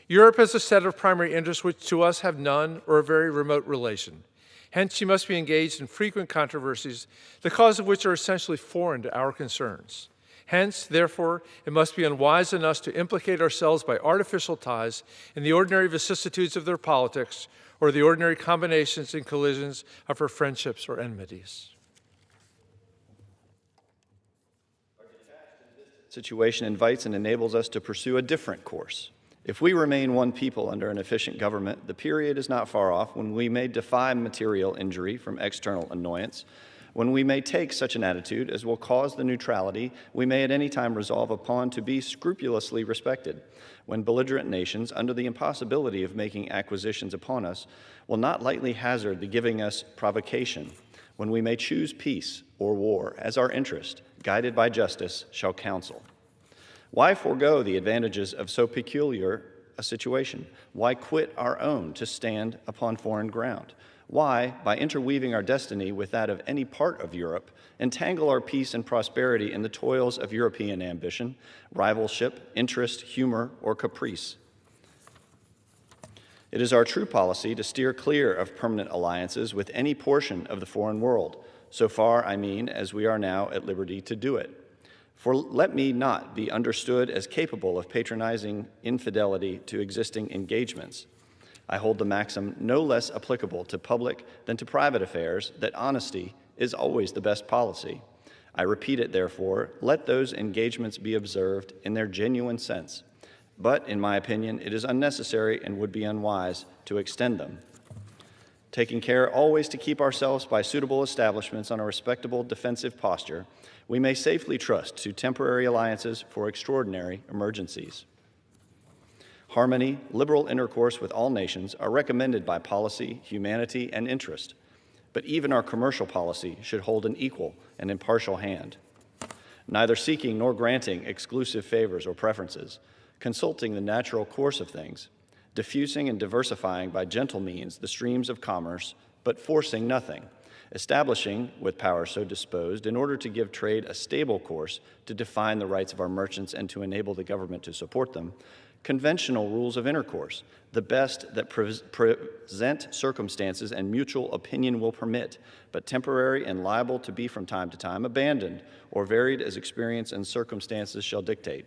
Europe has a set of primary interests which to us have none or a very remote relation. Hence, she must be engaged in frequent controversies, the cause of which are essentially foreign to our concerns. Hence, therefore, it must be unwise in us to implicate ourselves by artificial ties in the ordinary vicissitudes of their politics or the ordinary combinations and collisions of her friendships or enmities. Situation invites and enables us to pursue a different course. If we remain one people under an efficient government, the period is not far off when we may defy material injury from external annoyance, when we may take such an attitude as will cause the neutrality we may at any time resolve upon to be scrupulously respected, when belligerent nations, under the impossibility of making acquisitions upon us, will not lightly hazard the giving us provocation, when we may choose peace or war as our interest, guided by justice, shall counsel. Why forego the advantages of so peculiar a situation? Why quit our own to stand upon foreign ground? Why, by interweaving our destiny with that of any part of Europe, entangle our peace and prosperity in the toils of European ambition, rivalship, interest, humor, or caprice? It is our true policy to steer clear of permanent alliances with any portion of the foreign world, so far, I mean, as we are now at liberty to do it. For let me not be understood as capable of patronizing infidelity to existing engagements. I hold the maxim no less applicable to public than to private affairs that honesty is always the best policy. I repeat it, therefore, let those engagements be observed in their genuine sense. But, in my opinion, it is unnecessary and would be unwise to extend them. Taking care always to keep ourselves by suitable establishments on a respectable defensive posture, we may safely trust to temporary alliances for extraordinary emergencies. Harmony, liberal intercourse with all nations are recommended by policy, humanity, and interest, but even our commercial policy should hold an equal and impartial hand, neither seeking nor granting exclusive favors or preferences, consulting the natural course of things, diffusing and diversifying by gentle means the streams of commerce, but forcing nothing, establishing, with power so disposed, in order to give trade a stable course, to define the rights of our merchants and to enable the government to support them, conventional rules of intercourse, the best that present circumstances and mutual opinion will permit, but temporary and liable to be from time to time abandoned or varied as experience and circumstances shall dictate,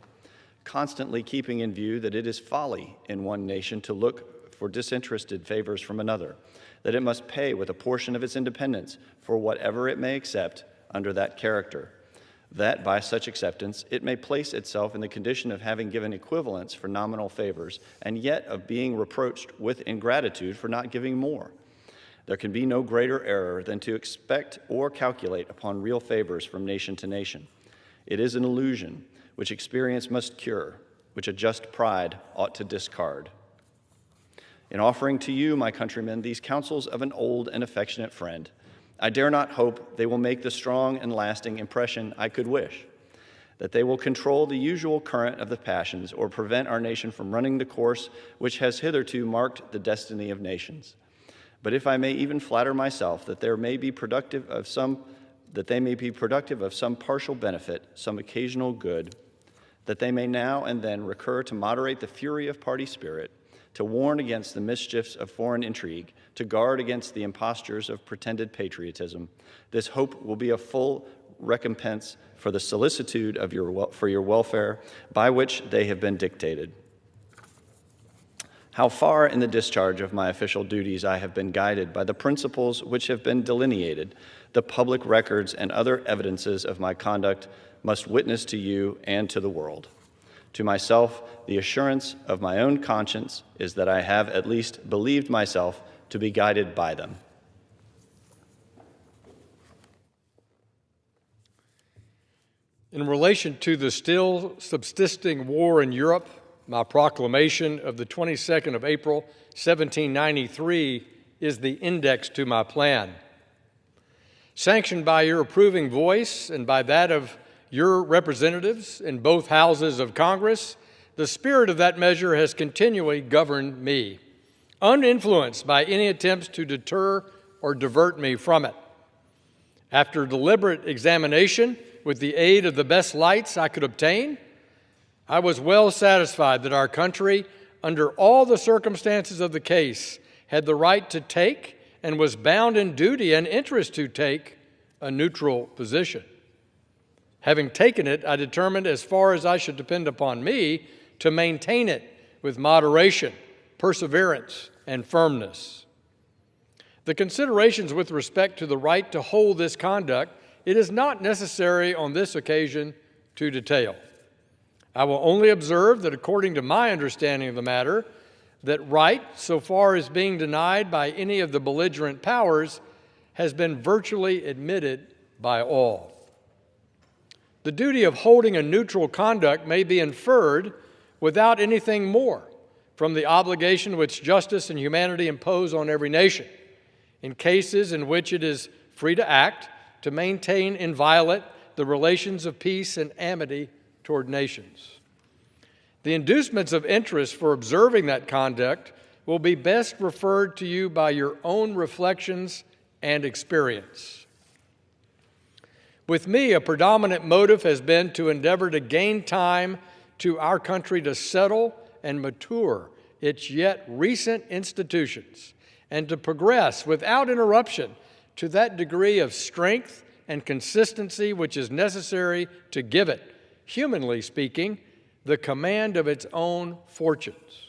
constantly keeping in view that it is folly in one nation to look for disinterested favors from another, that it must pay with a portion of its independence for whatever it may accept under that character, that by such acceptance it may place itself in the condition of having given equivalents for nominal favors, and yet of being reproached with ingratitude for not giving more, There can be no greater error than to expect or calculate upon real favors from nation to nation. It is an illusion which experience must cure, which a just pride ought to discard. In offering to you, my countrymen, these counsels of an old and affectionate friend, I dare not hope they will make the strong and lasting impression I could wish, that they will control the usual current of the passions or prevent our nation from running the course which has hitherto marked the destiny of nations. But if I may even flatter myself that they may be productive of some partial benefit, some occasional good, that they may now and then recur to moderate the fury of party spirit, to warn against the mischiefs of foreign intrigue, to guard against the impostures of pretended patriotism, this hope will be a full recompense for the solicitude of for your welfare by which they have been dictated. How far in the discharge of my official duties I have been guided by the principles which have been delineated, the public records and other evidences of my conduct must witness to you and to the world. To myself, the assurance of my own conscience is that I have at least believed myself to be guided by them. In relation to the still subsisting war in Europe, my proclamation of the 22nd of April, 1793 is the index to my plan. Sanctioned by your approving voice and by that of your representatives in both houses of Congress, the spirit of that measure has continually governed me, uninfluenced by any attempts to deter or divert me from it. After deliberate examination, with the aid of the best lights I could obtain, I was well satisfied that our country, under all the circumstances of the case, had the right to take and was bound in duty and interest to take a neutral position. Having taken it, I determined, as far as I should depend upon me, to maintain it with moderation, perseverance, and firmness. The considerations with respect to the right to hold this conduct, it is not necessary on this occasion to detail. I will only observe that according to my understanding of the matter, that right, so far as being denied by any of the belligerent powers, has been virtually admitted by all. The duty of holding a neutral conduct may be inferred without anything more from the obligation which justice and humanity impose on every nation in cases in which it is free to act to maintain inviolate the relations of peace and amity toward nations. The inducements of interest for observing that conduct will be best referred to you by your own reflections and experience. With me, a predominant motive has been to endeavor to gain time to our country to settle and mature its yet recent institutions and to progress without interruption to that degree of strength and consistency which is necessary to give it, humanly speaking, the command of its own fortunes.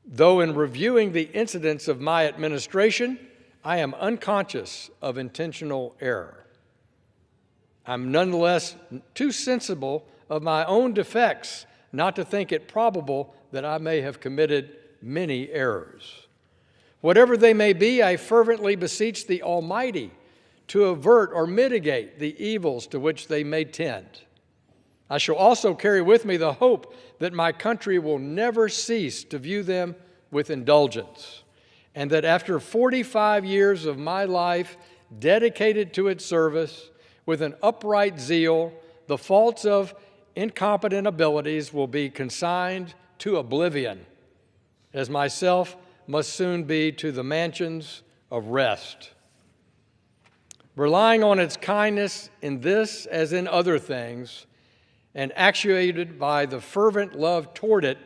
Though in reviewing the incidents of my administration, I am unconscious of intentional error, I'm nonetheless too sensible of my own defects not to think it probable that I may have committed many errors. Whatever they may be, I fervently beseech the Almighty to avert or mitigate the evils to which they may tend. I shall also carry with me the hope that my country will never cease to view them with indulgence, and that after 45 years of my life dedicated to its service with an upright zeal, the faults of incompetent abilities will be consigned to oblivion, as myself must soon be to the mansions of rest. Relying on its kindness in this as in other things, and actuated by the fervent love toward it,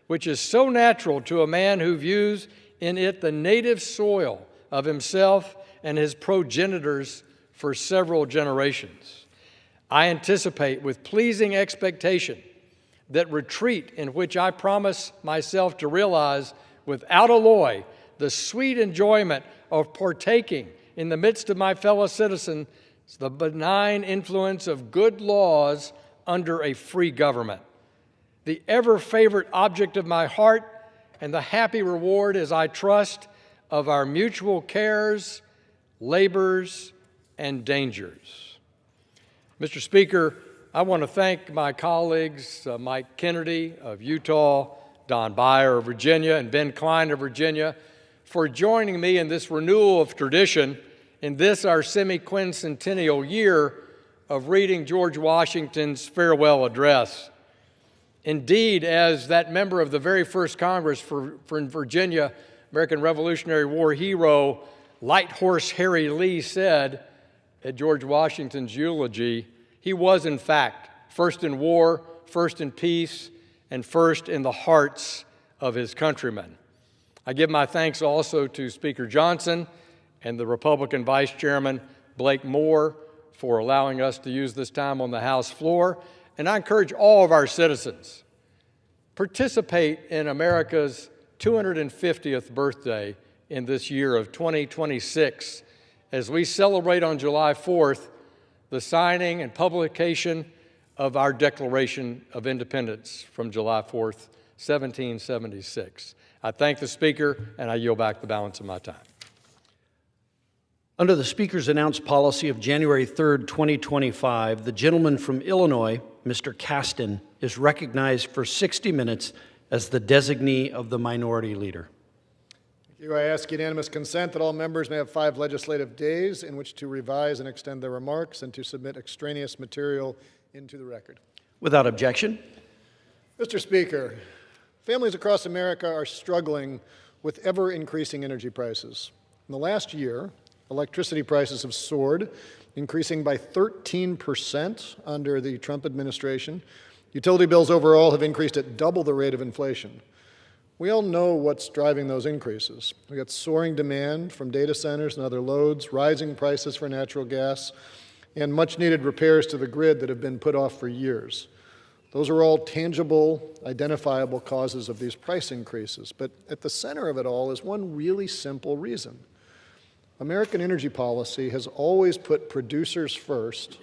which is so natural to a man who views in it the native soil of himself and his progenitors for several generations, I anticipate with pleasing expectation that retreat in which I promise myself to realize without alloy the sweet enjoyment of partaking in the midst of my fellow citizens the benign influence of good laws under a free government. The ever favorite object of my heart and the happy reward, as I trust, of our mutual cares, labors, and dangers. Mr. Speaker, I want to thank my colleagues, Mike Kennedy of Utah, Don Beyer of Virginia, and Ben Klein of Virginia, for joining me in this renewal of tradition in this, our semi-quincentennial year of reading George Washington's farewell address. Indeed, as that member of the very first Congress for Virginia, American Revolutionary War hero, Light Horse Harry Lee said at George Washington's eulogy, he was, in fact, first in war, first in peace, and first in the hearts of his countrymen. I give my thanks also to Speaker Johnson and the Republican Vice Chairman Blake Moore for allowing us to use this time on the House floor. And I encourage all of our citizens, participate in America's 250th birthday in this year of 2026 as we celebrate on July 4th the signing and publication of our Declaration of Independence from July 4th, 1776. I thank the Speaker, and I yield back the balance of my time. Under the Speaker's announced policy of January 3rd, 2025, the gentleman from Illinois, Mr. Caston, is recognized for 60 minutes as the designee of the Minority Leader. Thank you. I ask unanimous consent that all members may have 5 legislative days in which to revise and extend their remarks and to submit extraneous material into the record. Without objection. Mr. Speaker, families across America are struggling with ever-increasing energy prices. In the last year, electricity prices have soared, increasing by 13% under the Trump administration. Utility bills overall have increased at double the rate of inflation. We all know what's driving those increases. We got soaring demand from data centers and other loads, rising prices for natural gas, and much-needed repairs to the grid that have been put off for years. Those are all tangible, identifiable causes of these price increases. But at the center of it all is one really simple reason. American energy policy has always put producers first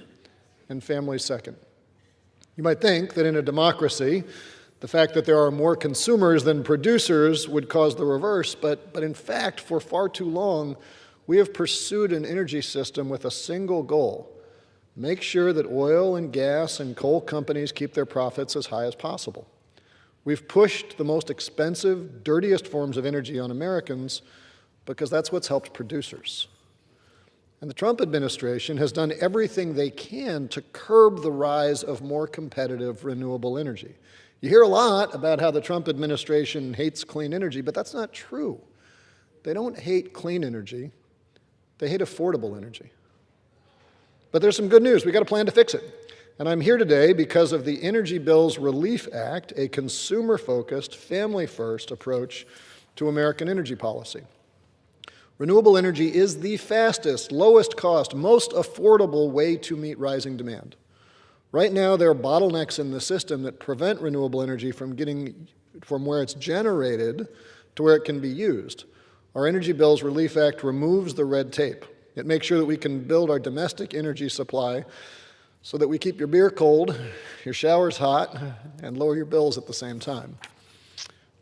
and families second. You might think that in a democracy, the fact that there are more consumers than producers would cause the reverse, but in fact, for far too long, we have pursued an energy system with a single goal: make sure that oil and gas and coal companies keep their profits as high as possible. We've pushed the most expensive, dirtiest forms of energy on Americans because that's what's helped producers. And the Trump administration has done everything they can to curb the rise of more competitive renewable energy. You hear a lot about how the Trump administration hates clean energy, but that's not true. They don't hate clean energy, they hate affordable energy. But there's some good news. We got a plan to fix it. And I'm here today because of the Energy Bills Relief Act, a consumer-focused, family-first approach to American energy policy. Renewable energy is the fastest, lowest cost, most affordable way to meet rising demand. Right now, there are bottlenecks in the system that prevent renewable energy from getting from where it's generated to where it can be used. Our Energy Bills Relief Act removes the red tape. It makes sure that we can build our domestic energy supply so that we keep your beer cold, your showers hot, and lower your bills at the same time.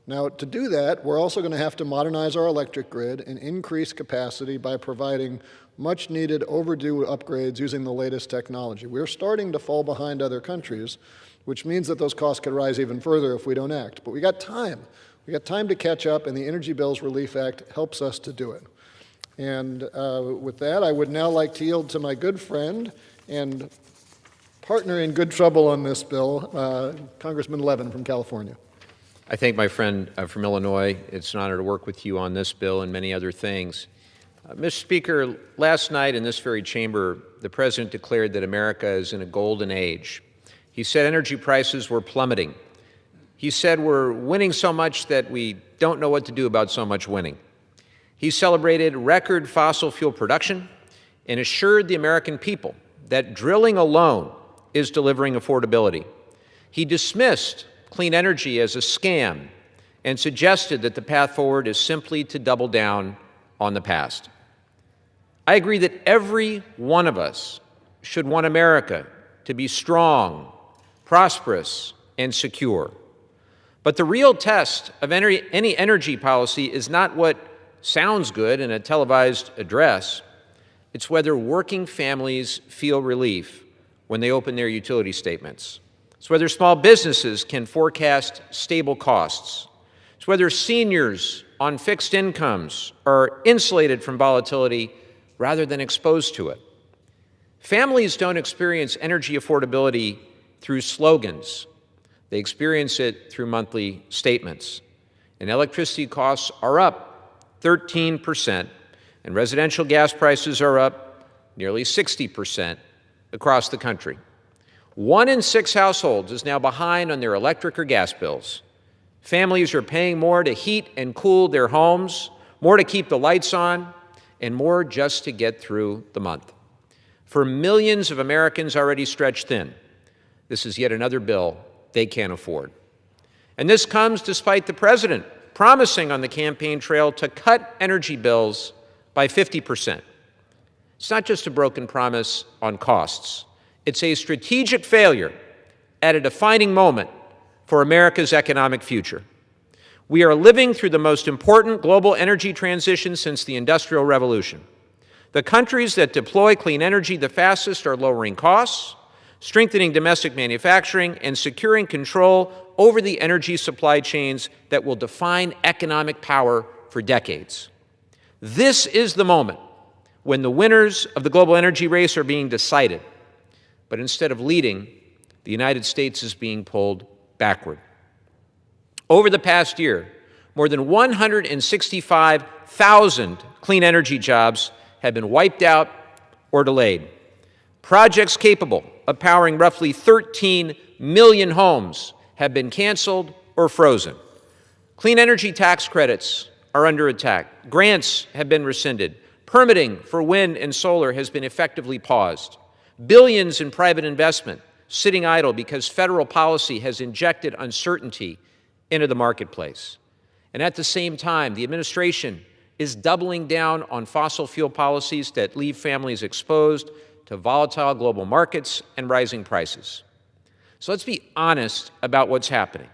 Now, to do that, we're also going to have to modernize our electric grid and increase capacity by providing much-needed overdue upgrades using the latest technology. We're starting to fall behind other countries, which means that those costs could rise even further if we don't act. But we got time. We got time to catch up, and the Energy Bills Relief Act helps us to do it. And with that, I would now like to yield to my good friend and partner in good trouble on this bill, Congressman Levin from California. I thank my friend from Illinois. It's an honor to work with you on this bill and many other things. Mr. Speaker, last night in this very chamber, the President declared that America is in a golden age. He said energy prices were plummeting. He said we're winning so much that we don't know what to do about so much winning. He celebrated record fossil fuel production and assured the American people that drilling alone is delivering affordability. He dismissed clean energy as a scam and suggested that the path forward is simply to double down on the past. I agree that every one of us should want America to be strong, prosperous, and secure. But the real test of any energy policy is not what sounds good in a televised address. It's whether working families feel relief when they open their utility statements. It's whether small businesses can forecast stable costs. It's whether seniors on fixed incomes are insulated from volatility rather than exposed to it. Families don't experience energy affordability through slogans. They experience it through monthly statements. And electricity costs are up 13%, and residential gas prices are up nearly 60% across the country. 1 in 6 households is now behind on their electric or gas bills. Families are paying more to heat and cool their homes, more to keep the lights on, and more just to get through the month. For millions of Americans already stretched thin, this is yet another bill they can't afford. And this comes despite the president promising on the campaign trail to cut energy bills by 50%. It's not just a broken promise on costs. It's a strategic failure at a defining moment for America's economic future. We are living through the most important global energy transition since the Industrial Revolution. The countries that deploy clean energy the fastest are lowering costs, strengthening domestic manufacturing, and securing control over the energy supply chains that will define economic power for decades. This is the moment when the winners of the global energy race are being decided. But instead of leading, the United States is being pulled backward. Over the past year, more than 165,000 clean energy jobs have been wiped out or delayed. Projects capable of powering roughly 13 million homes have been canceled or frozen. Clean energy tax credits are under attack. Grants have been rescinded. Permitting for wind and solar has been effectively paused. Billions in private investment sitting idle because federal policy has injected uncertainty into the marketplace. And at the same time, the administration is doubling down on fossil fuel policies that leave families exposed to volatile global markets and rising prices. So let's be honest about what's happening.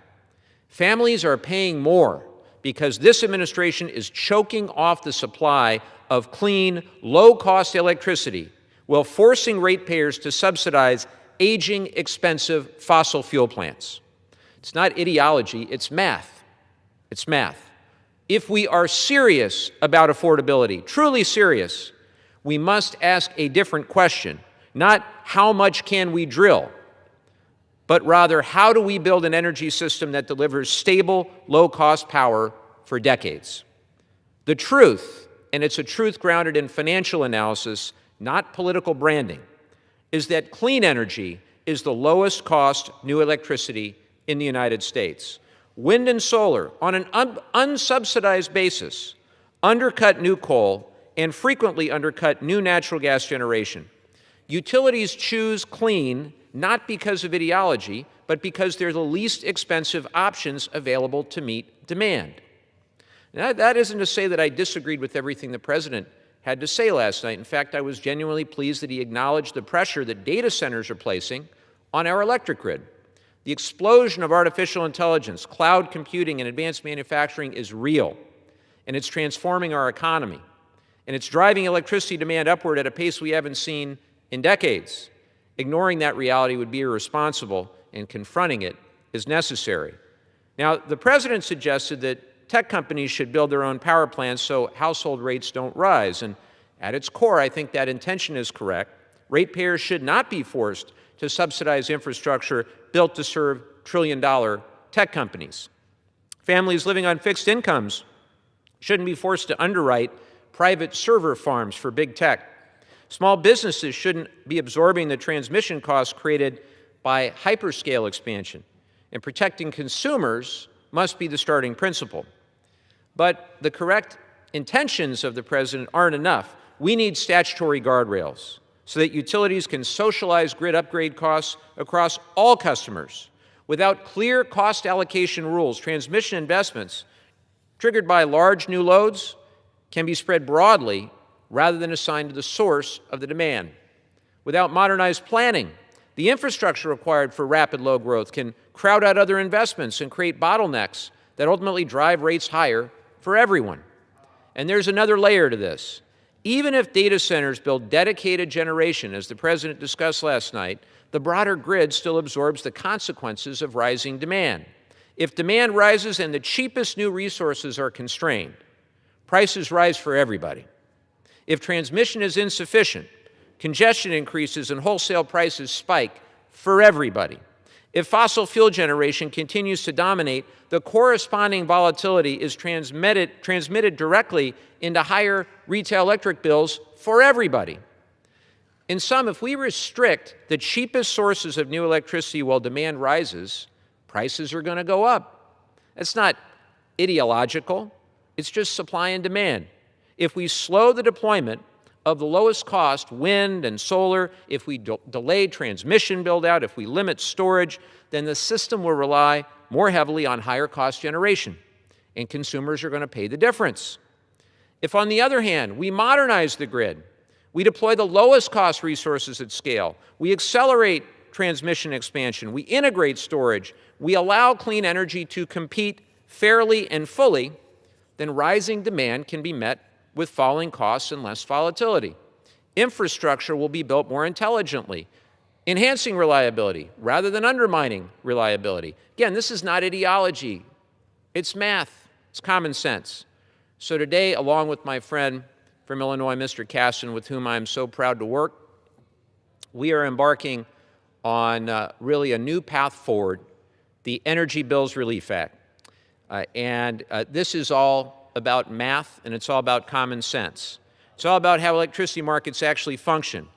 Families are paying more because this administration is choking off the supply of clean, low-cost electricity while forcing ratepayers to subsidize aging, expensive fossil fuel plants. It's not ideology, it's math. It's math. If we are serious about affordability, truly serious, we must ask a different question. Not how much can we drill, but rather how do we build an energy system that delivers stable, low-cost power for decades? The truth, and it's a truth grounded in financial analysis, not political branding, is that clean energy is the lowest cost new electricity in the United States. Wind and solar, on an unsubsidized basis, undercut new coal and frequently undercut new natural gas generation. Utilities choose clean not because of ideology, but because they're the least expensive options available to meet demand. Now, that isn't to say that I disagreed with everything the president had to say last night. In fact, I was genuinely pleased that he acknowledged the pressure that data centers are placing on our electric grid. The explosion of artificial intelligence, cloud computing, and advanced manufacturing is real, and it's transforming our economy, and it's driving electricity demand upward at a pace we haven't seen in decades. Ignoring that reality would be irresponsible, and confronting it is necessary. Now, the president suggested that tech companies should build their own power plants so household rates don't rise, and at its core, I think that intention is correct. Ratepayers should not be forced to subsidize infrastructure built to serve trillion-dollar tech companies. Families living on fixed incomes shouldn't be forced to underwrite private server farms for big tech. Small businesses shouldn't be absorbing the transmission costs created by hyperscale expansion. And protecting consumers must be the starting principle. But the correct intentions of the president aren't enough. We need statutory guardrails so that utilities can socialize grid upgrade costs across all customers. Without clear cost allocation rules, transmission investments triggered by large new loads can be spread broadly rather than assigned to the source of the demand. Without modernized planning, the infrastructure required for rapid load growth can crowd out other investments and create bottlenecks that ultimately drive rates higher for everyone. And there's another layer to this. Even if data centers build dedicated generation, as the President discussed last night, the broader grid still absorbs the consequences of rising demand. If demand rises and the cheapest new resources are constrained, prices rise for everybody. If transmission is insufficient, congestion increases and wholesale prices spike for everybody. If fossil fuel generation continues to dominate, the corresponding volatility is transmitted directly into higher retail electric bills for everybody. In sum, if we restrict the cheapest sources of new electricity while demand rises, prices are going to go up. It's not ideological. It's just supply and demand. If we slow the deployment of the lowest cost wind and solar, if we delay transmission build-out, if we limit storage, then the system will rely more heavily on higher cost generation, and consumers are going to pay the difference. If, on the other hand, we modernize the grid, we deploy the lowest cost resources at scale, we accelerate transmission expansion, we integrate storage, we allow clean energy to compete fairly and fully, then rising demand can be met with falling costs and less volatility. Infrastructure will be built more intelligently, enhancing reliability rather than undermining reliability. Again, this is not ideology. It's math. It's common sense. So today, along with my friend from Illinois, Mr. Caston, with whom I'm so proud to work, we are embarking on really a new path forward, the Energy Bills Relief Act. This is all about math, and it's all about common sense. It's all about how electricity markets actually function.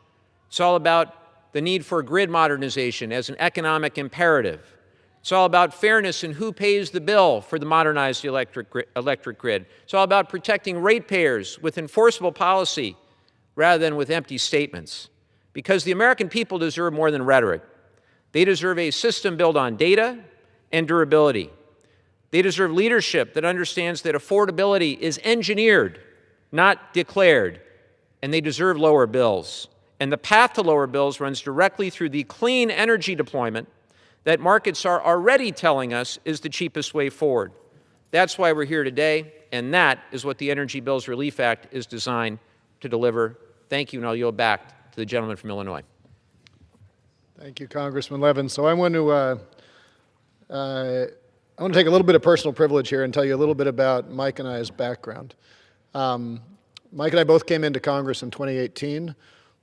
It's all about the need for grid modernization as an economic imperative. It's all about fairness in who pays the bill for the modernized electric grid. It's all about protecting ratepayers with enforceable policy rather than with empty statements. Because the American people deserve more than rhetoric. They deserve a system built on data and durability. They deserve leadership that understands that affordability is engineered, not declared, and they deserve lower bills. And the path to lower bills runs directly through the clean energy deployment that markets are already telling us is the cheapest way forward. That's why we're here today, and that is what the Energy Bills Relief Act is designed to deliver. Thank you, and I'll yield back to the gentleman from Illinois. Thank you, Congressman Levin. So I want to take a little bit of personal privilege here and tell you a little bit about Mike and I's background. Mike and I both came into Congress in 2018.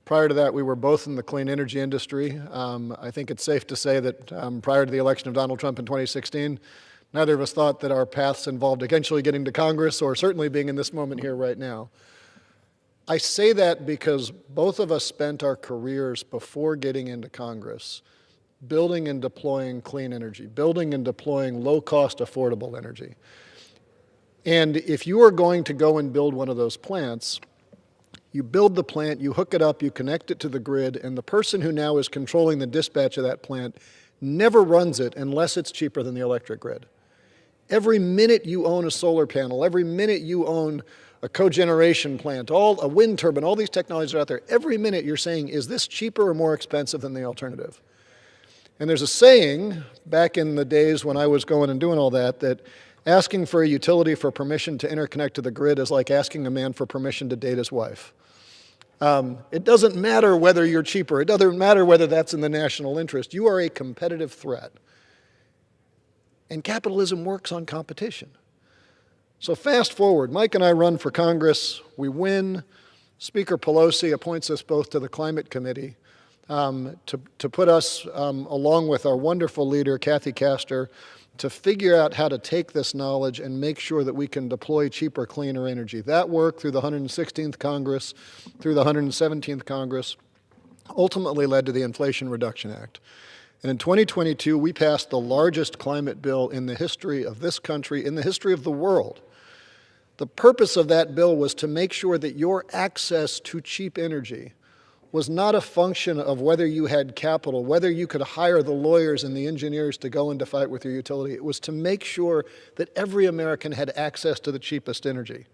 Prior to that, we were both in the clean energy industry. I think it's safe to say that prior to the election of Donald Trump in 2016, neither of us thought that our paths involved eventually getting to Congress or certainly being in this moment here right now. I say that because both of us spent our careers before getting into Congress building and deploying clean energy, building and deploying low-cost, affordable energy. And if you are going to go and build one of those plants, you build the plant, you hook it up, you connect it to the grid, and the person who now is controlling the dispatch of that plant never runs it unless it's cheaper than the electric grid. Every minute you own a solar panel, every minute you own a cogeneration plant, a wind turbine, all these technologies are out there, every minute you're saying, is this cheaper or more expensive than the alternative? And there's a saying back in the days when I was going and doing all that, that asking for a utility for permission to interconnect to the grid is like asking a man for permission to date his wife. It doesn't matter whether you're cheaper. It doesn't matter whether that's in the national interest. You are a competitive threat. And capitalism works on competition. So fast forward, Mike and I run for Congress. We win. Speaker Pelosi appoints us both to the Climate Committee to put us, along with our wonderful leader, Kathy Castor, to figure out how to take this knowledge and make sure that we can deploy cheaper, cleaner energy. That work through the 116th Congress, through the 117th Congress, ultimately led to the Inflation Reduction Act. And in 2022, we passed the largest climate bill in the history of this country, in the history of the world. The purpose of that bill was to make sure that your access to cheap energy was not a function of whether you had capital, whether you could hire the lawyers and the engineers to go into fight with your utility. It was to make sure that every American had access to the cheapest energy.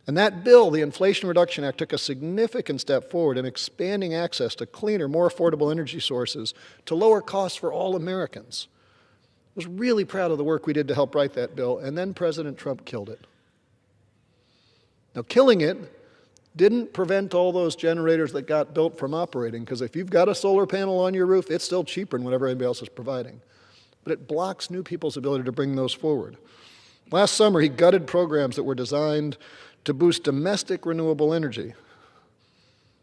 And that bill, the Inflation Reduction Act, took a significant step forward in expanding access to cleaner, more affordable energy sources to lower costs for all Americans. I was really proud of the work we did to help write that bill, and then President Trump killed it. Now, killing it didn't prevent all those generators that got built from operating, because if you've got a solar panel on your roof, it's still cheaper than whatever anybody else is providing. But it blocks new people's ability to bring those forward. Last summer, he gutted programs that were designed to boost domestic renewable energy.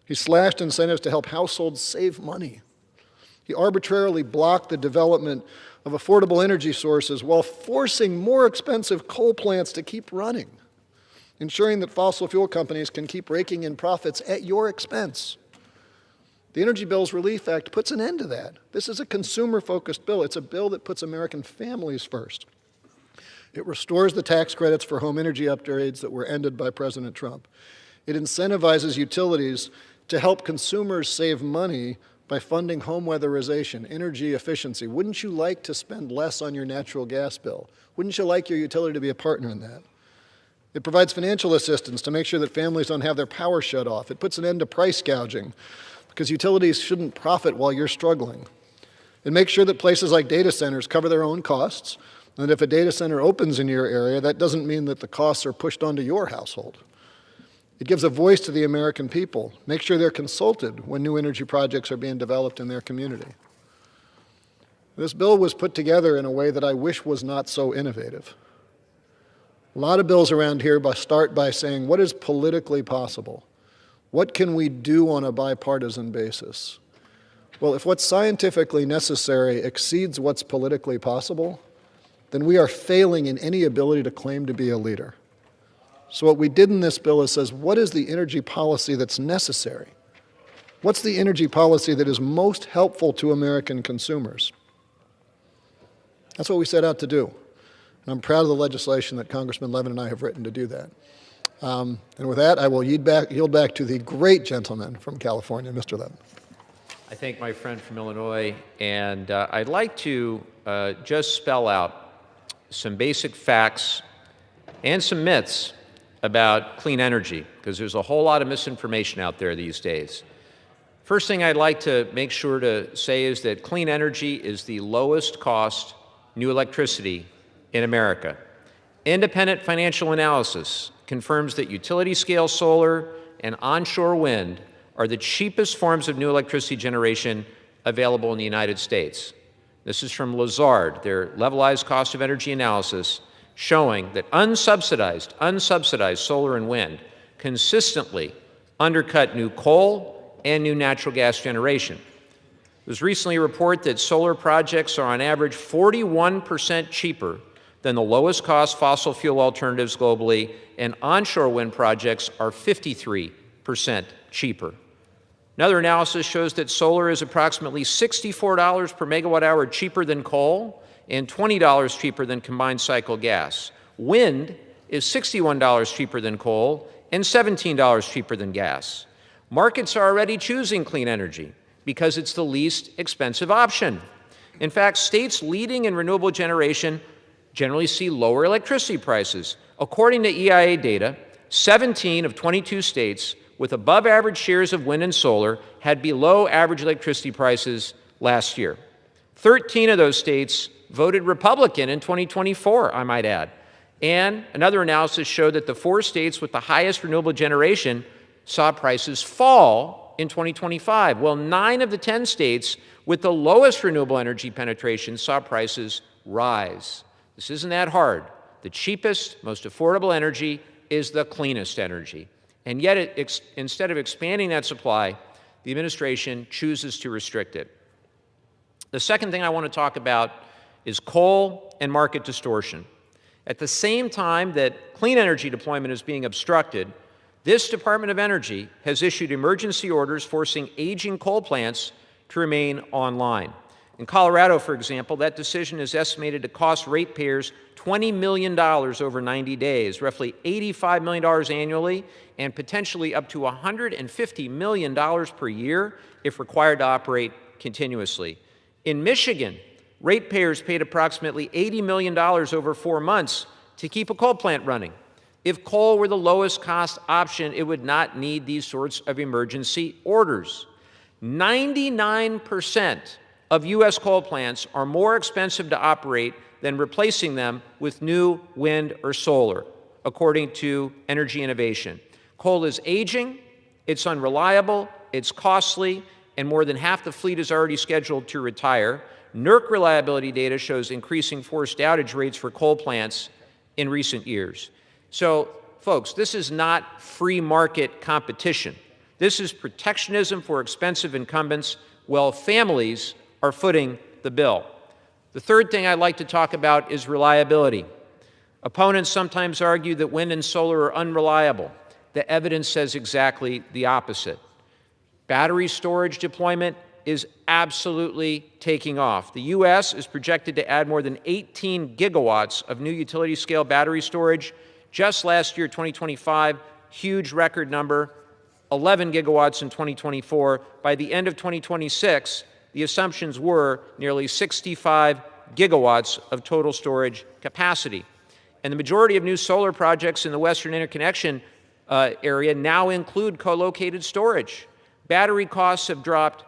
He slashed incentives to help households save money. He arbitrarily blocked the development of affordable energy sources while forcing more expensive coal plants to keep running, ensuring that fossil fuel companies can keep raking in profits at your expense. The Energy Bills Relief Act puts an end to that. This is a consumer-focused bill. It's a bill that puts American families first. It restores the tax credits for home energy upgrades that were ended by President Trump. It incentivizes utilities to help consumers save money by funding home weatherization, energy efficiency. Wouldn't you like to spend less on your natural gas bill? Wouldn't you like your utility to be a partner in that? It provides financial assistance to make sure that families don't have their power shut off. It puts an end to price gouging, because utilities shouldn't profit while you're struggling. It makes sure that places like data centers cover their own costs, and that if a data center opens in your area, that doesn't mean that the costs are pushed onto your household. It gives a voice to the American people. Make sure they're consulted when new energy projects are being developed in their community. This bill was put together in a way that I wish was not so innovative. A lot of bills around here start by saying, what is politically possible? What can we do on a bipartisan basis? Well, if what's scientifically necessary exceeds what's politically possible, then we are failing in any ability to claim to be a leader. So what we did in this bill is says, what is the energy policy that's necessary? What's the energy policy that is most helpful to American consumers? That's what we set out to do. And I'm proud of the legislation that Congressman Levin and I have written to do that. And with that, I will yield back to the great gentleman from California, Mr. Levin. I thank my friend from Illinois, and I'd like to just spell out some basic facts and some myths about clean energy, because there's a whole lot of misinformation out there these days. First thing I'd like to make sure to say is that clean energy is the lowest cost new electricity in America. Independent financial analysis confirms that utility-scale solar and onshore wind are the cheapest forms of new electricity generation available in the United States. This is from Lazard, their levelized cost of energy analysis, showing that unsubsidized solar and wind consistently undercut new coal and new natural gas generation. There was recently a report that solar projects are on average 41% cheaper than the lowest cost fossil fuel alternatives globally, and onshore wind projects are 53% cheaper. Another analysis shows that solar is approximately $64 per megawatt hour cheaper than coal and $20 cheaper than combined cycle gas. Wind is $61 cheaper than coal and $17 cheaper than gas. Markets are already choosing clean energy because it's the least expensive option. In fact, states leading in renewable generation generally see lower electricity prices. According to EIA data, 17 of 22 states with above average shares of wind and solar had below average electricity prices last year. 13 of those states voted Republican in 2024, I might add. And another analysis showed that the 4 states with the highest renewable generation saw prices fall in 2025, while 9 of the 10 states with the lowest renewable energy penetration saw prices rise. This isn't that hard. The cheapest, most affordable energy is the cleanest energy. And yet, instead of expanding that supply, the administration chooses to restrict it. The second thing I want to talk about is coal and market distortion. At the same time that clean energy deployment is being obstructed, this Department of Energy has issued emergency orders forcing aging coal plants to remain online. In Colorado, for example, that decision is estimated to cost ratepayers $20 million over 90 days, roughly $85 million annually, and potentially up to $150 million per year if required to operate continuously. In Michigan, ratepayers paid approximately $80 million over 4 months to keep a coal plant running. If coal were the lowest cost option, it would not need these sorts of emergency orders. 99% of U.S. coal plants are more expensive to operate than replacing them with new wind or solar. according to Energy Innovation. Coal is aging, it's unreliable, it's costly, and more than half the fleet is already scheduled to retire. NERC reliability data shows increasing forced outage rates for coal plants in recent years. So, folks, this is not free market competition. This is protectionism for expensive incumbents while families are footing the bill. The third thing I'd like to talk about is reliability. Opponents sometimes argue that wind and solar are unreliable. The evidence says exactly the opposite. Battery storage deployment is absolutely taking off. The U.S. is projected to add more than 18 gigawatts of new utility-scale battery storage. Just last year, 2025, huge record number, 11 gigawatts in 2024. By the end of 2026, the assumptions were nearly 65 gigawatts of total storage capacity. And the majority of new solar projects in the Western Interconnection area now include co-located storage. Battery costs have dropped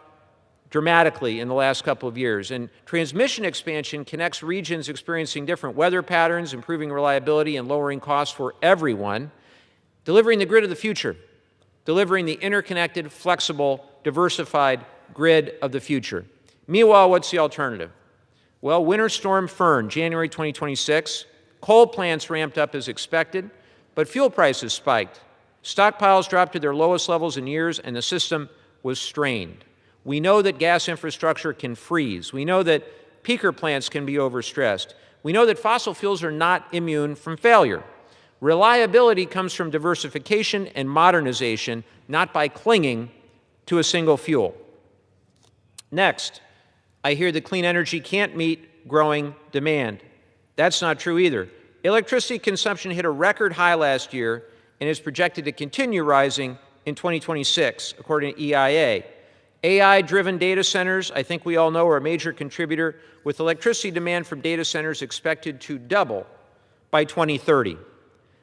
dramatically in the last couple of years, and transmission expansion connects regions experiencing different weather patterns, improving reliability and lowering costs for everyone, delivering the grid of the future, delivering the interconnected, flexible, diversified grid of the future. Meanwhile, what's the alternative? Well, Winter Storm Fern, January 2026, coal plants ramped up as expected, but fuel prices spiked. Stockpiles dropped to their lowest levels in years, and the system was strained. We know that gas infrastructure can freeze. We know that peaker plants can be overstressed. We know that fossil fuels are not immune from failure. Reliability comes from diversification and modernization, not by clinging to a single fuel. Next, I hear that clean energy can't meet growing demand. That's not true either. Electricity consumption hit a record high last year and is projected to continue rising in 2026, according to EIA. AI-driven data centers, I think we all know, are a major contributor, with electricity demand from data centers expected to double by 2030.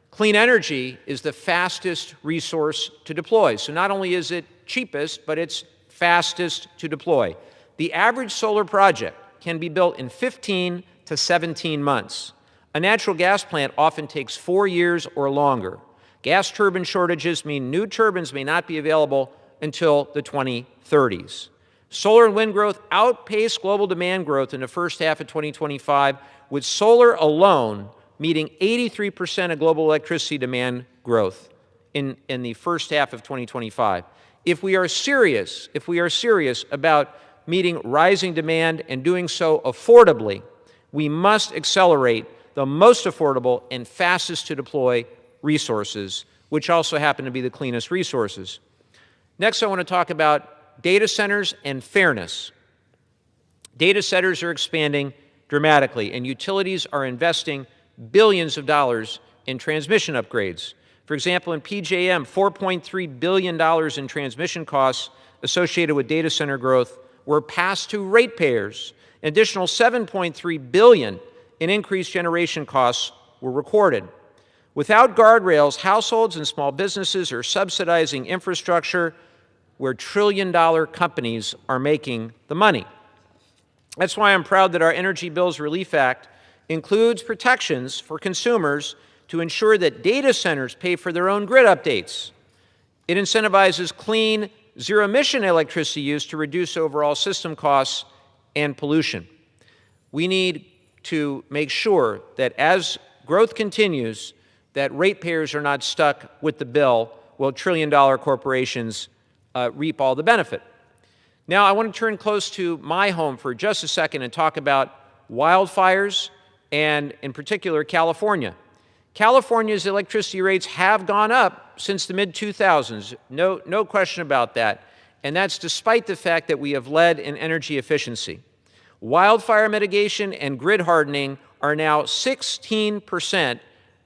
Clean energy is the fastest resource to deploy. So not only is it cheapest, but it's fastest to deploy. The average solar project can be built in 15 to 17 months. A natural gas plant often takes 4 years or longer. Gas turbine shortages mean new turbines may not be available until the 2030s. Solar and wind growth outpaced global demand growth in the first half of 2025, with solar alone meeting 83% of global electricity demand growth in the first half of 2025. If we are serious about meeting rising demand and doing so affordably, we must accelerate the most affordable and fastest to deploy resources, which also happen to be the cleanest resources. Next, I want to talk about data centers and fairness. Data centers are expanding dramatically, and utilities are investing billions of dollars in transmission upgrades. For example, in PJM, $4.3 billion in transmission costs associated with data center growth were passed to ratepayers. An additional $7.3 billion in increased generation costs were recorded. Without guardrails, households and small businesses are subsidizing infrastructure where trillion-dollar companies are making the money. That's why I'm proud that our Energy Bills Relief Act includes protections for consumers to ensure that data centers pay for their own grid updates. It incentivizes clean, zero-emission electricity use to reduce overall system costs and pollution. We need to make sure that as growth continues, that ratepayers are not stuck with the bill while trillion-dollar corporations reap all the benefit. Now, I want to turn close to my home for just a second and talk about wildfires and, in particular, California. California's electricity rates have gone up since the mid-2000s, no question about that, and that's despite the fact that we have led in energy efficiency. Wildfire mitigation and grid hardening are now 16%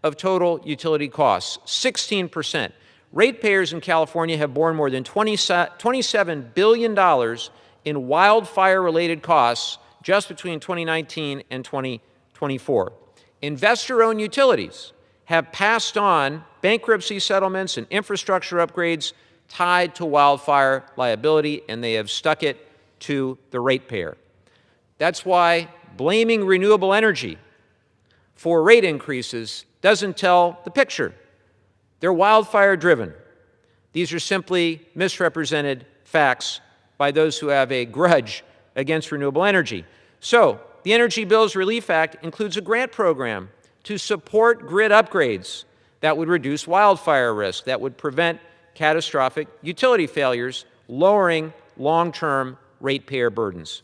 of total utility costs, 16%. Ratepayers in California have borne more than $27 billion in wildfire-related costs just between 2019 and 2024. Investor-owned utilities have passed on bankruptcy settlements and infrastructure upgrades tied to wildfire liability, and they have stuck it to the ratepayer. That's why blaming renewable energy for rate increases doesn't tell the picture. They're wildfire-driven. These are simply misrepresented facts by those who have a grudge against renewable energy. So, the Energy Bills Relief Act includes a grant program to support grid upgrades that would reduce wildfire risk, that would prevent catastrophic utility failures, lowering long-term ratepayer burdens.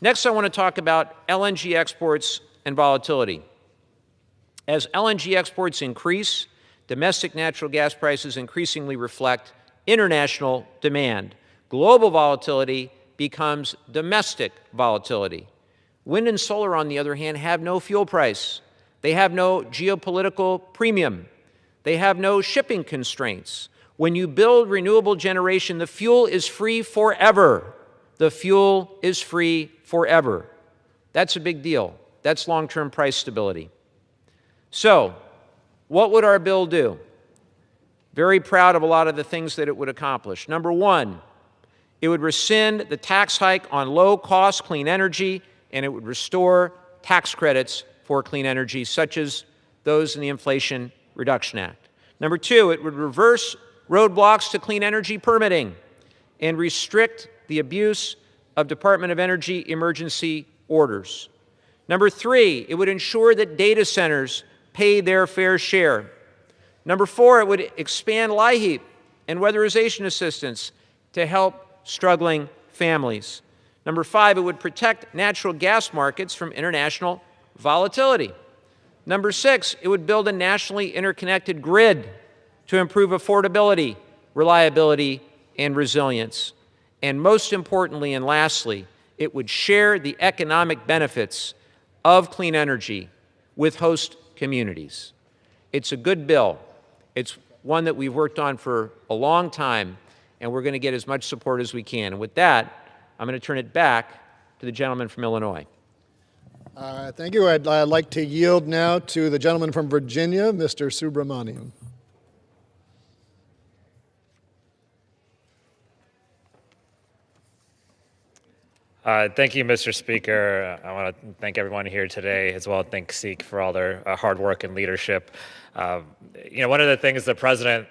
Next, I want to talk about LNG exports and volatility. As LNG exports increase, domestic natural gas prices increasingly reflect international demand. Global volatility becomes domestic volatility. Wind and solar, on the other hand, have no fuel price. They have no geopolitical premium. They have no shipping constraints. When you build renewable generation, the fuel is free forever. The fuel is free forever. That's a big deal. That's long-term price stability. So, what would our bill do? Very proud of a lot of the things that it would accomplish. Number one, it would rescind the tax hike on low-cost clean energy, and it would restore tax credits for clean energy, such as those in the Inflation Reduction Act. Number two, it would reverse roadblocks to clean energy permitting and restrict the abuse of Department of Energy emergency orders. Number three, it would ensure that data centers pay their fair share. Number four, it would expand LIHEAP and weatherization assistance to help struggling families. Number five, it would protect natural gas markets from international volatility. Number six, it would build a nationally interconnected grid to improve affordability, reliability, and resilience. And most importantly and lastly, it would share the economic benefits of clean energy with host communities. It's a good bill. It's one that we've worked on for a long time, and we're going to get as much support as we can. And with that, I'm going to turn it back to the gentleman from Illinois. Thank you. I'd like to yield now to the gentleman from Virginia, Mr. Subramanian. Thank you, Mr. Speaker. I want to thank everyone here today, as well as thank SEEK for all their hard work and leadership. One of the things the president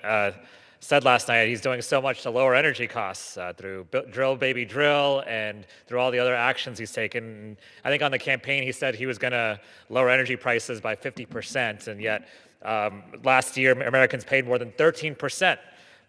said last night, he's doing so much to lower energy costs through drill, baby, drill, and through all the other actions he's taken. I think on the campaign, he said he was going to lower energy prices by 50%, and yet last year, Americans paid more than 13%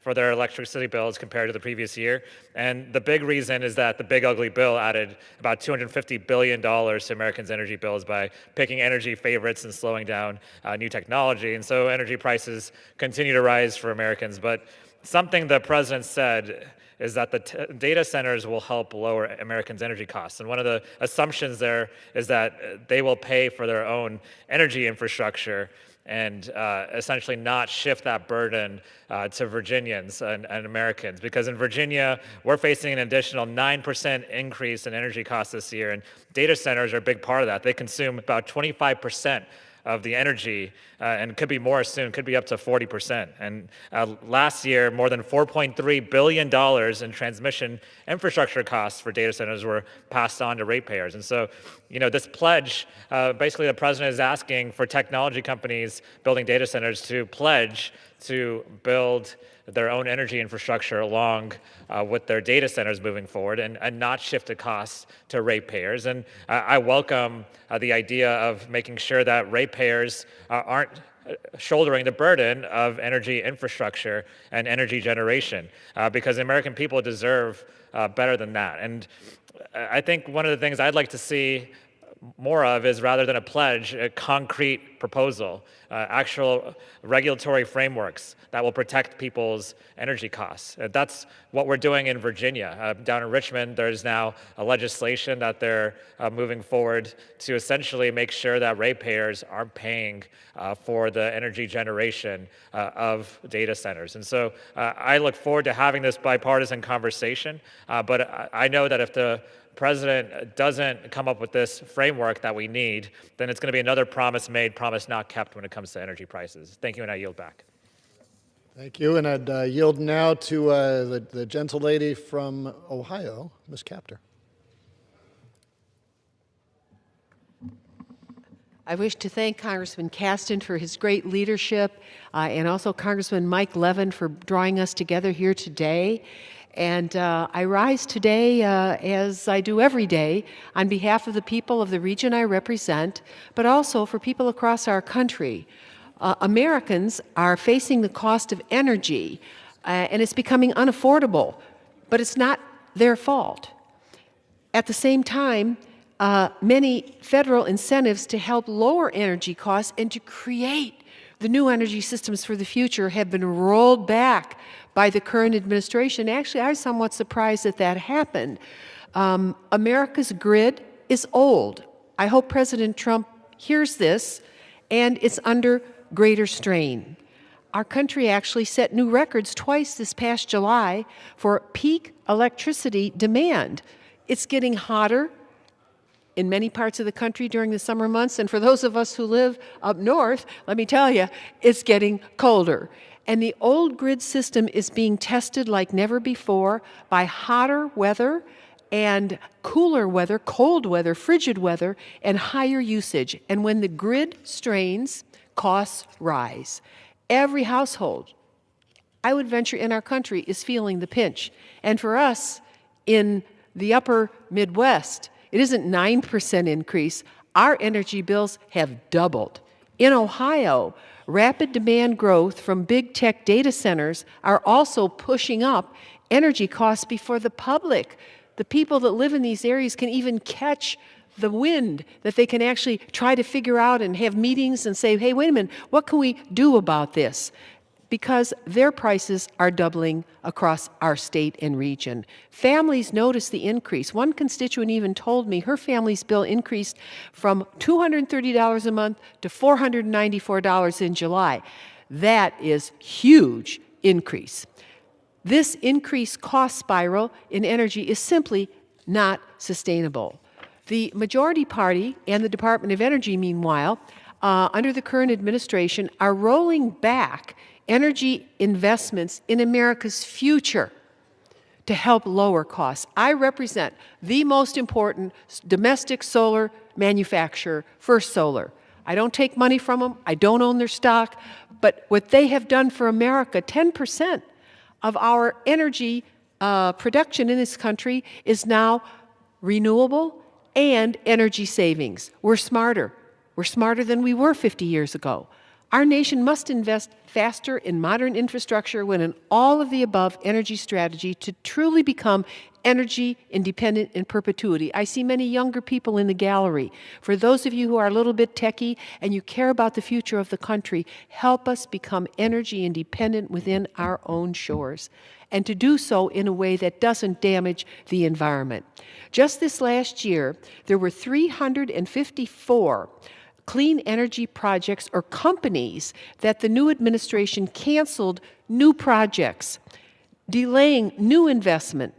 for their electricity bills compared to the previous year. And the big reason is that the big ugly bill added about $250 billion to Americans' energy bills by picking energy favorites and slowing down new technology. And so energy prices continue to rise for Americans. But something the president said is that the data centers will help lower Americans' energy costs. And one of the assumptions there is that they will pay for their own energy infrastructure and essentially not shift that burden to Virginians and Americans. Because in Virginia, we're facing an additional 9% increase in energy costs this year, and data centers are a big part of that. They consume about 25% of the energy, and could be more soon, could be up to 40%. And last year, more than $4.3 billion in transmission infrastructure costs for data centers were passed on to ratepayers. And so, this pledge, basically the president is asking for technology companies building data centers to pledge to build their own energy infrastructure along with their data centers moving forward and not shift the costs to ratepayers. And I welcome the idea of making sure that ratepayers aren't shouldering the burden of energy infrastructure and energy generation, because the American people deserve better than that. And I think one of the things I'd like to see more of is, rather than a pledge, a concrete proposal, actual regulatory frameworks that will protect people's energy costs. That's what we're doing in Virginia. Down in Richmond, there's now a legislation that they're moving forward to essentially make sure that ratepayers aren't paying for the energy generation of data centers. And so I look forward to having this bipartisan conversation, but I know that if the president doesn't come up with this framework that we need, then it's going to be another promise made, promise not kept when it comes to energy prices. Thank you, and I yield back. Thank you, and I'd yield now to the gentlelady from Ohio, Ms. Kaptur. I wish to thank Congressman Caston for his great leadership and also Congressman Mike Levin for drawing us together here today. And I rise today, as I do every day, on behalf of the people of the region I represent, but also for people across our country. Americans are facing the cost of energy, and it's becoming unaffordable, but it's not their fault. At the same time, many federal incentives to help lower energy costs and to create the new energy systems for the future have been rolled back by the current administration. Actually, I was somewhat surprised that that happened. America's grid is old. I hope President Trump hears this, and it's under greater strain. Our country actually set new records twice this past July for peak electricity demand. It's getting hotter in many parts of the country during the summer months, and for those of us who live up north, let me tell you, it's getting colder. And the old grid system is being tested like never before by hotter weather and cooler weather, cold weather, frigid weather, and higher usage. And when the grid strains, costs rise. Every household, I would venture in our country, is feeling the pinch. And for us in the upper Midwest, it isn't 9% increase. Our energy bills have doubled. In Ohio, rapid demand growth from big tech data centers are also pushing up energy costs before the public. The people that live in these areas can even catch the wind, that they can actually try to figure out and have meetings and say, hey, wait a minute, what can we do about this? Because their prices are doubling across our state and region. Families notice the increase. One constituent even told me her family's bill increased from $230 a month to $494 in July. That is huge increase. This increased cost spiral in energy is simply not sustainable. The majority party and the Department of Energy, meanwhile, under the current administration, are rolling back energy investments in America's future to help lower costs. I represent the most important domestic solar manufacturer, First Solar. I don't take money from them. I don't own their stock. But what they have done for America, 10% of our energy production in this country is now renewable and energy savings. We're smarter. We're smarter than we were 50 years ago. Our nation must invest faster in modern infrastructure when an all-of-the-above energy strategy to truly become energy independent in perpetuity. I see many younger people in the gallery. For those of you who are a little bit techie and you care about the future of the country, help us become energy independent within our own shores, and to do so in a way that doesn't damage the environment. Just this last year, there were 354 clean energy projects or companies that the new administration canceled new projects, delaying new investment.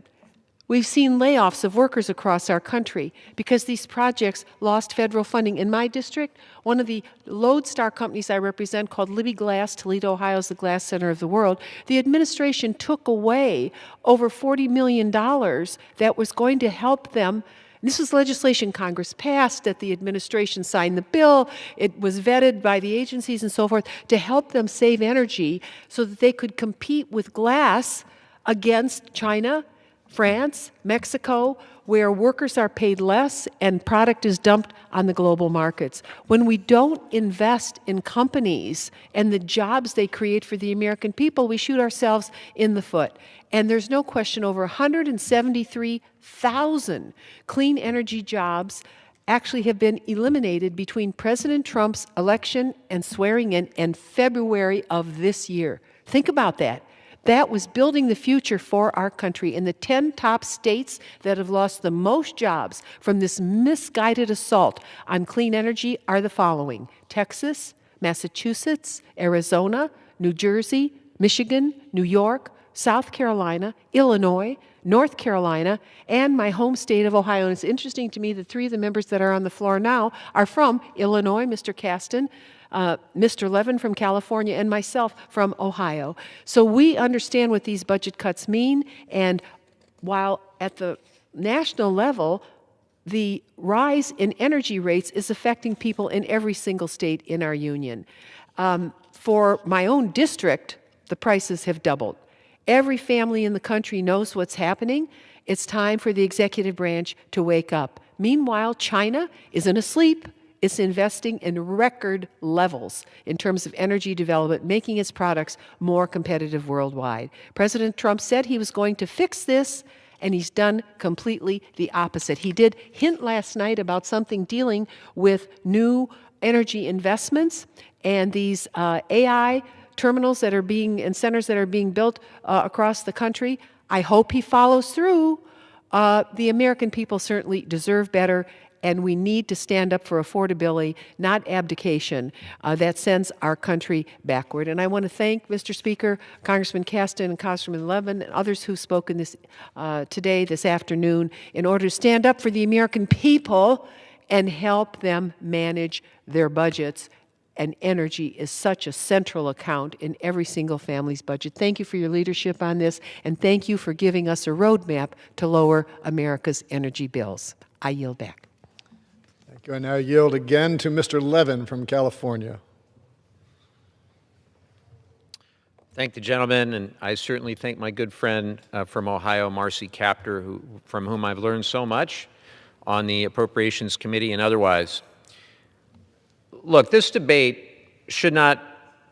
We've seen layoffs of workers across our country because these projects lost federal funding. In my district, one of the lodestar companies I represent, called Libby Glass, Toledo, Ohio, is the glass center of the world, the administration took away over $40 million that was going to help them. This was legislation Congress passed, that the administration signed the bill. It was vetted by the agencies and so forth to help them save energy so that they could compete with glass against China, France, Mexico, where workers are paid less and product is dumped on the global markets. When we don't invest in companies and the jobs they create for the American people, we shoot ourselves in the foot. And there's no question over 173,000 clean energy jobs actually have been eliminated between President Trump's election and swearing in and February of this year. Think about that. That was building the future for our country. And the 10 top states that have lost the most jobs from this misguided assault on clean energy are the following: Texas, Massachusetts, Arizona, New Jersey, Michigan, New York, South Carolina, Illinois, North Carolina, and my home state of Ohio. And it's interesting to me that 3 of the members that are on the floor now are from Illinois, Mr. Caston, Mr. Levin from California, and myself from Ohio. So we understand what these budget cuts mean, and while at the national level, the rise in energy rates is affecting people in every single state in our union. For my own district, the prices have doubled. Every family in the country knows what's happening. It's time for the executive branch to wake up. Meanwhile, China isn't asleep. It's investing in record levels in terms of energy development, making its products more competitive worldwide. President Trump said he was going to fix this, and he's done completely the opposite. He did hint last night about something dealing with new energy investments and these AI terminals that are being, and centers that are being built across the country. I hope he follows through. The American people certainly deserve better, and we need to stand up for affordability, not abdication. That sends our country backward. And I want to thank, Mr. Speaker, Congressman Caston and Congressman Levin and others who've spoken this this afternoon, in order to stand up for the American people and help them manage their budgets. And energy is such a central account in every single family's budget. Thank you for your leadership on this, and thank you for giving us a roadmap to lower America's energy bills. I yield back. Thank you. I now yield again to Mr. Levin from California. Thank the gentleman, and I certainly thank my good friend from Ohio, Marcy Kaptur, from whom I've learned so much on the Appropriations Committee and otherwise. Look, this debate should not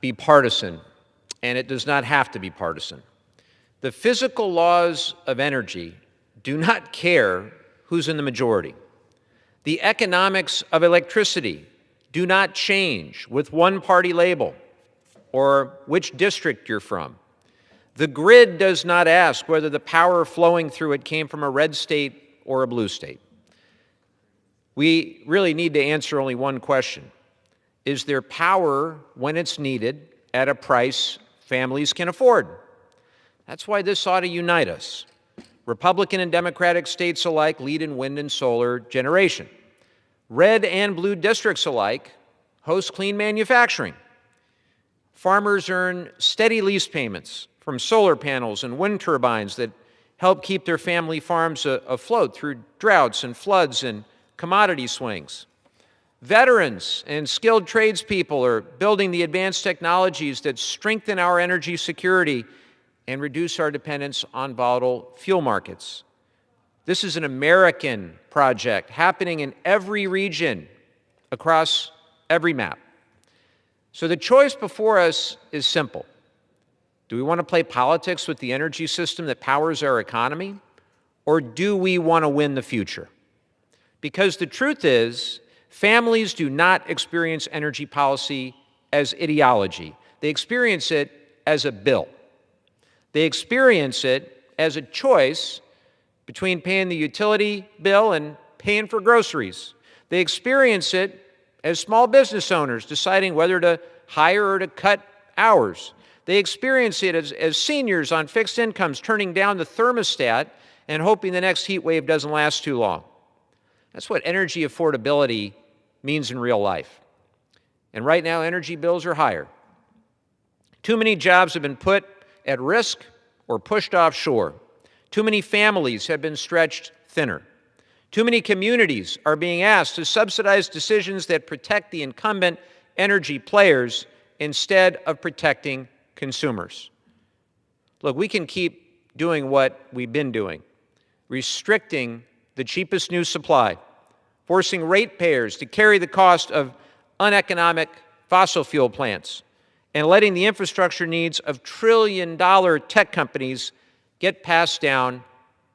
be partisan, and it does not have to be partisan. The physical laws of energy do not care who's in the majority. The economics of electricity do not change with one party label or which district you're from. The grid does not ask whether the power flowing through it came from a red state or a blue state. We really need to answer only one question. Is there power when it's needed at a price families can afford? That's why this ought to unite us. Republican and Democratic states alike lead in wind and solar generation. Red and blue districts alike host clean manufacturing. Farmers earn steady lease payments from solar panels and wind turbines that help keep their family farms afloat through droughts and floods and commodity swings. Veterans and skilled tradespeople are building the advanced technologies that strengthen our energy security and reduce our dependence on volatile fuel markets. This is an American project happening in every region across every map. So the choice before us is simple. Do we want to play politics with the energy system that powers our economy, or do we want to win the future? Because the truth is, families do not experience energy policy as ideology. They experience it as a bill. They experience it as a choice between paying the utility bill and paying for groceries. They experience it as small business owners deciding whether to hire or to cut hours. They experience it as seniors on fixed incomes turning down the thermostat and hoping the next heat wave doesn't last too long. That's what energy affordability means in real life. And right now, energy bills are higher. Too many jobs have been put at risk or pushed offshore. Too many families have been stretched thinner. Too many communities are being asked to subsidize decisions that protect the incumbent energy players instead of protecting consumers. Look, we can keep doing what we've been doing, restricting the cheapest new supply, forcing ratepayers to carry the cost of uneconomic fossil fuel plants, and letting the infrastructure needs of trillion-dollar tech companies get passed down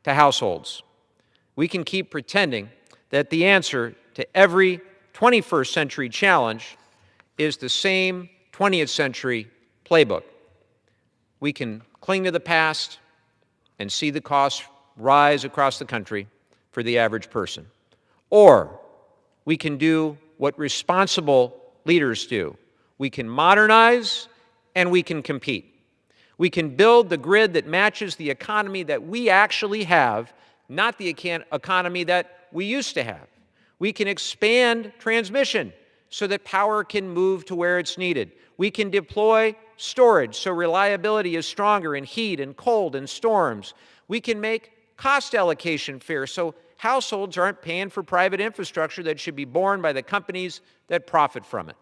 to households. We can keep pretending that the answer to every 21st century challenge is the same 20th century playbook. We can cling to the past and see the costs rise across the country for the average person. Or we can do what responsible leaders do. We can modernize and we can compete. We can build the grid that matches the economy that we actually have, not the economy that we used to have. We can expand transmission so that power can move to where it's needed. We can deploy storage so reliability is stronger in heat and cold and storms. We can make cost allocation fair so households aren't paying for private infrastructure that should be borne by the companies that profit from it.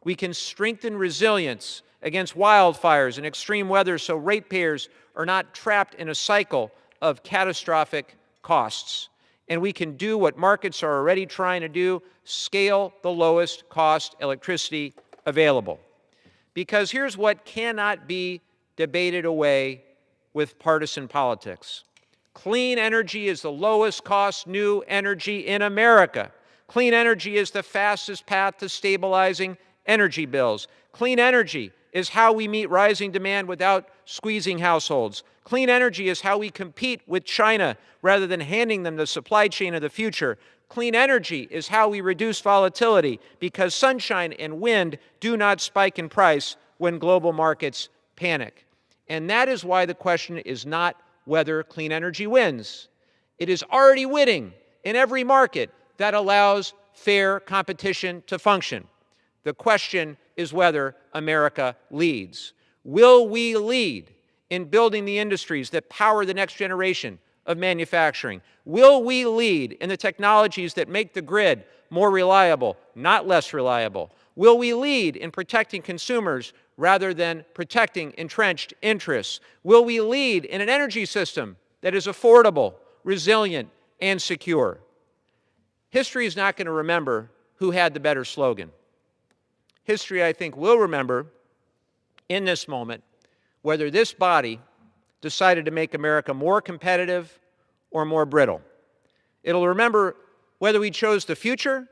We can strengthen resilience against wildfires and extreme weather so ratepayers are not trapped in a cycle of catastrophic costs. And we can do what markets are already trying to do, scale the lowest cost electricity available. Because here's what cannot be debated away with partisan politics. Clean energy is the lowest cost new energy in America. Clean energy is the fastest path to stabilizing energy bills. Clean energy is how we meet rising demand without squeezing households. Clean energy is how we compete with China rather than handing them the supply chain of the future. Clean energy is how we reduce volatility because sunshine and wind do not spike in price when global markets panic. And that is why the question is not whether clean energy wins. It is already winning in every market that allows fair competition to function. The question is whether America leads. Will we lead in building the industries that power the next generation of manufacturing? Will we lead in the technologies that make the grid more reliable, not less reliable? Will we lead in protecting consumers rather than protecting entrenched interests? Will we lead in an energy system that is affordable, resilient, and secure? History is not going to remember who had the better slogan. History, I think, will remember in this moment whether this body decided to make America more competitive or more brittle. It'll remember whether we chose the future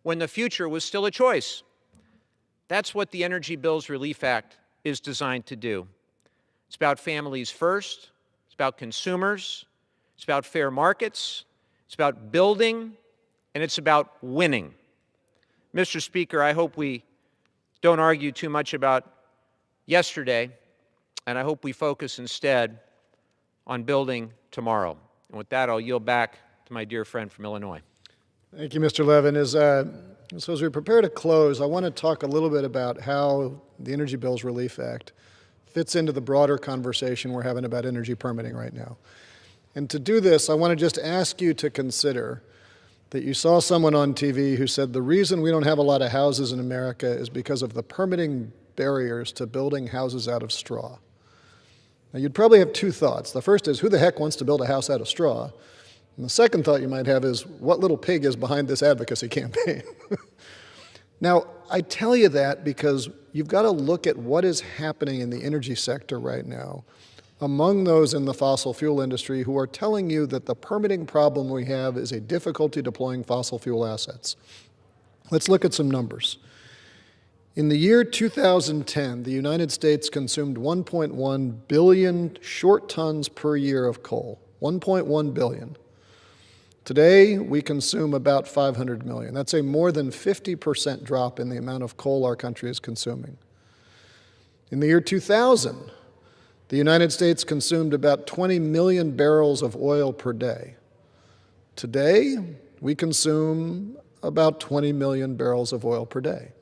when the future was still a choice. That's what the Energy Bills Relief Act is designed to do. It's about families first. It's about consumers. It's about fair markets. It's about building. And it's about winning. Mr. Speaker, I hope we don't argue too much about yesterday, and I hope we focus instead on building tomorrow. And with that, I'll yield back to my dear friend from Illinois. Thank you, Mr. Levin. So as we prepare to close, I want to talk a little bit about how the Energy Bills Relief Act fits into the broader conversation we're having about energy permitting right now. And to do this, I want to just ask you to consider that you saw someone on TV who said the reason we don't have a lot of houses in America is because of the permitting barriers to building houses out of straw. Now, you'd probably have two thoughts. The first is, who the heck wants to build a house out of straw? And the second thought you might have is, what little pig is behind this advocacy campaign? Now, I tell you that because you've got to look at what is happening in the energy sector right now among those in the fossil fuel industry who are telling you that the permitting problem we have is a difficulty deploying fossil fuel assets. Let's look at some numbers. In the year 2010, the United States consumed 1.1 billion short tons per year of coal. 1.1 billion. Today, we consume about 500 million. That's a more than 50% drop in the amount of coal our country is consuming. In the year 2000, the United States consumed about 20 million barrels of oil per day. Today, we consume about 20 million barrels of oil per day.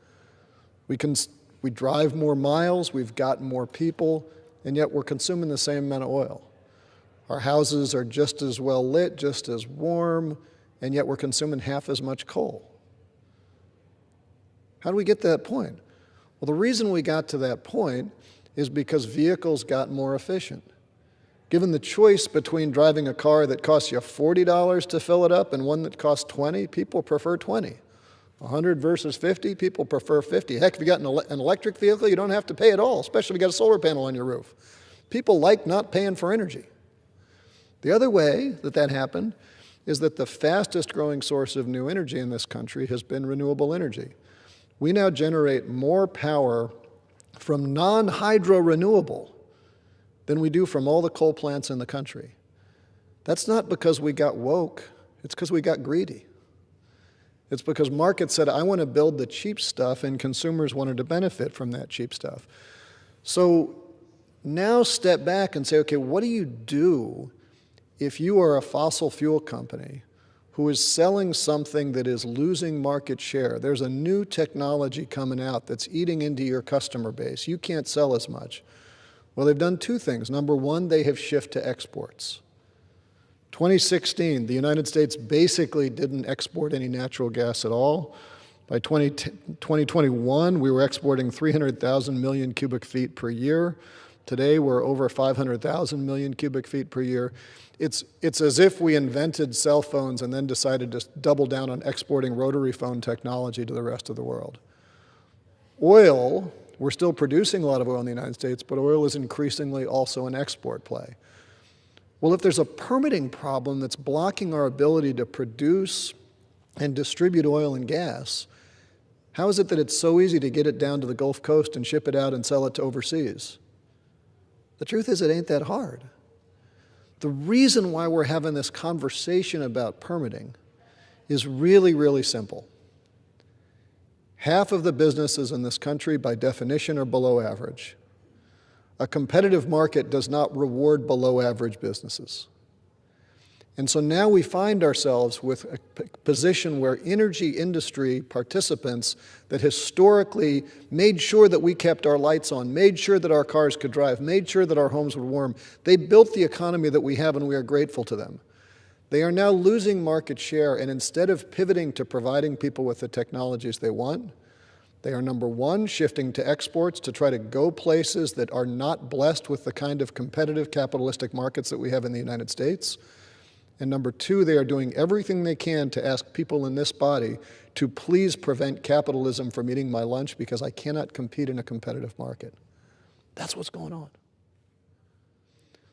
We drive more miles, we've got more people, and yet we're consuming the same amount of oil. Our houses are just as well lit, just as warm, and yet we're consuming half as much coal. How do we get to that point? Well, the reason we got to that point is because vehicles got more efficient. Given the choice between driving a car that costs you $40 to fill it up and one that costs $20, people prefer 20. 100 versus 50, people prefer 50. Heck, if you got an electric vehicle, you don't have to pay at all, especially if you got a solar panel on your roof. People like not paying for energy. The other way that happened is that the fastest growing source of new energy in this country has been renewable energy. We now generate more power from non-hydro renewable than we do from all the coal plants in the country. That's not because we got woke, it's because we got greedy. It's because markets said, I want to build the cheap stuff, and consumers wanted to benefit from that cheap stuff. So now step back and say, okay, what do you do if you are a fossil fuel company who is selling something that is losing market share? There's a new technology coming out that's eating into your customer base. You can't sell as much. Well, they've done two things. Number one, they have shifted to exports. 2016, the United States basically didn't export any natural gas at all. By 2021, we were exporting 300,000 million cubic feet per year. Today, we're over 500,000 million cubic feet per year. It's as if we invented cell phones and then decided to double down on exporting rotary phone technology to the rest of the world. Oil, we're still producing a lot of oil in the United States, but oil is increasingly also an export play. Well, if there's a permitting problem that's blocking our ability to produce and distribute oil and gas, how is it that it's so easy to get it down to the Gulf Coast and ship it out and sell it to overseas? The truth is, it ain't that hard. The reason why we're having this conversation about permitting is really, really simple. Half of the businesses in this country, by definition, are below average. A competitive market does not reward below average businesses. And so now we find ourselves with a position where energy industry participants that historically made sure that we kept our lights on, made sure that our cars could drive, made sure that our homes were warm, they built the economy that we have, and we are grateful to them. They are now losing market share, and instead of pivoting to providing people with the technologies they want, they are, number one, shifting to exports to try to go places that are not blessed with the kind of competitive capitalistic markets that we have in the United States. And number two, they are doing everything they can to ask people in this body to please prevent capitalism from eating my lunch because I cannot compete in a competitive market. That's what's going on.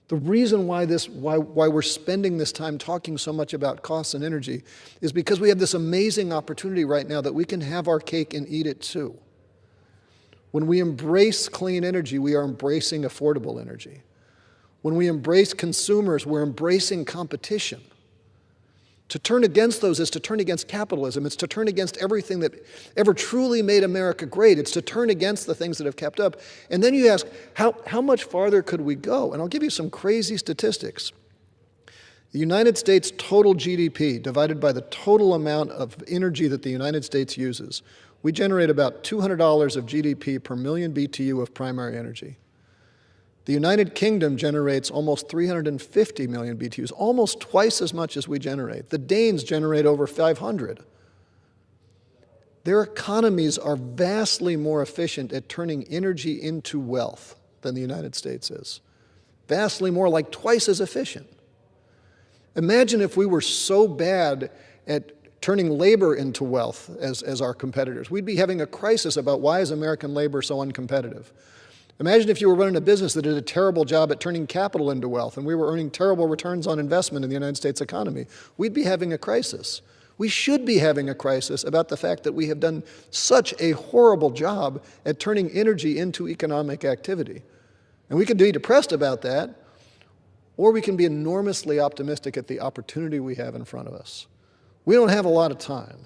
The reason why we're spending this time talking so much about costs and energy is because we have this amazing opportunity right now that we can have our cake and eat it too. When we embrace clean energy, we are embracing affordable energy. When we embrace consumers, we're embracing competition. To turn against those is to turn against capitalism. It's to turn against everything that ever truly made America great. It's to turn against the things that have kept up. And then you ask, how much farther could we go? And I'll give you some crazy statistics. The United States total GDP divided by the total amount of energy that the United States uses, we generate about $200 of GDP per million BTU of primary energy. The United Kingdom generates almost 350 million BTUs, almost twice as much as we generate. The Danes generate over 500. Their economies are vastly more efficient at turning energy into wealth than the United States is. Vastly more, like twice as efficient. Imagine if we were so bad at turning labor into wealth as our competitors. We'd be having a crisis about why is American labor so uncompetitive. Imagine if you were running a business that did a terrible job at turning capital into wealth and we were earning terrible returns on investment in the United States economy. We'd be having a crisis. We should be having a crisis about the fact that we have done such a horrible job at turning energy into economic activity. And we can be depressed about that, or we can be enormously optimistic at the opportunity we have in front of us. We don't have a lot of time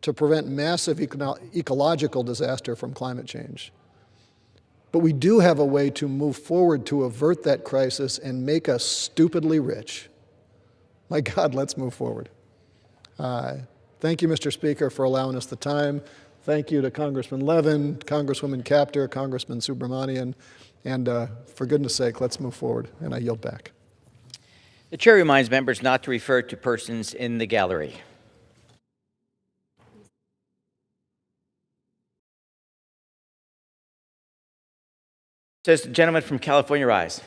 to prevent massive ecological disaster from climate change. But we do have a way to move forward to avert that crisis and make us stupidly rich. My God, let's move forward. Thank you, Mr. Speaker, for allowing us the time. Thank you to Congressman Levin, Congresswoman Capter, Congressman Subramanian, and for goodness sake, let's move forward, and I yield back. The chair reminds members not to refer to persons in the gallery. Says the gentleman from California, rise.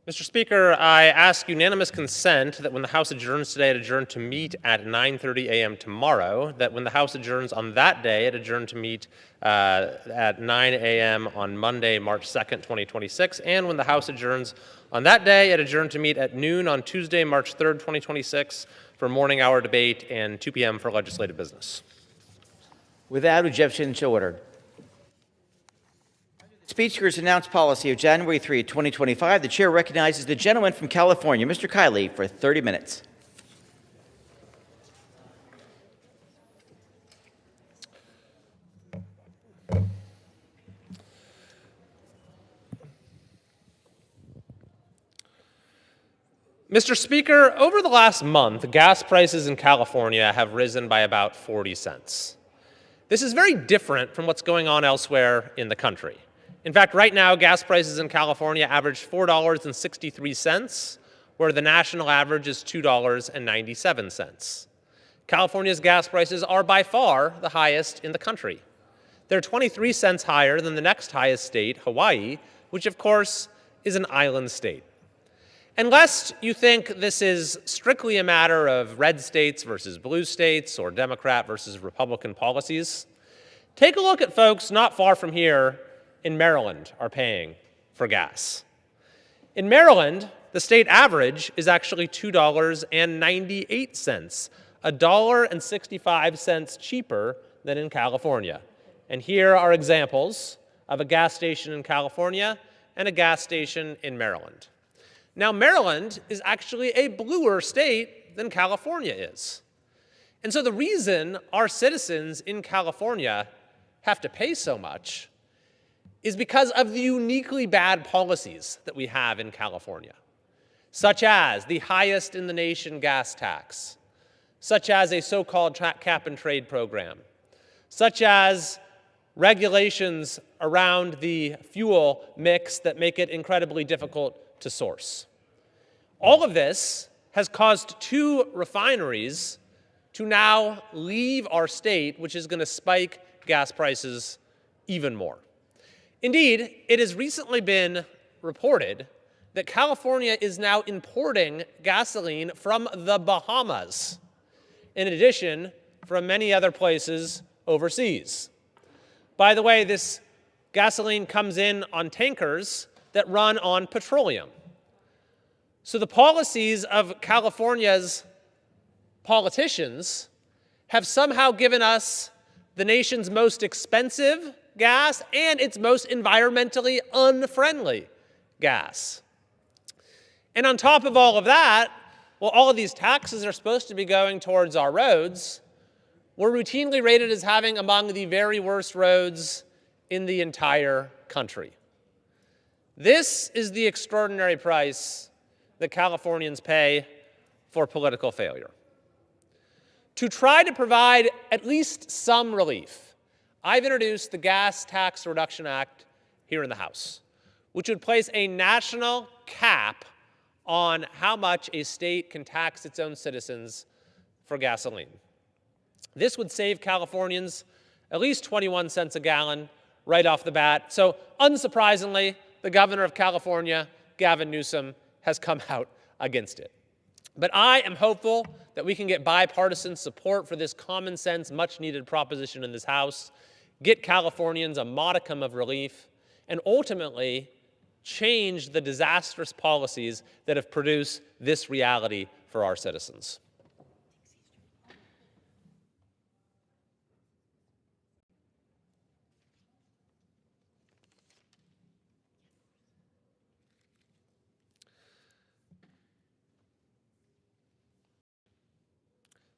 Mr. Speaker, I ask unanimous consent that when the House adjourns today, it adjourn to meet at 9:30 a.m. tomorrow, that when the House adjourns on that day, it adjourn to meet at 9 a.m. on Monday, March 2nd, 2026, and when the House adjourns on that day, it adjourn to meet at noon on Tuesday, March 3rd, 2026, for morning hour debate and 2 p.m. for legislative business. Without objection, so ordered. Speaker's announced policy of January 3, 2025, the chair recognizes the gentleman from California, Mr. Kiley, for 30 minutes. Mr. Speaker, over the last month, gas prices in California have risen by about 40 cents. This is very different from what's going on elsewhere in the country. In fact, right now, gas prices in California average $4.63, where the national average is $2.97. California's gas prices are by far the highest in the country. They're 23 cents higher than the next highest state, Hawaii, which of course is an island state. And lest you think this is strictly a matter of red states versus blue states or Democrat versus Republican policies, take a look at folks not far from here in Maryland are paying for gas. In Maryland, the state average is actually $2.98, $1.65 cheaper than in California. And here are examples of a gas station in California and a gas station in Maryland. Now, Maryland is actually a bluer state than California is. And so the reason our citizens in California have to pay so much is because of the uniquely bad policies that we have in California, such as the highest in the nation gas tax, such as a so-called cap-and-trade program, such as regulations around the fuel mix that make it incredibly difficult to source. All of this has caused 2 refineries to now leave our state, which is going to spike gas prices even more. Indeed, it has recently been reported that California is now importing gasoline from the Bahamas, in addition from many other places overseas. By the way, this gasoline comes in on tankers that run on petroleum. So the policies of California's politicians have somehow given us the nation's most expensive gas and its most environmentally unfriendly gas. And on top of all of that, well, all of these taxes are supposed to be going towards our roads. We're routinely rated as having among the very worst roads in the entire country. This is the extraordinary price that Californians pay for political failure. To try to provide at least some relief, I've introduced the Gas Tax Reduction Act here in the House, which would place a national cap on how much a state can tax its own citizens for gasoline. This would save Californians at least 21 cents a gallon right off the bat. So unsurprisingly, the governor of California, Gavin Newsom, has come out against it. But I am hopeful that we can get bipartisan support for this common sense, much needed proposition in this House, get Californians a modicum of relief, and ultimately change the disastrous policies that have produced this reality for our citizens.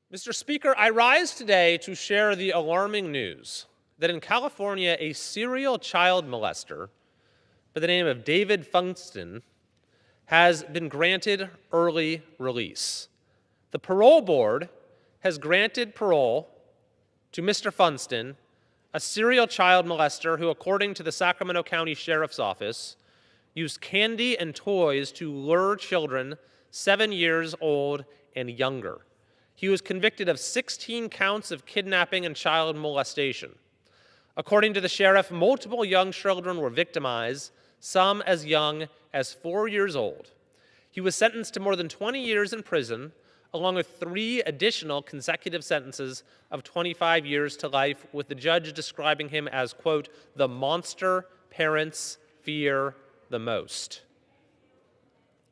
Mr. Speaker, I rise today to share the alarming news that in California, a serial child molester by the name of David Funston has been granted early release. The parole board has granted parole to Mr. Funston, a serial child molester who, according to the Sacramento County Sheriff's Office, used candy and toys to lure children 7 years old and younger. He was convicted of 16 counts of kidnapping and child molestation. According to the sheriff, multiple young children were victimized, some as young as 4 years old. He was sentenced to more than 20 years in prison, along with 3 additional consecutive sentences of 25 years to life, with the judge describing him as, quote, the monster parents fear the most.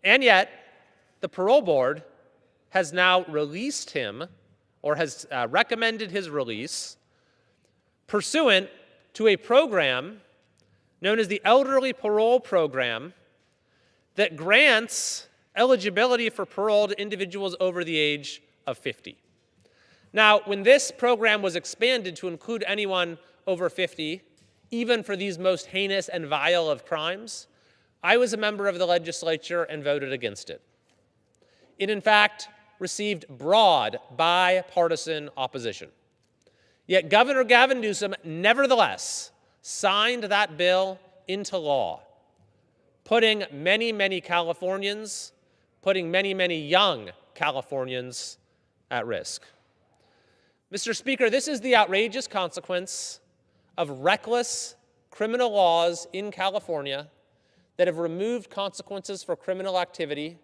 And yet, the parole board has now released him, or has recommended his release, pursuant to a program known as the Elderly Parole Program that grants eligibility for parole to individuals over the age of 50. Now, when this program was expanded to include anyone over 50, even for these most heinous and vile of crimes, I was a member of the legislature and voted against it. It, in fact, received broad bipartisan opposition. Yet Governor Gavin Newsom nevertheless signed that bill into law, putting many, many Californians, putting many, many young Californians at risk. Mr. Speaker, this is the outrageous consequence of reckless criminal laws in California that have removed consequences for criminal activity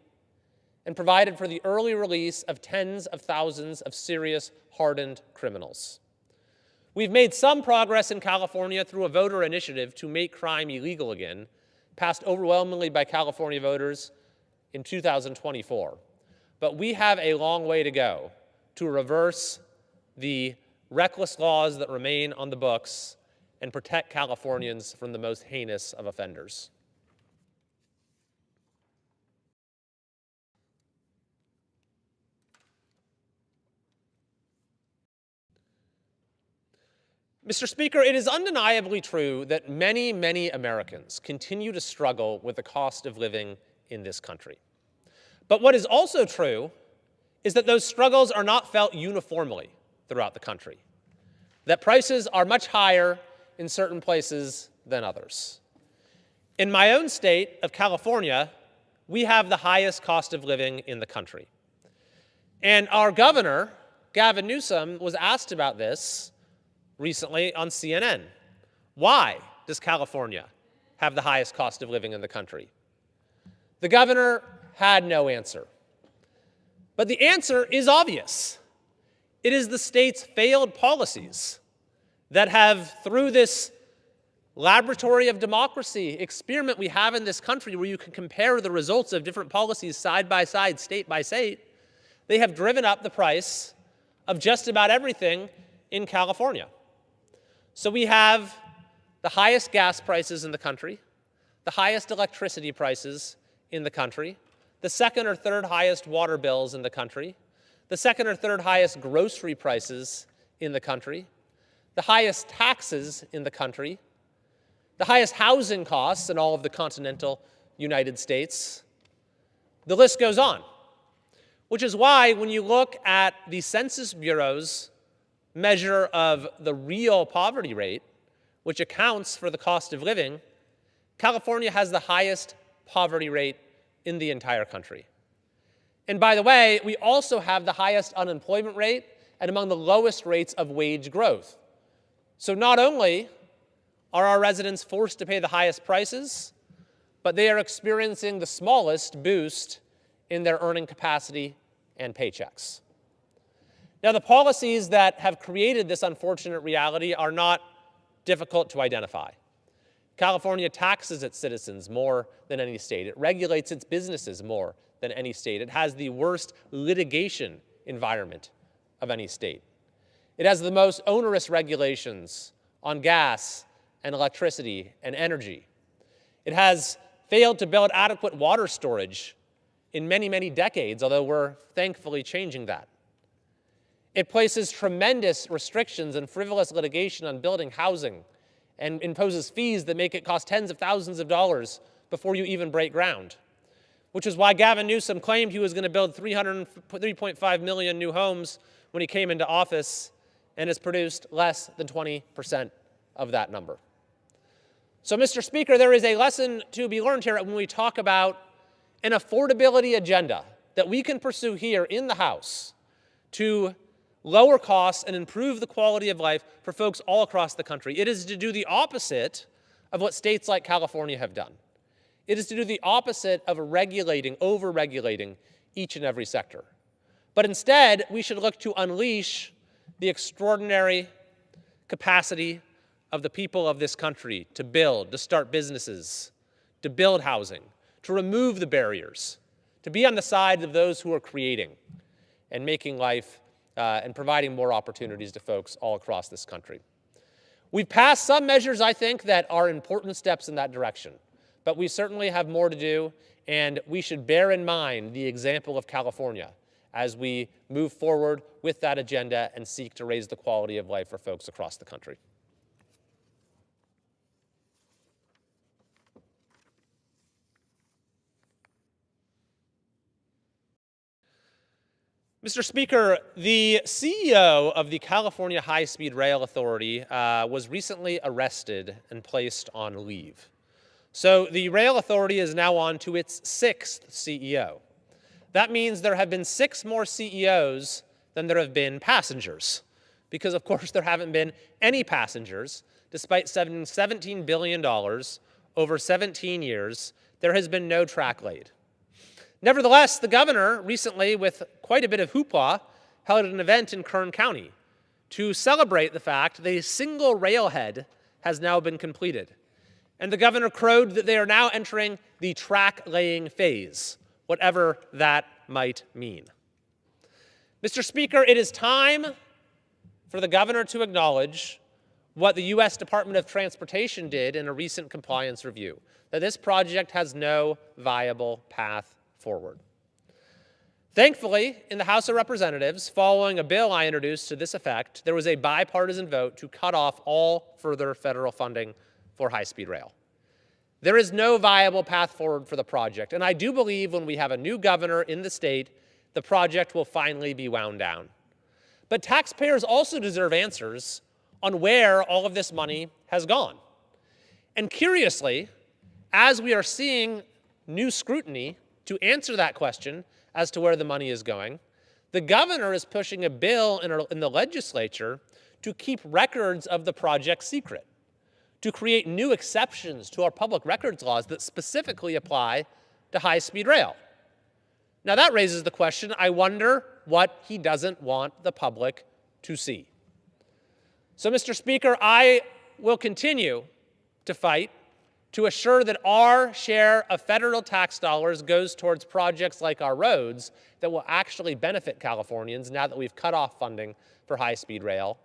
and provided for the early release of tens of thousands of serious, hardened criminals. We've made some progress in California through a voter initiative to make crime illegal again, passed overwhelmingly by California voters in 2024. But we have a long way to go to reverse the reckless laws that remain on the books and protect Californians from the most heinous of offenders. Mr. Speaker, it is undeniably true that many, many Americans continue to struggle with the cost of living in this country. But what is also true is that those struggles are not felt uniformly throughout the country, that prices are much higher in certain places than others. In my own state of California, we have the highest cost of living in the country. And our governor, Gavin Newsom, was asked about this recently on CNN. Why does California have the highest cost of living in the country? The governor had no answer. But the answer is obvious. It is the state's failed policies that have, through this laboratory of democracy experiment we have in this country where you can compare the results of different policies side by side, state by state, they have driven up the price of just about everything in California. So we have the highest gas prices in the country, the highest electricity prices in the country, the second or third highest water bills in the country, the second or third highest grocery prices in the country, the highest taxes in the country, the highest housing costs in all of the continental United States. The list goes on, which is why when you look at the Census Bureau's measure of the real poverty rate, which accounts for the cost of living, California has the highest poverty rate in the entire country. And by the way, we also have the highest unemployment rate and among the lowest rates of wage growth. So not only are our residents forced to pay the highest prices, but they are experiencing the smallest boost in their earning capacity and paychecks. Now, the policies that have created this unfortunate reality are not difficult to identify. California taxes its citizens more than any state. It regulates its businesses more than any state. It has the worst litigation environment of any state. It has the most onerous regulations on gas and electricity and energy. It has failed to build adequate water storage in many, many decades, although we're thankfully changing that. It places tremendous restrictions and frivolous litigation on building housing and imposes fees that make it cost tens of thousands of dollars before you even break ground, which is why Gavin Newsom claimed he was going to build 3.5 million new homes when he came into office and has produced less than 20% of that number. So, Mr. Speaker, there is a lesson to be learned here when we talk about an affordability agenda that we can pursue here in the House to lower costs and improve the quality of life for folks all across the country. It is to do the opposite of what states like California have done. It is to do the opposite of regulating, over-regulating each and every sector. But instead, we should look to unleash the extraordinary capacity of the people of this country to build, to start businesses, to build housing, to remove the barriers, to be on the side of those who are creating and making life and providing more opportunities to folks all across this country. We've passed some measures, I think, that are important steps in that direction, but we certainly have more to do, and we should bear in mind the example of California as we move forward with that agenda and seek to raise the quality of life for folks across the country. Mr. Speaker, the CEO of the California High-Speed Rail Authority was recently arrested and placed on leave. So the Rail Authority is now on to its 6th CEO. That means there have been 6 more CEOs than there have been passengers, because of course there haven't been any passengers. Despite spending $17 billion over 17 years, there has been no track laid. Nevertheless, the governor recently, with quite a bit of hoopla, held an event in Kern County to celebrate the fact that a single railhead has now been completed. And the governor crowed that they are now entering the track-laying phase, whatever that might mean. Mr. Speaker, it is time for the governor to acknowledge what the U.S. Department of Transportation did in a recent compliance review, that this project has no viable path forward. Thankfully, in the House of Representatives, following a bill I introduced to this effect, there was a bipartisan vote to cut off all further federal funding for high-speed rail. There is no viable path forward for the project, and I do believe when we have a new governor in the state, the project will finally be wound down. But taxpayers also deserve answers on where all of this money has gone. And curiously, as we are seeing new scrutiny to answer that question as to where the money is going, the governor is pushing a bill in the legislature to keep records of the project secret, to create new exceptions to our public records laws that specifically apply to high-speed rail. Now that raises the question, I wonder what he doesn't want the public to see. So, Mr. Speaker, I will continue to fight to assure that our share of federal tax dollars goes towards projects like our roads that will actually benefit Californians now that we've cut off funding for high-speed rail.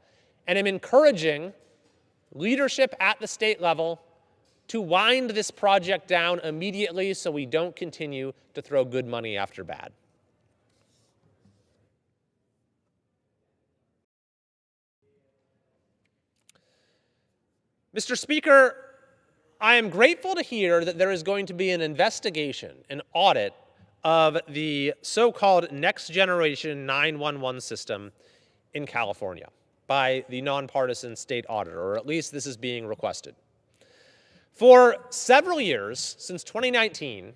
And I'm encouraging leadership at the state level to wind this project down immediately so we don't continue to throw good money after bad. Mr. Speaker, I am grateful to hear that there is going to be an investigation, an audit of the so-called next generation 911 system in California by the nonpartisan state auditor, or at least this is being requested. For several years, since 2019,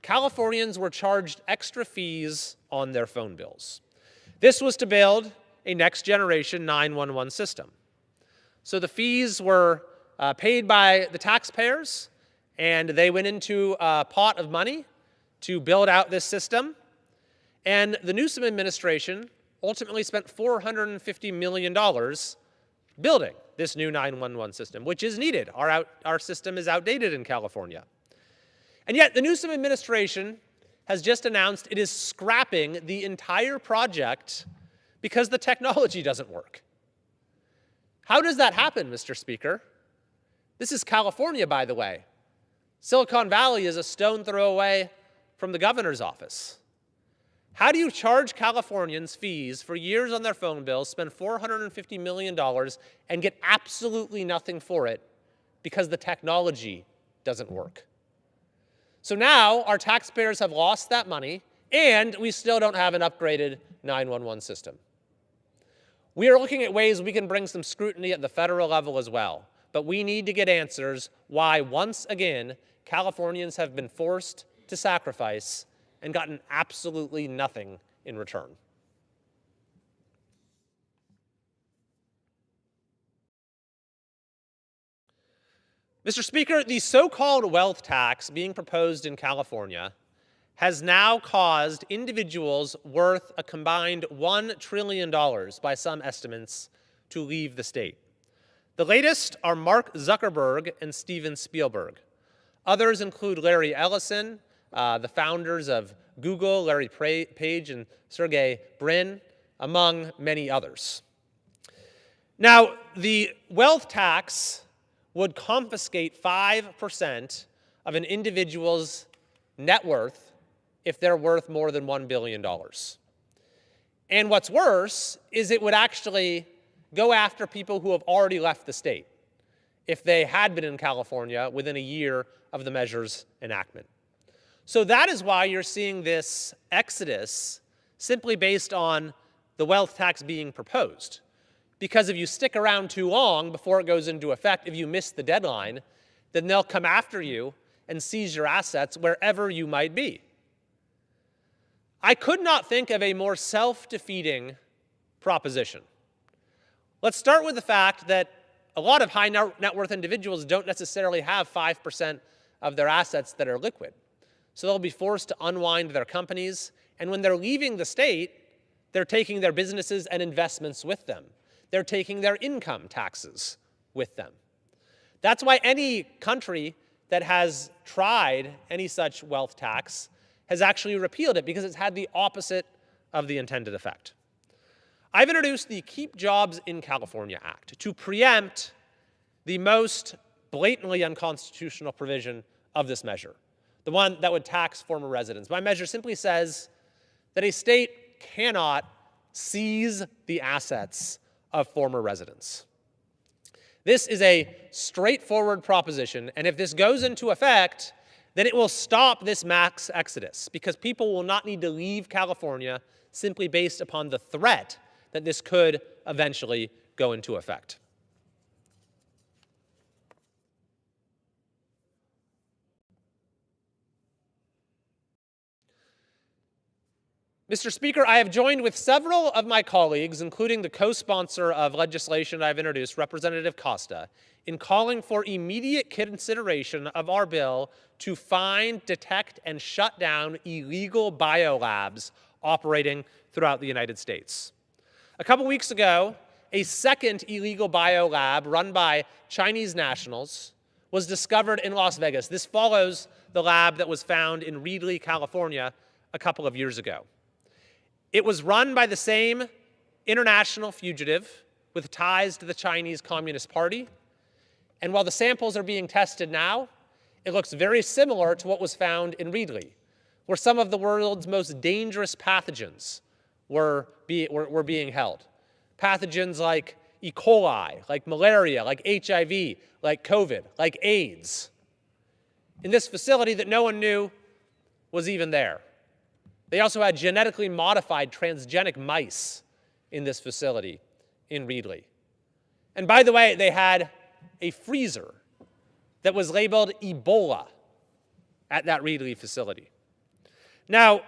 Californians were charged extra fees on their phone bills. This was to build a next generation 911 system. So the fees were paid by the taxpayers, and they went into a pot of money to build out this system. And the Newsom administration ultimately spent $450 million building this new 911 system, which is needed. Our system is outdated in California. And yet the Newsom administration has just announced it is scrapping the entire project because the technology doesn't work. How does that happen, Mr. Speaker? This is California, by the way. Silicon Valley is a stone throw away from the governor's office. How do you charge Californians fees for years on their phone bills, spend $450 million, and get absolutely nothing for it because the technology doesn't work? So now our taxpayers have lost that money, and we still don't have an upgraded 911 system. We are looking at ways we can bring some scrutiny at the federal level as well. But we need to get answers why, once again, Californians have been forced to sacrifice and gotten absolutely nothing in return. Mr. Speaker, the so-called wealth tax being proposed in California has now caused individuals worth a combined $1 trillion by some estimates to leave the state. The latest are Mark Zuckerberg and Steven Spielberg. Others include Larry Ellison, the founders of Google, Larry Page and Sergey Brin, among many others. Now, the wealth tax would confiscate 5% of an individual's net worth if they're worth more than $1 billion. And what's worse is it would actually go after people who have already left the state if they had been in California within a year of the measure's enactment. So that is why you're seeing this exodus simply based on the wealth tax being proposed. Because if you stick around too long before it goes into effect, if you miss the deadline, then they'll come after you and seize your assets wherever you might be. I could not think of a more self-defeating proposition. Let's start with the fact that a lot of high net worth individuals don't necessarily have 5% of their assets that are liquid. So they'll be forced to unwind their companies, and when they're leaving the state, they're taking their businesses and investments with them. They're taking their income taxes with them. That's why any country that has tried any such wealth tax has actually repealed it, because it's had the opposite of the intended effect. I've introduced the Keep Jobs in California Act to preempt the most blatantly unconstitutional provision of this measure, the one that would tax former residents. My measure simply says that a state cannot seize the assets of former residents. This is a straightforward proposition, and if this goes into effect, then it will stop this mass exodus, because people will not need to leave California simply based upon the threat that this could eventually go into effect. Mr. Speaker, I have joined with several of my colleagues, including the co-sponsor of legislation I've introduced, Representative Costa, in calling for immediate consideration of our bill to find, detect, and shut down illegal biolabs operating throughout the United States. A couple weeks ago, a second illegal biolab run by Chinese nationals was discovered in Las Vegas. This follows the lab that was found in Reedley, California, a couple of years ago. It was run by the same international fugitive with ties to the Chinese Communist Party. And while the samples are being tested now, it looks very similar to what was found in Reedley, where some of the world's most dangerous pathogens were being held. Pathogens like E. coli, like malaria, like HIV, like COVID, like AIDS, in this facility that no one knew was even there. They also had genetically modified transgenic mice in this facility in Reedley. And by the way, they had a freezer that was labeled Ebola at that Reedley facility. Now,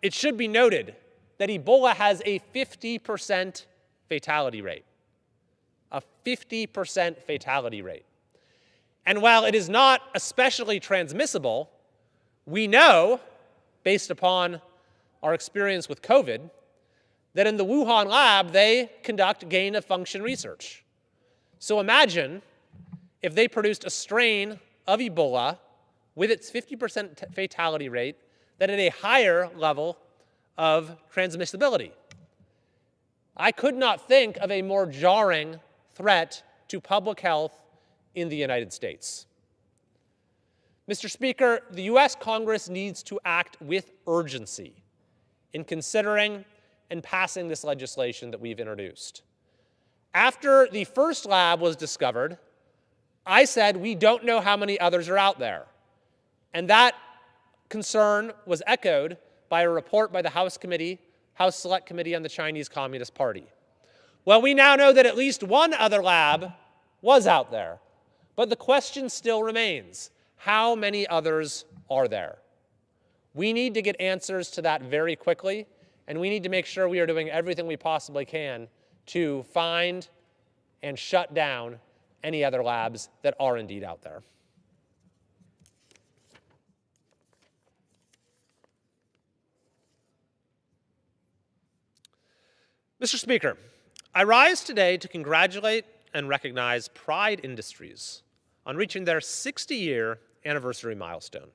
it should be noted that Ebola has a 50% fatality rate. A 50% fatality rate. And while it is not especially transmissible, we know, based upon our experience with COVID, that in the Wuhan lab, they conduct gain-of-function research. So imagine if they produced a strain of Ebola with its 50% fatality rate that had a higher level of transmissibility. I could not think of a more jarring threat to public health in the United States. Mr. Speaker, the U.S. Congress needs to act with urgency in considering and passing this legislation that we've introduced. After the first lab was discovered, I said we don't know how many others are out there. And that concern was echoed by a report by the House Select Committee on the Chinese Communist Party. Well, we now know that at least one other lab was out there. But the question still remains, how many others are there? We need to get answers to that very quickly, and we need to make sure we are doing everything we possibly can to find and shut down any other labs that are indeed out there. Mr. Speaker, I rise today to congratulate and recognize Pride Industries on reaching their 60-year anniversary milestone.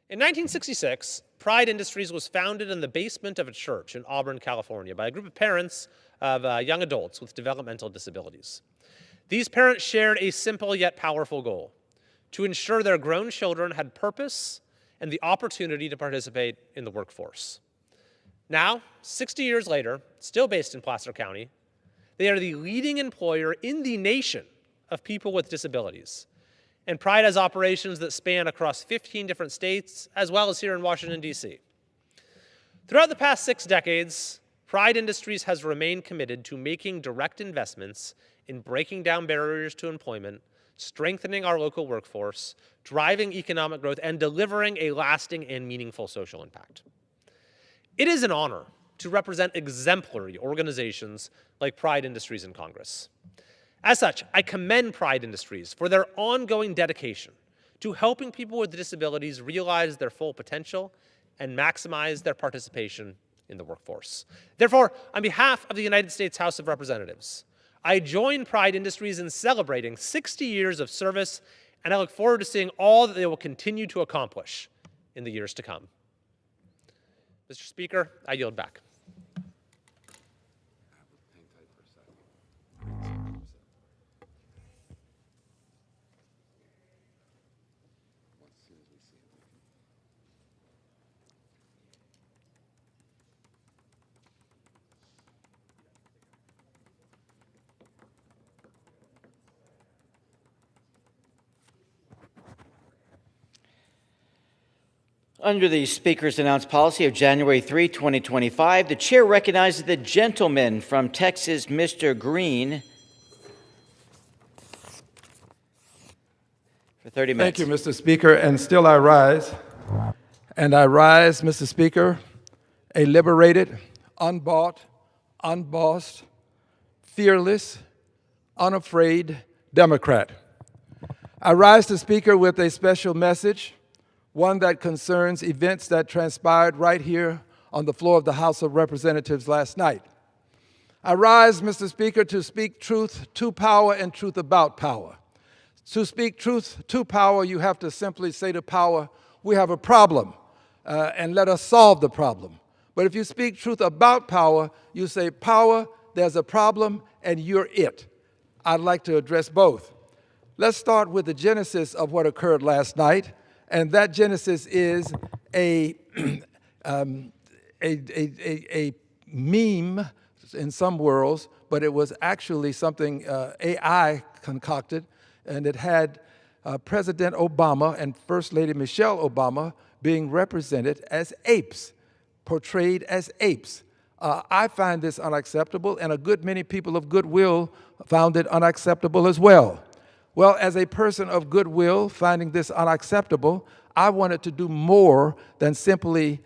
In 1966, Pride Industries was founded in the basement of a church in Auburn, California, by a group of parents of young adults with developmental disabilities. These parents shared a simple yet powerful goal: to ensure their grown children had purpose and the opportunity to participate in the workforce. Now, 60 years later, still based in Placer County, they are the leading employer in the nation of people with disabilities. And Pride has operations that span across 15 different states, as well as here in Washington, D.C. Throughout the past 6 decades, Pride Industries has remained committed to making direct investments in breaking down barriers to employment, strengthening our local workforce, driving economic growth, and delivering a lasting and meaningful social impact. It is an honor to represent exemplary organizations like Pride Industries in Congress. As such, I commend Pride Industries for their ongoing dedication to helping people with disabilities realize their full potential and maximize their participation in the workforce. Therefore, on behalf of the United States House of Representatives, I join Pride Industries in celebrating 60 years of service, and I look forward to seeing all that they will continue to accomplish in the years to come. Mr. Speaker, I yield back. Under the Speaker's announced policy of January 3, 2025, the Chair recognizes the gentleman from Texas, Mr. Green, for 30 minutes. Thank you, Mr. Speaker, and still I rise. And I rise, Mr. Speaker, a liberated, unbought, unbossed, fearless, unafraid Democrat. I rise to Speaker with a special message, one that concerns events that transpired right here on the floor of the House of Representatives last night. I rise, Mr. Speaker, to speak truth to power and truth about power. To speak truth to power, you have to simply say to power, we have a problem, and let us solve the problem. But if you speak truth about power, you say, power, there's a problem, and you're it. I'd like to address both. Let's start with the genesis of what occurred last night. And that genesis is a meme in some worlds, but it was actually something AI concocted, and it had President Obama and First Lady Michelle Obama being represented as apes, portrayed as apes. I find this unacceptable, and a good many people of goodwill found it unacceptable as well. Well, as a person of goodwill, finding this unacceptable, I wanted to do more than simply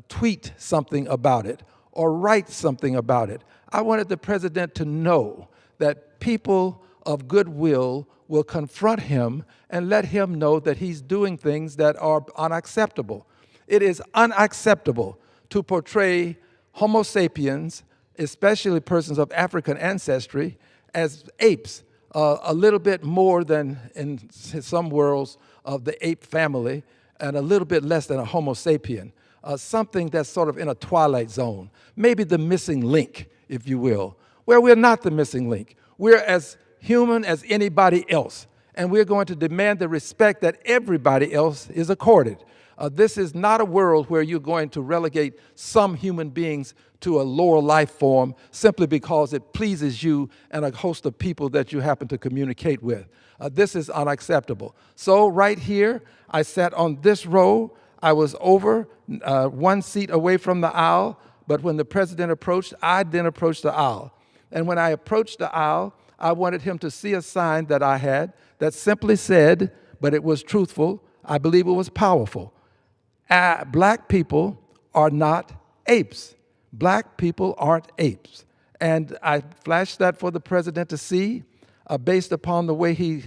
tweet something about it or write something about it. I wanted the president to know that people of goodwill will confront him and let him know that he's doing things that are unacceptable. It is unacceptable to portray Homo sapiens, especially persons of African ancestry, as apes. A little bit more than in some worlds of the ape family, and a little bit less than a Homo sapien. Something that's sort of in a twilight zone, maybe the missing link, if you will. Well, we're not the missing link. We're as human as anybody else, and we're going to demand the respect that everybody else is accorded. This is not a world where you're going to relegate some human beings to a lower life form simply because it pleases you and a host of people that you happen to communicate with. This is unacceptable. So right here, I sat on this row. I was over one seat away from the aisle, but when the president approached, I then approached the aisle. And when I approached the aisle, I wanted him to see a sign that I had that simply said, but it was truthful, I believe it was powerful. Black people are not apes. Black people aren't apes. And I flashed that for the president to see. Based upon the way he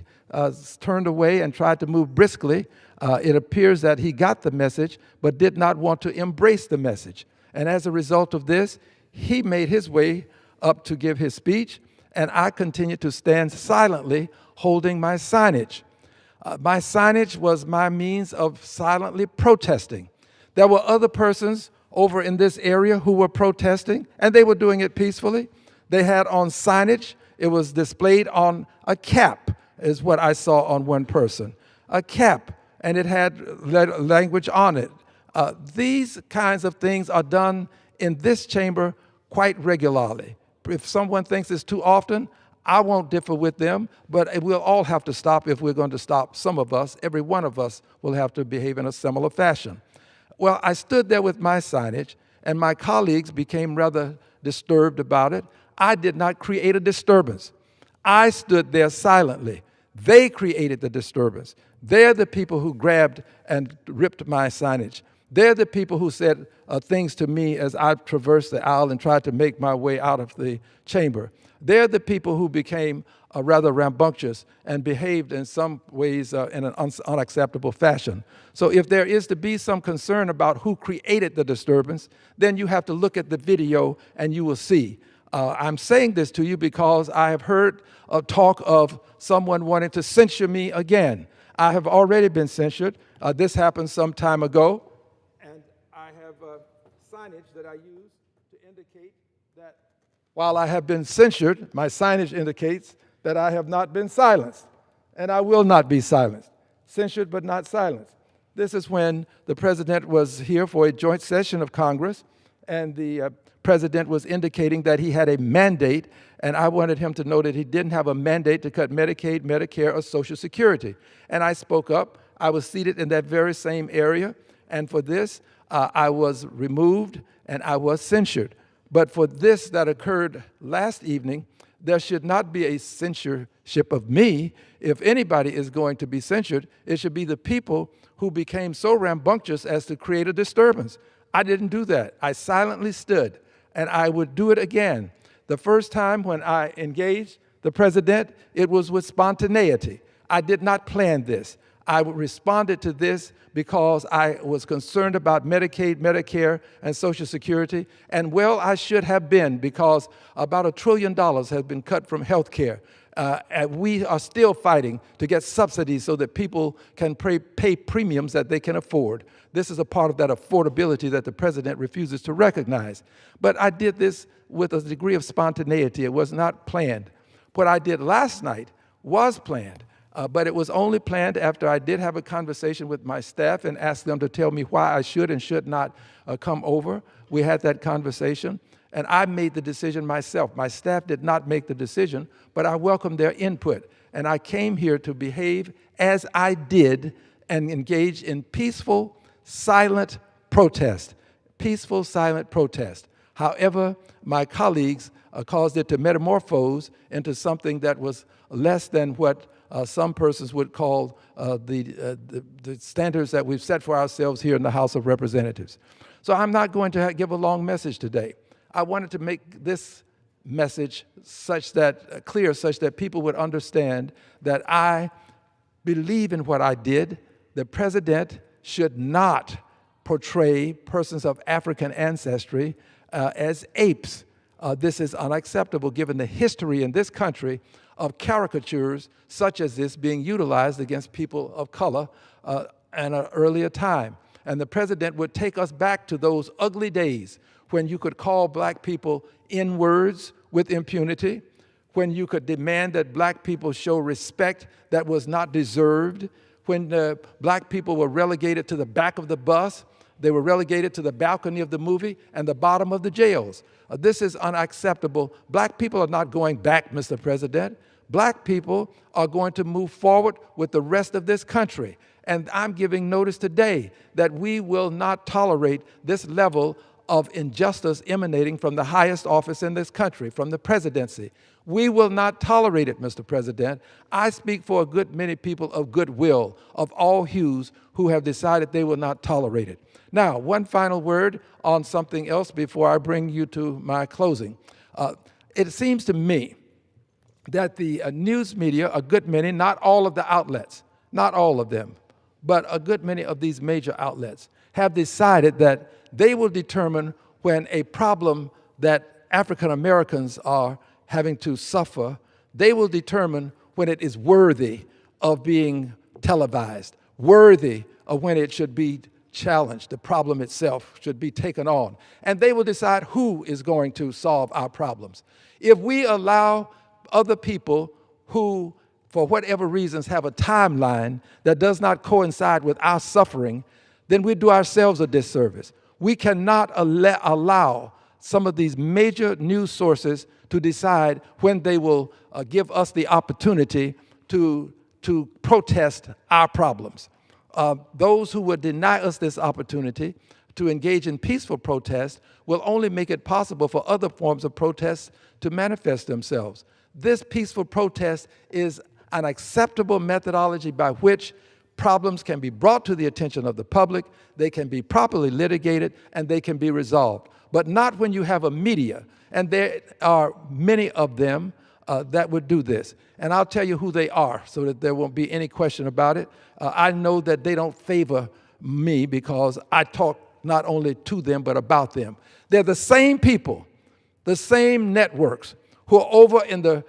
turned away and tried to move briskly, it appears that he got the message but did not want to embrace the message. And as a result of this, he made his way up to give his speech, and I continued to stand silently holding my signage. My signage was my means of silently protesting. There were other persons over in this area who were protesting, and they were doing it peacefully. They had on signage. It was displayed on a cap, is what I saw on one person. A cap, and it had language on it. These kinds of things are done in this chamber quite regularly. If someone thinks it's too often, I won't differ with them, but we'll all have to stop if we're going to stop. Some of us, every one of us, will have to behave in a similar fashion. Well, I stood there with my signage, and my colleagues became rather disturbed about it. I did not create a disturbance. I stood there silently. They created the disturbance. They're the people who grabbed and ripped my signage. They're the people who said things to me as I traversed the aisle and tried to make my way out of the chamber. They're the people who became rather rambunctious and behaved in some ways in an unacceptable fashion. So if there is to be some concern about who created the disturbance, then you have to look at the video and you will see. I'm saying this to you because I have heard talk of someone wanting to censure me again. I have already been censured. This happened some time ago. And I have signage that I use to indicate that while I have been censured, my signage indicates that I have not been silenced. And I will not be silenced. Censured but not silenced. This is when the president was here for a joint session of Congress, and the president was indicating that he had a mandate, and I wanted him to know that he didn't have a mandate to cut Medicaid, Medicare, or Social Security. And I spoke up. I was seated in that very same area, and for this, I was removed and I was censured. But for this that occurred last evening, there should not be a censorship of me. If anybody is going to be censured, it should be the people who became so rambunctious as to create a disturbance. I didn't do that. I silently stood, and I would do it again. The first time when I engaged the president, it was with spontaneity. I did not plan this. I responded to this because I was concerned about Medicaid, Medicare, and Social Security. And well, I should have been, because about $1 trillion has been cut from health care. And we are still fighting to get subsidies so that people can pay premiums that they can afford. This is a part of that affordability that the president refuses to recognize. But I did this with a degree of spontaneity. It was not planned. What I did last night was planned. But it was only planned after I did have a conversation with my staff and asked them to tell me why I should and should not come over. We had that conversation, and I made the decision myself. My staff did not make the decision, but I welcomed their input. And I came here to behave as I did and engage in peaceful, silent protest. Peaceful, silent protest. However, my colleagues caused it to metamorphose into something that was less than what some persons would call the standards that we've set for ourselves here in the House of Representatives. So I'm not going to give a long message today. I wanted to make this message clear such that people would understand that I believe in what I did. The president should not portray persons of African ancestry as apes. This is unacceptable given the history in this country of caricatures such as this being utilized against people of color at an earlier time. And the president would take us back to those ugly days when you could call black people N-words with impunity, when you could demand that black people show respect that was not deserved, when black people were relegated to the back of the bus, they were relegated to the balcony of the movie and the bottom of the jails. This is unacceptable. Black people are not going back, Mr. President. Black people are going to move forward with the rest of this country. And I'm giving notice today that we will not tolerate this level of injustice emanating from the highest office in this country, from the presidency. We will not tolerate it, Mr. President. I speak for a good many people of goodwill, of all hues, who have decided they will not tolerate it. Now, one final word on something else before I bring you to my closing. It seems to me that the news media, a good many, not all of the outlets, not all of them, but a good many of these major outlets have decided that they will determine when a problem that African Americans are having to suffer, they will determine when it is worthy of being televised, worthy of when it should be challenged, the problem itself should be taken on. And they will decide who is going to solve our problems. If we allow other people who, for whatever reasons, have a timeline that does not coincide with our suffering, then we do ourselves a disservice. We cannot allow some of these major news sources to decide when they will give us the opportunity to protest our problems. Those who would deny us this opportunity to engage in peaceful protest will only make it possible for other forms of protest to manifest themselves. This peaceful protest is an acceptable methodology by which problems can be brought to the attention of the public, they can be properly litigated, and they can be resolved. But not when you have a media, and there are many of them that would do this. And I'll tell you who they are so that there won't be any question about it. I know that they don't favor me because I talk not only to them but about them. They're the same people, the same networks who are over in the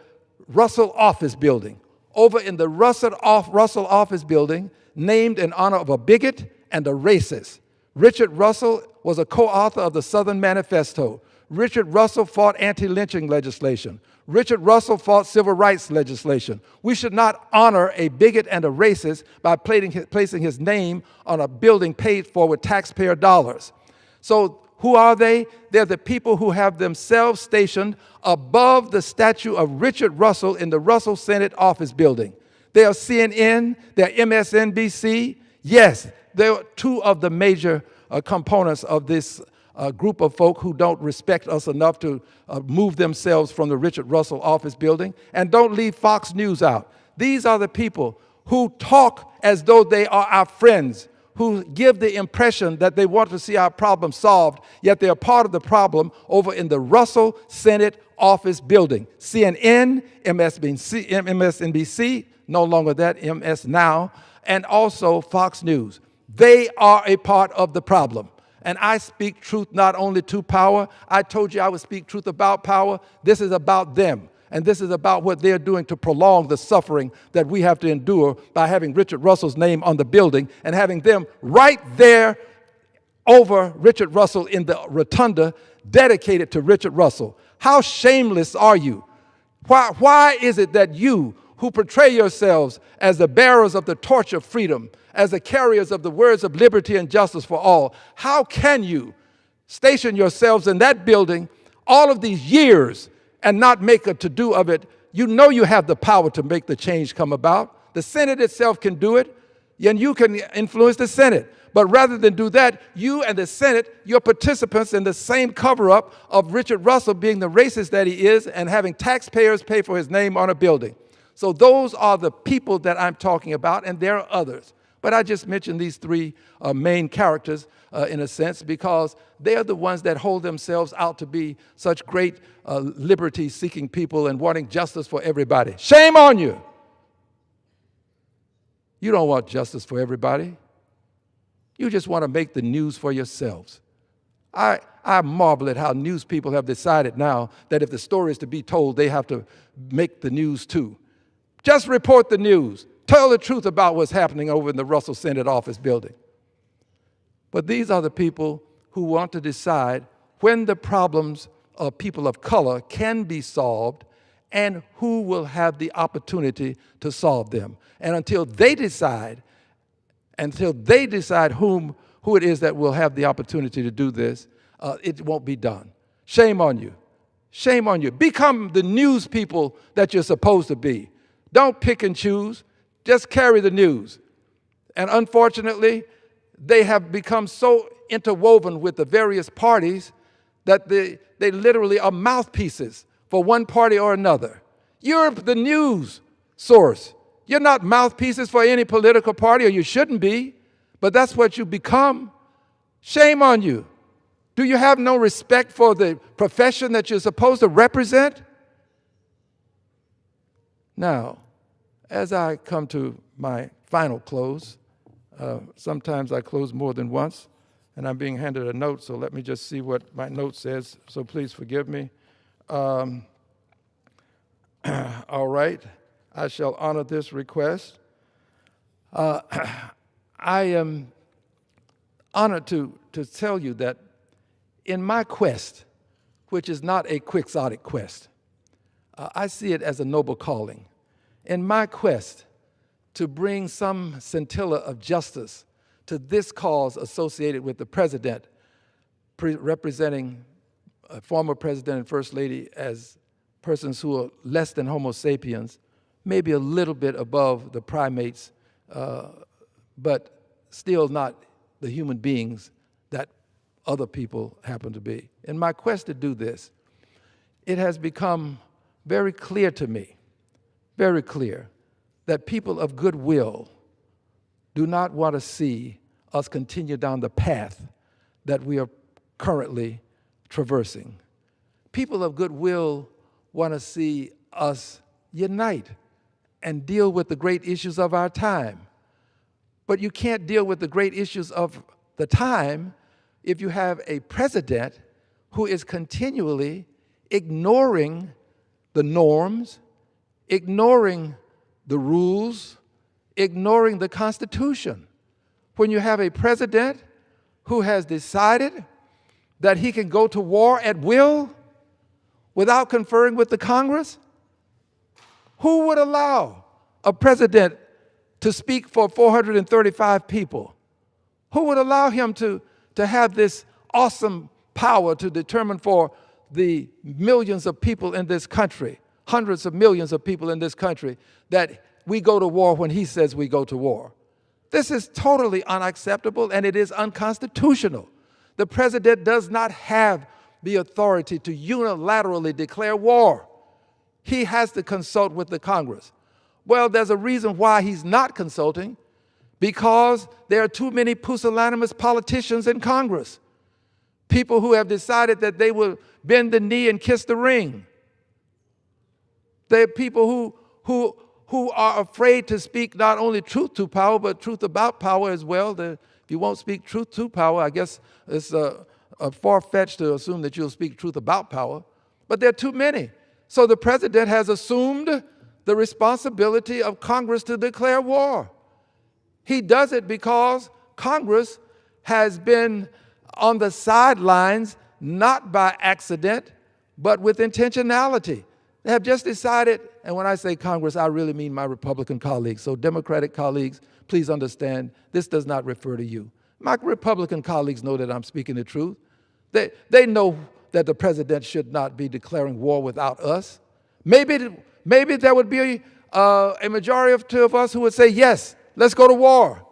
Russell office building, over in the Russell office building, named in honor of a bigot and a racist. Richard Russell was a co-author of the Southern Manifesto. Richard Russell fought anti-lynching legislation. Richard Russell fought civil rights legislation. We should not honor a bigot and a racist by placing his name on a building paid for with taxpayer dollars. So who are they? They're the people who have themselves stationed above the statue of Richard Russell in the Russell Senate office building. They are CNN, they're MSNBC. Yes, they're two of the major components of this group of folk who don't respect us enough to move themselves from the Richard Russell office building. And don't leave Fox News out. These are the people who talk as though they are our friends, who give the impression that they want to see our problem solved, yet they're part of the problem over in the Russell Senate office building. CNN, MSNBC, no longer that, MS Now, and also Fox News. They are a part of the problem. And I speak truth not only to power. I told you I would speak truth about power. This is about them. And this is about what they're doing to prolong the suffering that we have to endure by having Richard Russell's name on the building and having them right there over Richard Russell in the rotunda dedicated to Richard Russell. How shameless are you? Why is it that you, who portray yourselves as the bearers of the torch of freedom, as the carriers of the words of liberty and justice for all, how can you station yourselves in that building all of these years and not make a to-do of it? You know you have the power to make the change come about. The Senate itself can do it, and you can influence the Senate. But rather than do that, you and the Senate, you're participants in the same cover-up of Richard Russell being the racist that he is and having taxpayers pay for his name on a building. So those are the people that I'm talking about, and there are others. But I just mentioned these three main characters in a sense because they are the ones that hold themselves out to be such great liberty-seeking people and wanting justice for everybody. Shame on you! You don't want justice for everybody. You just want to make the news for yourselves. I marvel at how news people have decided now that if the story is to be told, they have to make the news too. Just report the news. Tell the truth about what's happening over in the Russell Senate office building. But these are the people who want to decide when the problems of people of color can be solved and who will have the opportunity to solve them. And until they decide who it is that will have the opportunity to do this, it won't be done. Shame on you. Shame on you. Become the news people that you're supposed to be. Don't pick and choose. Just carry the news. And unfortunately, they have become so interwoven with the various parties that they literally are mouthpieces for one party or another. You're the news source. You're not mouthpieces for any political party, or you shouldn't be, but that's what you become. Shame on you. Do you have no respect for the profession that you're supposed to represent? Now, as I come to my final close, sometimes I close more than once, and I'm being handed a note, so let me just see what my note says, so please forgive me. All right, I shall honor this request. I am honored to tell you that in my quest, which is not a quixotic quest, I see it as a noble calling. In my quest to bring some scintilla of justice to this cause associated with the president, representing a former president and first lady as persons who are less than Homo sapiens, maybe a little bit above the primates, but still not the human beings that other people happen to be. In my quest to do this, it has become very clear to me, very clear, that people of goodwill do not want to see us continue down the path that we are currently traversing. People of goodwill want to see us unite and deal with the great issues of our time. But you can't deal with the great issues of the time if you have a president who is continually ignoring the norms, ignoring the rules, ignoring the Constitution. When you have a president who has decided that he can go to war at will without conferring with the Congress, who would allow a president to speak for 435 people? Who would allow him to have this awesome power to determine for the millions of people in this country, hundreds of millions of people in this country, that we go to war when he says we go to war? This is totally unacceptable, and it is unconstitutional. The president does not have the authority to unilaterally declare war. He has to consult with the Congress. Well, there's a reason why he's not consulting, because there are too many pusillanimous politicians in Congress, people who have decided that they will bend the knee and kiss the ring. There are people who are afraid to speak not only truth to power, but truth about power as well. If you won't speak truth to power, I guess it's far-fetched to assume that you'll speak truth about power. But there are too many. So the president has assumed the responsibility of Congress to declare war. He does it because Congress has been on the sidelines, not by accident, but with intentionality. They have just decided, and when I say Congress, I really mean my Republican colleagues. So Democratic colleagues, please understand, this does not refer to you. My Republican colleagues know that I'm speaking the truth. They know that the president should not be declaring war without us. Maybe there would be a majority of us who would say, yes, let's go to war.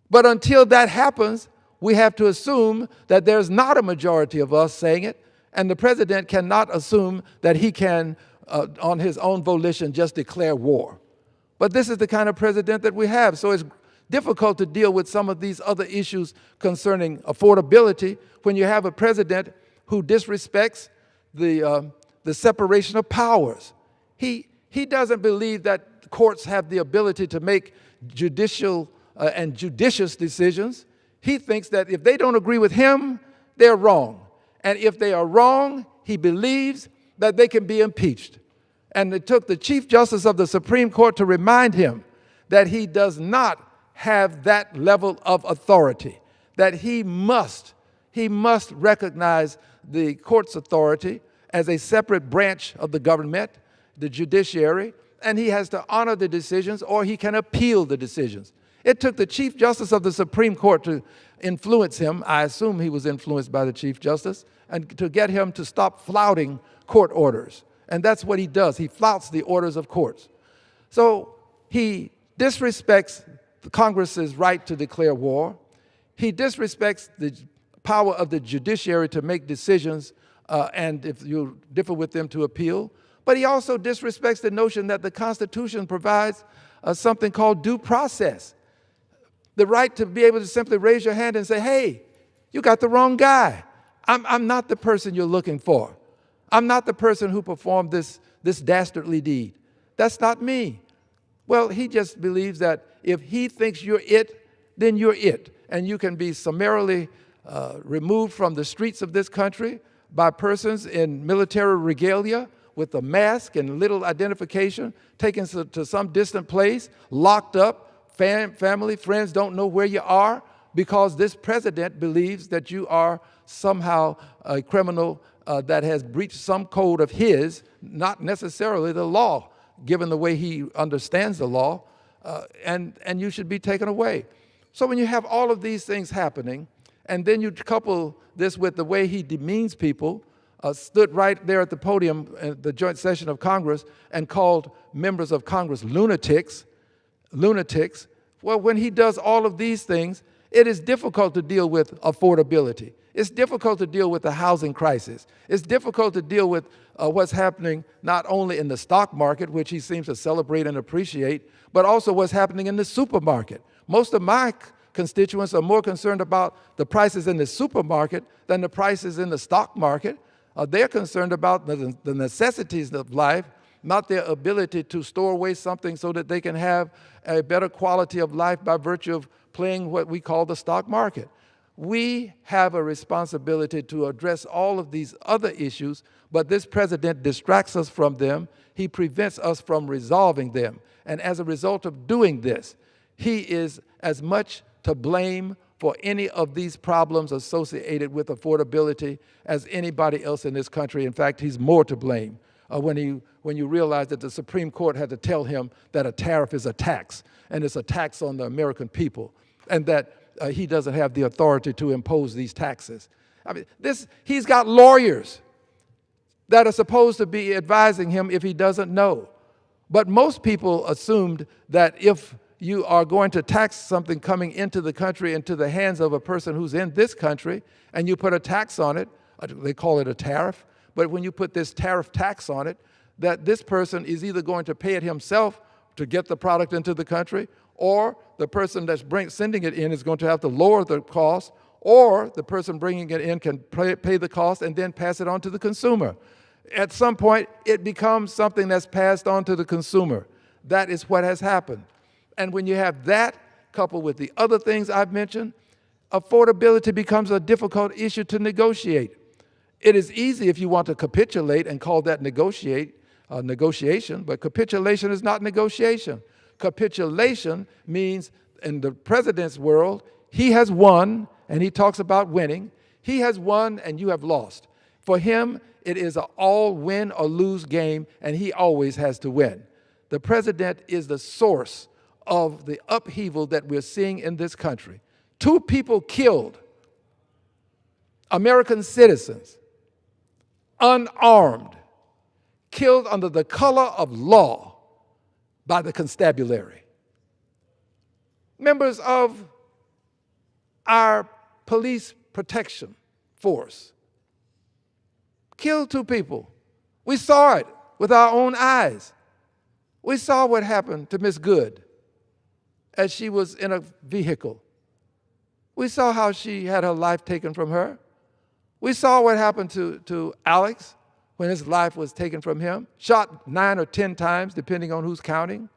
But until that happens, we have to assume that there's not a majority of us saying it, and the president cannot assume that he can, on his own volition, just declare war. But this is the kind of president that we have, so it's difficult to deal with some of these other issues concerning affordability when you have a president who disrespects the separation of powers. He doesn't believe that courts have the ability to make judicial and judicious decisions. He thinks that if they don't agree with him, they're wrong. And if they are wrong, he believes that they can be impeached. And it took the Chief Justice of the Supreme Court to remind him that he does not have that level of authority, that he must recognize the court's authority as a separate branch of the government, the judiciary, and he has to honor the decisions or he can appeal the decisions. It took the Chief Justice of the Supreme Court to influence him, I assume he was influenced by the Chief Justice, and to get him to stop flouting court orders. And that's what he does. He flouts the orders of courts. So he disrespects Congress's right to declare war. He disrespects the power of the judiciary to make decisions, and if you differ with them, to appeal. But he also disrespects the notion that the Constitution provides something called due process. The right to be able to simply raise your hand and say, hey, you got the wrong guy. I'm not the person you're looking for. I'm not the person who performed this dastardly deed. That's not me. Well, he just believes that if he thinks you're it, then you're it. And you can be summarily removed from the streets of this country by persons in military regalia with a mask and little identification, taken to some distant place, locked up. Family, friends don't know where you are because this president believes that you are somehow a criminal that has breached some code of his, not necessarily the law, given the way he understands the law, and you should be taken away. So when you have all of these things happening, and then you couple this with the way he demeans people, stood right there at the podium at the joint session of Congress and called members of Congress lunatics. Well, when he does all of these things, it is difficult to deal with affordability. It's difficult to deal with the housing crisis. It's difficult to deal with what's happening not only in the stock market, which he seems to celebrate and appreciate, but also what's happening in the supermarket. Most of my constituents are more concerned about the prices in the supermarket than the prices in the stock market. They're concerned about the necessities of life, not their ability to store away something so that they can have a better quality of life by virtue of playing what we call the stock market. We have a responsibility to address all of these other issues, but this president distracts us from them. He prevents us from resolving them. And as a result of doing this, he is as much to blame for any of these problems associated with affordability as anybody else in this country. In fact, he's more to blame when you realize that the Supreme Court had to tell him that a tariff is a tax, and it's a tax on the American people, and that he doesn't have the authority to impose these taxes. I mean, he's got lawyers that are supposed to be advising him if he doesn't know. But most people assumed that if you are going to tax something coming into the country, into the hands of a person who's in this country, and you put a tax on it, they call it a tariff, but when you put this tariff tax on it, that this person is either going to pay it himself to get the product into the country, or the person that's sending it in is going to have to lower the cost, or the person bringing it in can pay the cost and then pass it on to the consumer. At some point, it becomes something that's passed on to the consumer. That is what has happened. And when you have that coupled with the other things I've mentioned, affordability becomes a difficult issue to negotiate. It is easy if you want to capitulate and call that negotiation, but capitulation is not negotiation. Capitulation means, in the president's world, he has won, and he talks about winning. He has won, and you have lost. For him, it is an all win or lose game, and he always has to win. The president is the source of the upheaval that we're seeing in this country. 2 people killed, American citizens, unarmed, killed under the color of law by the constabulary. Members of our police protection force killed 2 people. We saw it with our own eyes. We saw what happened to Miss Good as she was in a vehicle. We saw how she had her life taken from her. We saw what happened to Alex when his life was taken from him, shot 9 or 10 times, depending on who's counting,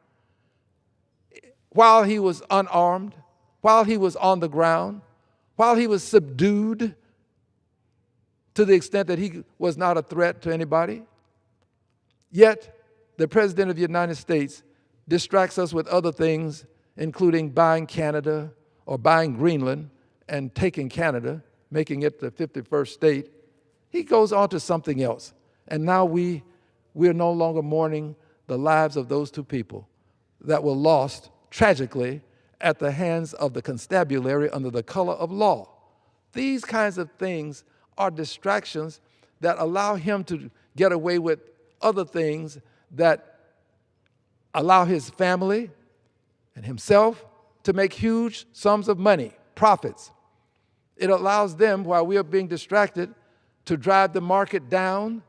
while he was unarmed, while he was on the ground, while he was subdued to the extent that he was not a threat to anybody. Yet, the President of the United States distracts us with other things, including buying Canada or buying Greenland and taking Canada, making it the 51st state. He goes on to something else. And now we're no longer mourning the lives of those 2 people that were lost tragically at the hands of the constabulary under the color of law. These kinds of things are distractions that allow him to get away with other things that allow his family and himself to make huge sums of money, profits. It allows them, while we are being distracted, to drive the market down,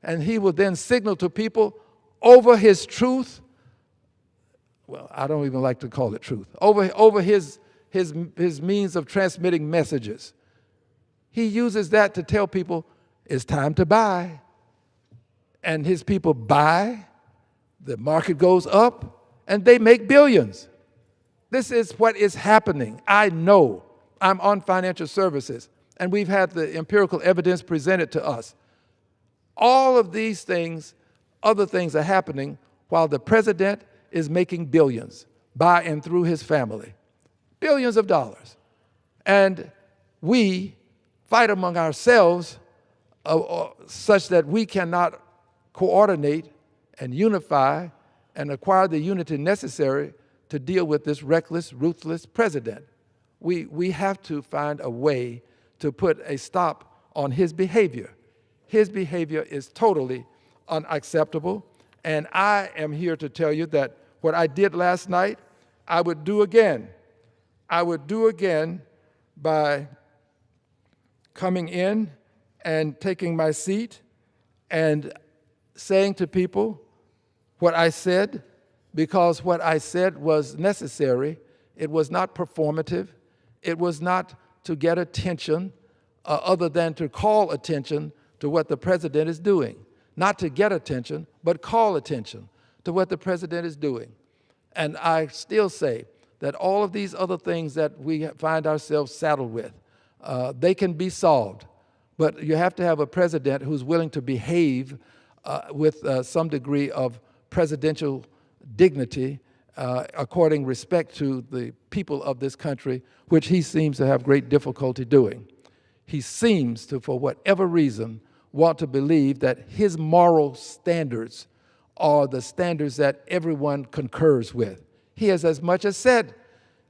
and he will then signal to people over his truth. Well, I don't even like to call it truth. Over his means of transmitting messages. He uses that to tell people it's time to buy. And his people buy, the market goes up, and they make billions. This is what is happening. I know. I'm on financial services, and we've had the empirical evidence presented to us. All of these things, other things are happening while the president is making billions by and through his family. Billions of dollars. And we fight among ourselves such that we cannot coordinate and unify and acquire the unity necessary to deal with this reckless, ruthless president. We have to find a way to put a stop on his behavior. His behavior is totally unacceptable, and I am here to tell you that what I did last night, I would do again. I would do again by coming in and taking my seat and saying to people what I said, because what I said was necessary It was not performative. It was not to get attention other than to call attention to what the president is doing. Not to get attention, but call attention to what the president is doing. And I still say that all of these other things that we find ourselves saddled with, they can be solved. But you have to have a president who's willing to behave with some degree of presidential dignity, according respect to the people of this country, which he seems to have great difficulty doing. He seems to, for whatever reason, want to believe that his moral standards are the standards that everyone concurs with. He has as much as said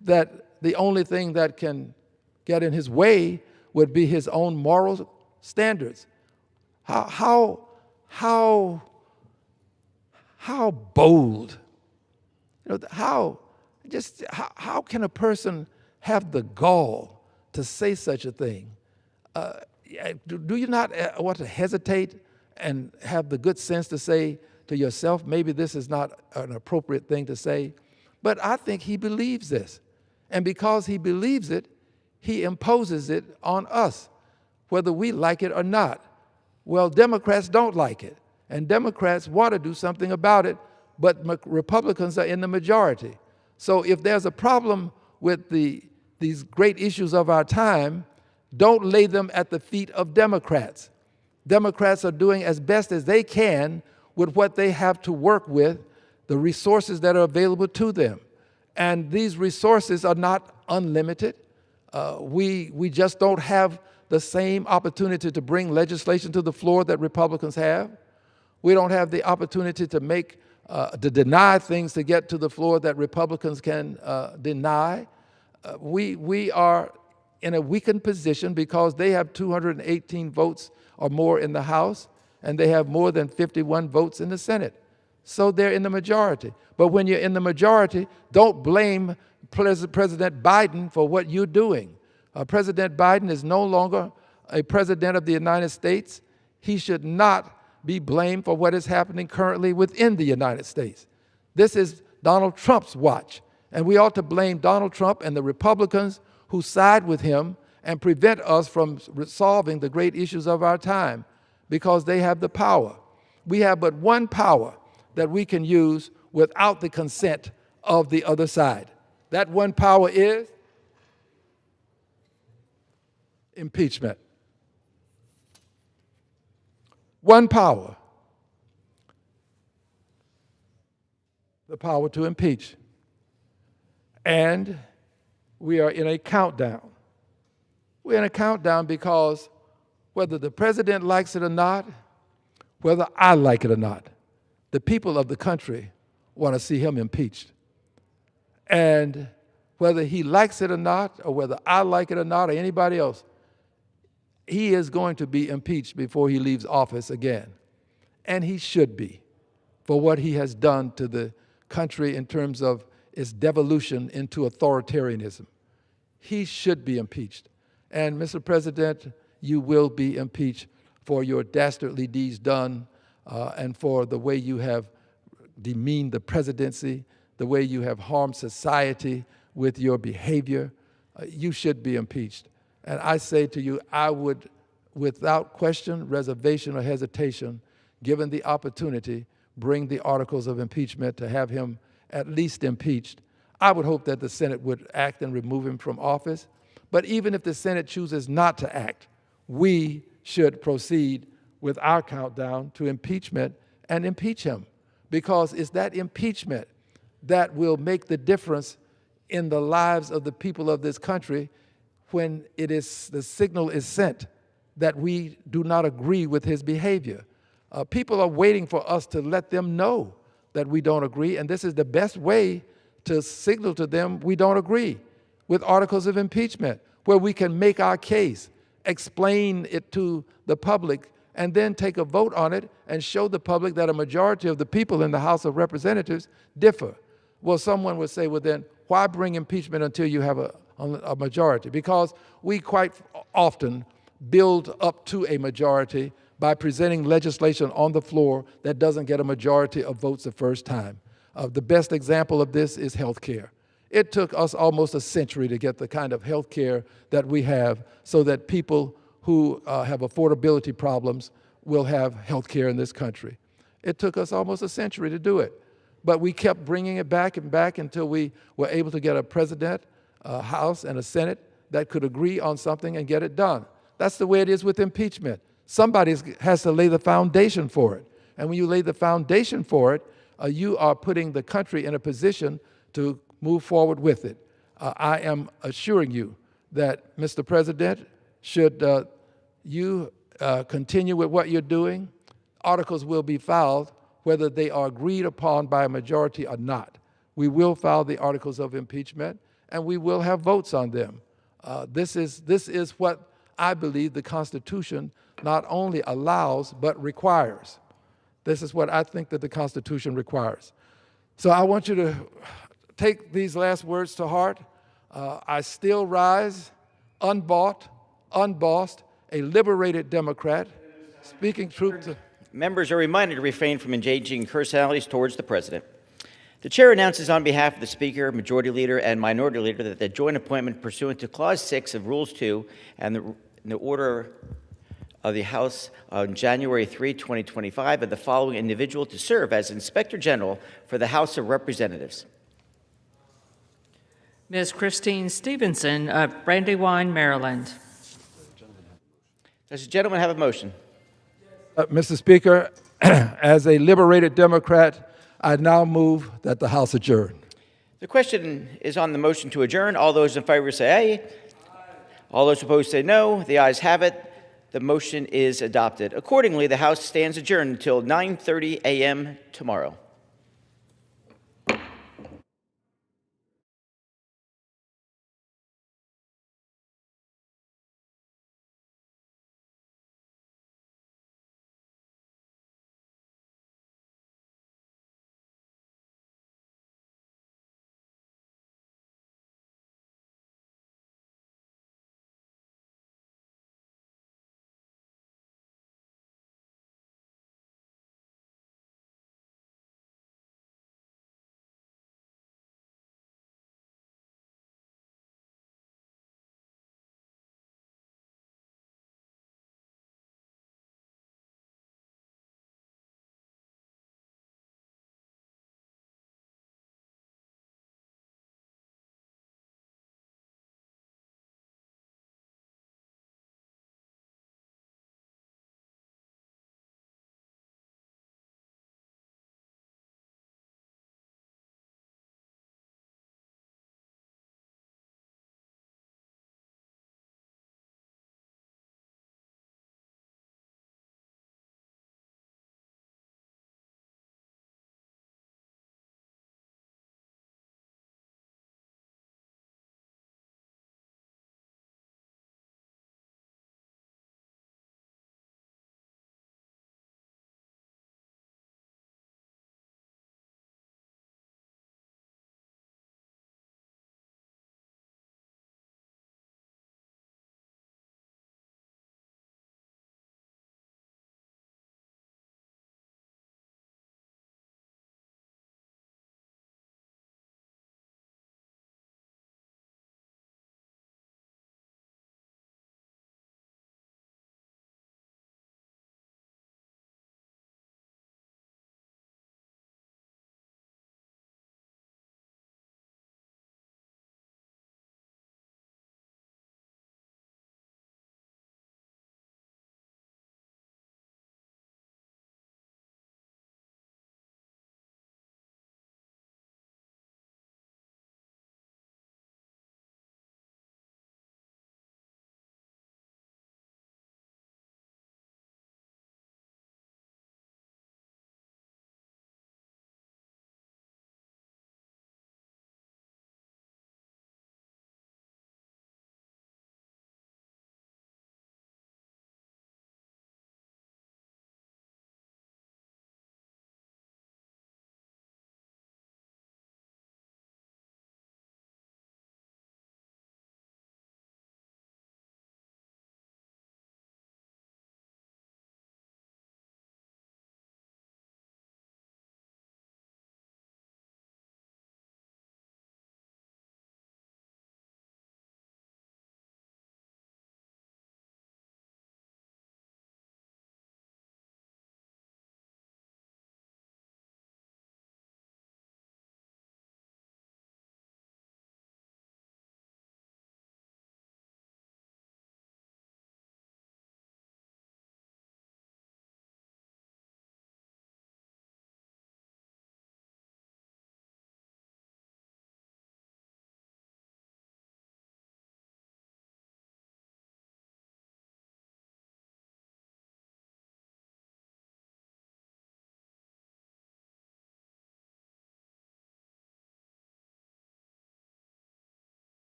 that the only thing that can get in his way would be his own moral standards. How bold, how can a person have the gall to say such a thing? Do you not want to hesitate and have the good sense to say to yourself, maybe this is not an appropriate thing to say? But I think he believes this. And because he believes it, he imposes it on us, whether we like it or not. Well, Democrats don't like it, and Democrats want to do something about it, but Republicans are in the majority. So if there's a problem with these great issues of our time, don't lay them at the feet of Democrats. Democrats are doing as best as they can with what they have to work with, the resources that are available to them. And these resources are not unlimited. We just don't have the same opportunity to bring legislation to the floor that Republicans have. We don't have the opportunity to deny things to get to the floor that Republicans can deny. We are in a weakened position because they have 218 votes or more in the House, and they have more than 51 votes in the Senate. So they're in the majority. But when you're in the majority, don't blame President Biden for what you're doing. President Biden is no longer a president of the United States. He should not be blamed for what is happening currently within the United States. This is Donald Trump's watch, and we ought to blame Donald Trump and the Republicans who side with him and prevent us from solving the great issues of our time because they have the power. We have but one power that we can use without the consent of the other side. That one power is impeachment. One power. The power to impeach. And we are in a countdown. We're in a countdown because whether the president likes it or not, whether I like it or not, the people of the country want to see him impeached. And whether he likes it or not, or whether I like it or not, or anybody else, he is going to be impeached before he leaves office again. And he should be, for what he has done to the country in terms of its devolution into authoritarianism. He should be impeached. And Mr. President, you will be impeached for your dastardly deeds done and for the way you have demeaned the presidency, the way you have harmed society with your behavior. You should be impeached. And I say to you, I would, without question, reservation, or hesitation, given the opportunity, bring the articles of impeachment to have him at least impeached. I would hope that the Senate would act and remove him from office. But even if the Senate chooses not to act, we should proceed with our countdown to impeachment and impeach him, because it's that impeachment that will make the difference in the lives of the people of this country when the signal is sent that we do not agree with his behavior. People are waiting for us to let them know that we don't agree, and this is the best way to signal to them we don't agree, with articles of impeachment, where we can make our case, explain it to the public, and then take a vote on it and show the public that a majority of the people in the House of Representatives differ. Well, someone would say, well then, why bring impeachment until you have a majority? Because we quite often build up to a majority by presenting legislation on the floor that doesn't get a majority of votes the first time. The best example of this is health care. It took us almost a century to get the kind of health care that we have so that people who have affordability problems will have health care in this country. It took us almost a century to do it. But we kept bringing it back and back until we were able to get a president, a House, and a Senate that could agree on something and get it done. That's the way it is with impeachment. Somebody has to lay the foundation for it. And when you lay the foundation for it, you are putting the country in a position to move forward with it. I am assuring you that, Mr. President, should you continue with what you're doing, articles will be filed whether they are agreed upon by a majority or not. We will file the articles of impeachment, and we will have votes on them. This is what I believe the Constitution not only allows, but requires. This is what I think that the Constitution requires. So I want you to take these last words to heart. I still rise, unbought, unbossed, a liberated Democrat, speaking truth to... Members are reminded to refrain from engaging in personalities towards the president. The chair announces on behalf of the Speaker, Majority Leader, and Minority Leader that the joint appointment pursuant to Clause 6 of Rules 2 and the order of the House on January 3, 2025, of the following individual to serve as Inspector General for the House of Representatives. Ms. Christine Stevenson of Brandywine, Maryland. Does the gentleman have a motion? Mr. Speaker, as a liberated Democrat, I now move that the House adjourn. The question is on the motion to adjourn. All those in favor say aye. All those opposed say no. The ayes have it. The motion is adopted. Accordingly, the House stands adjourned until 9:30 a.m. tomorrow.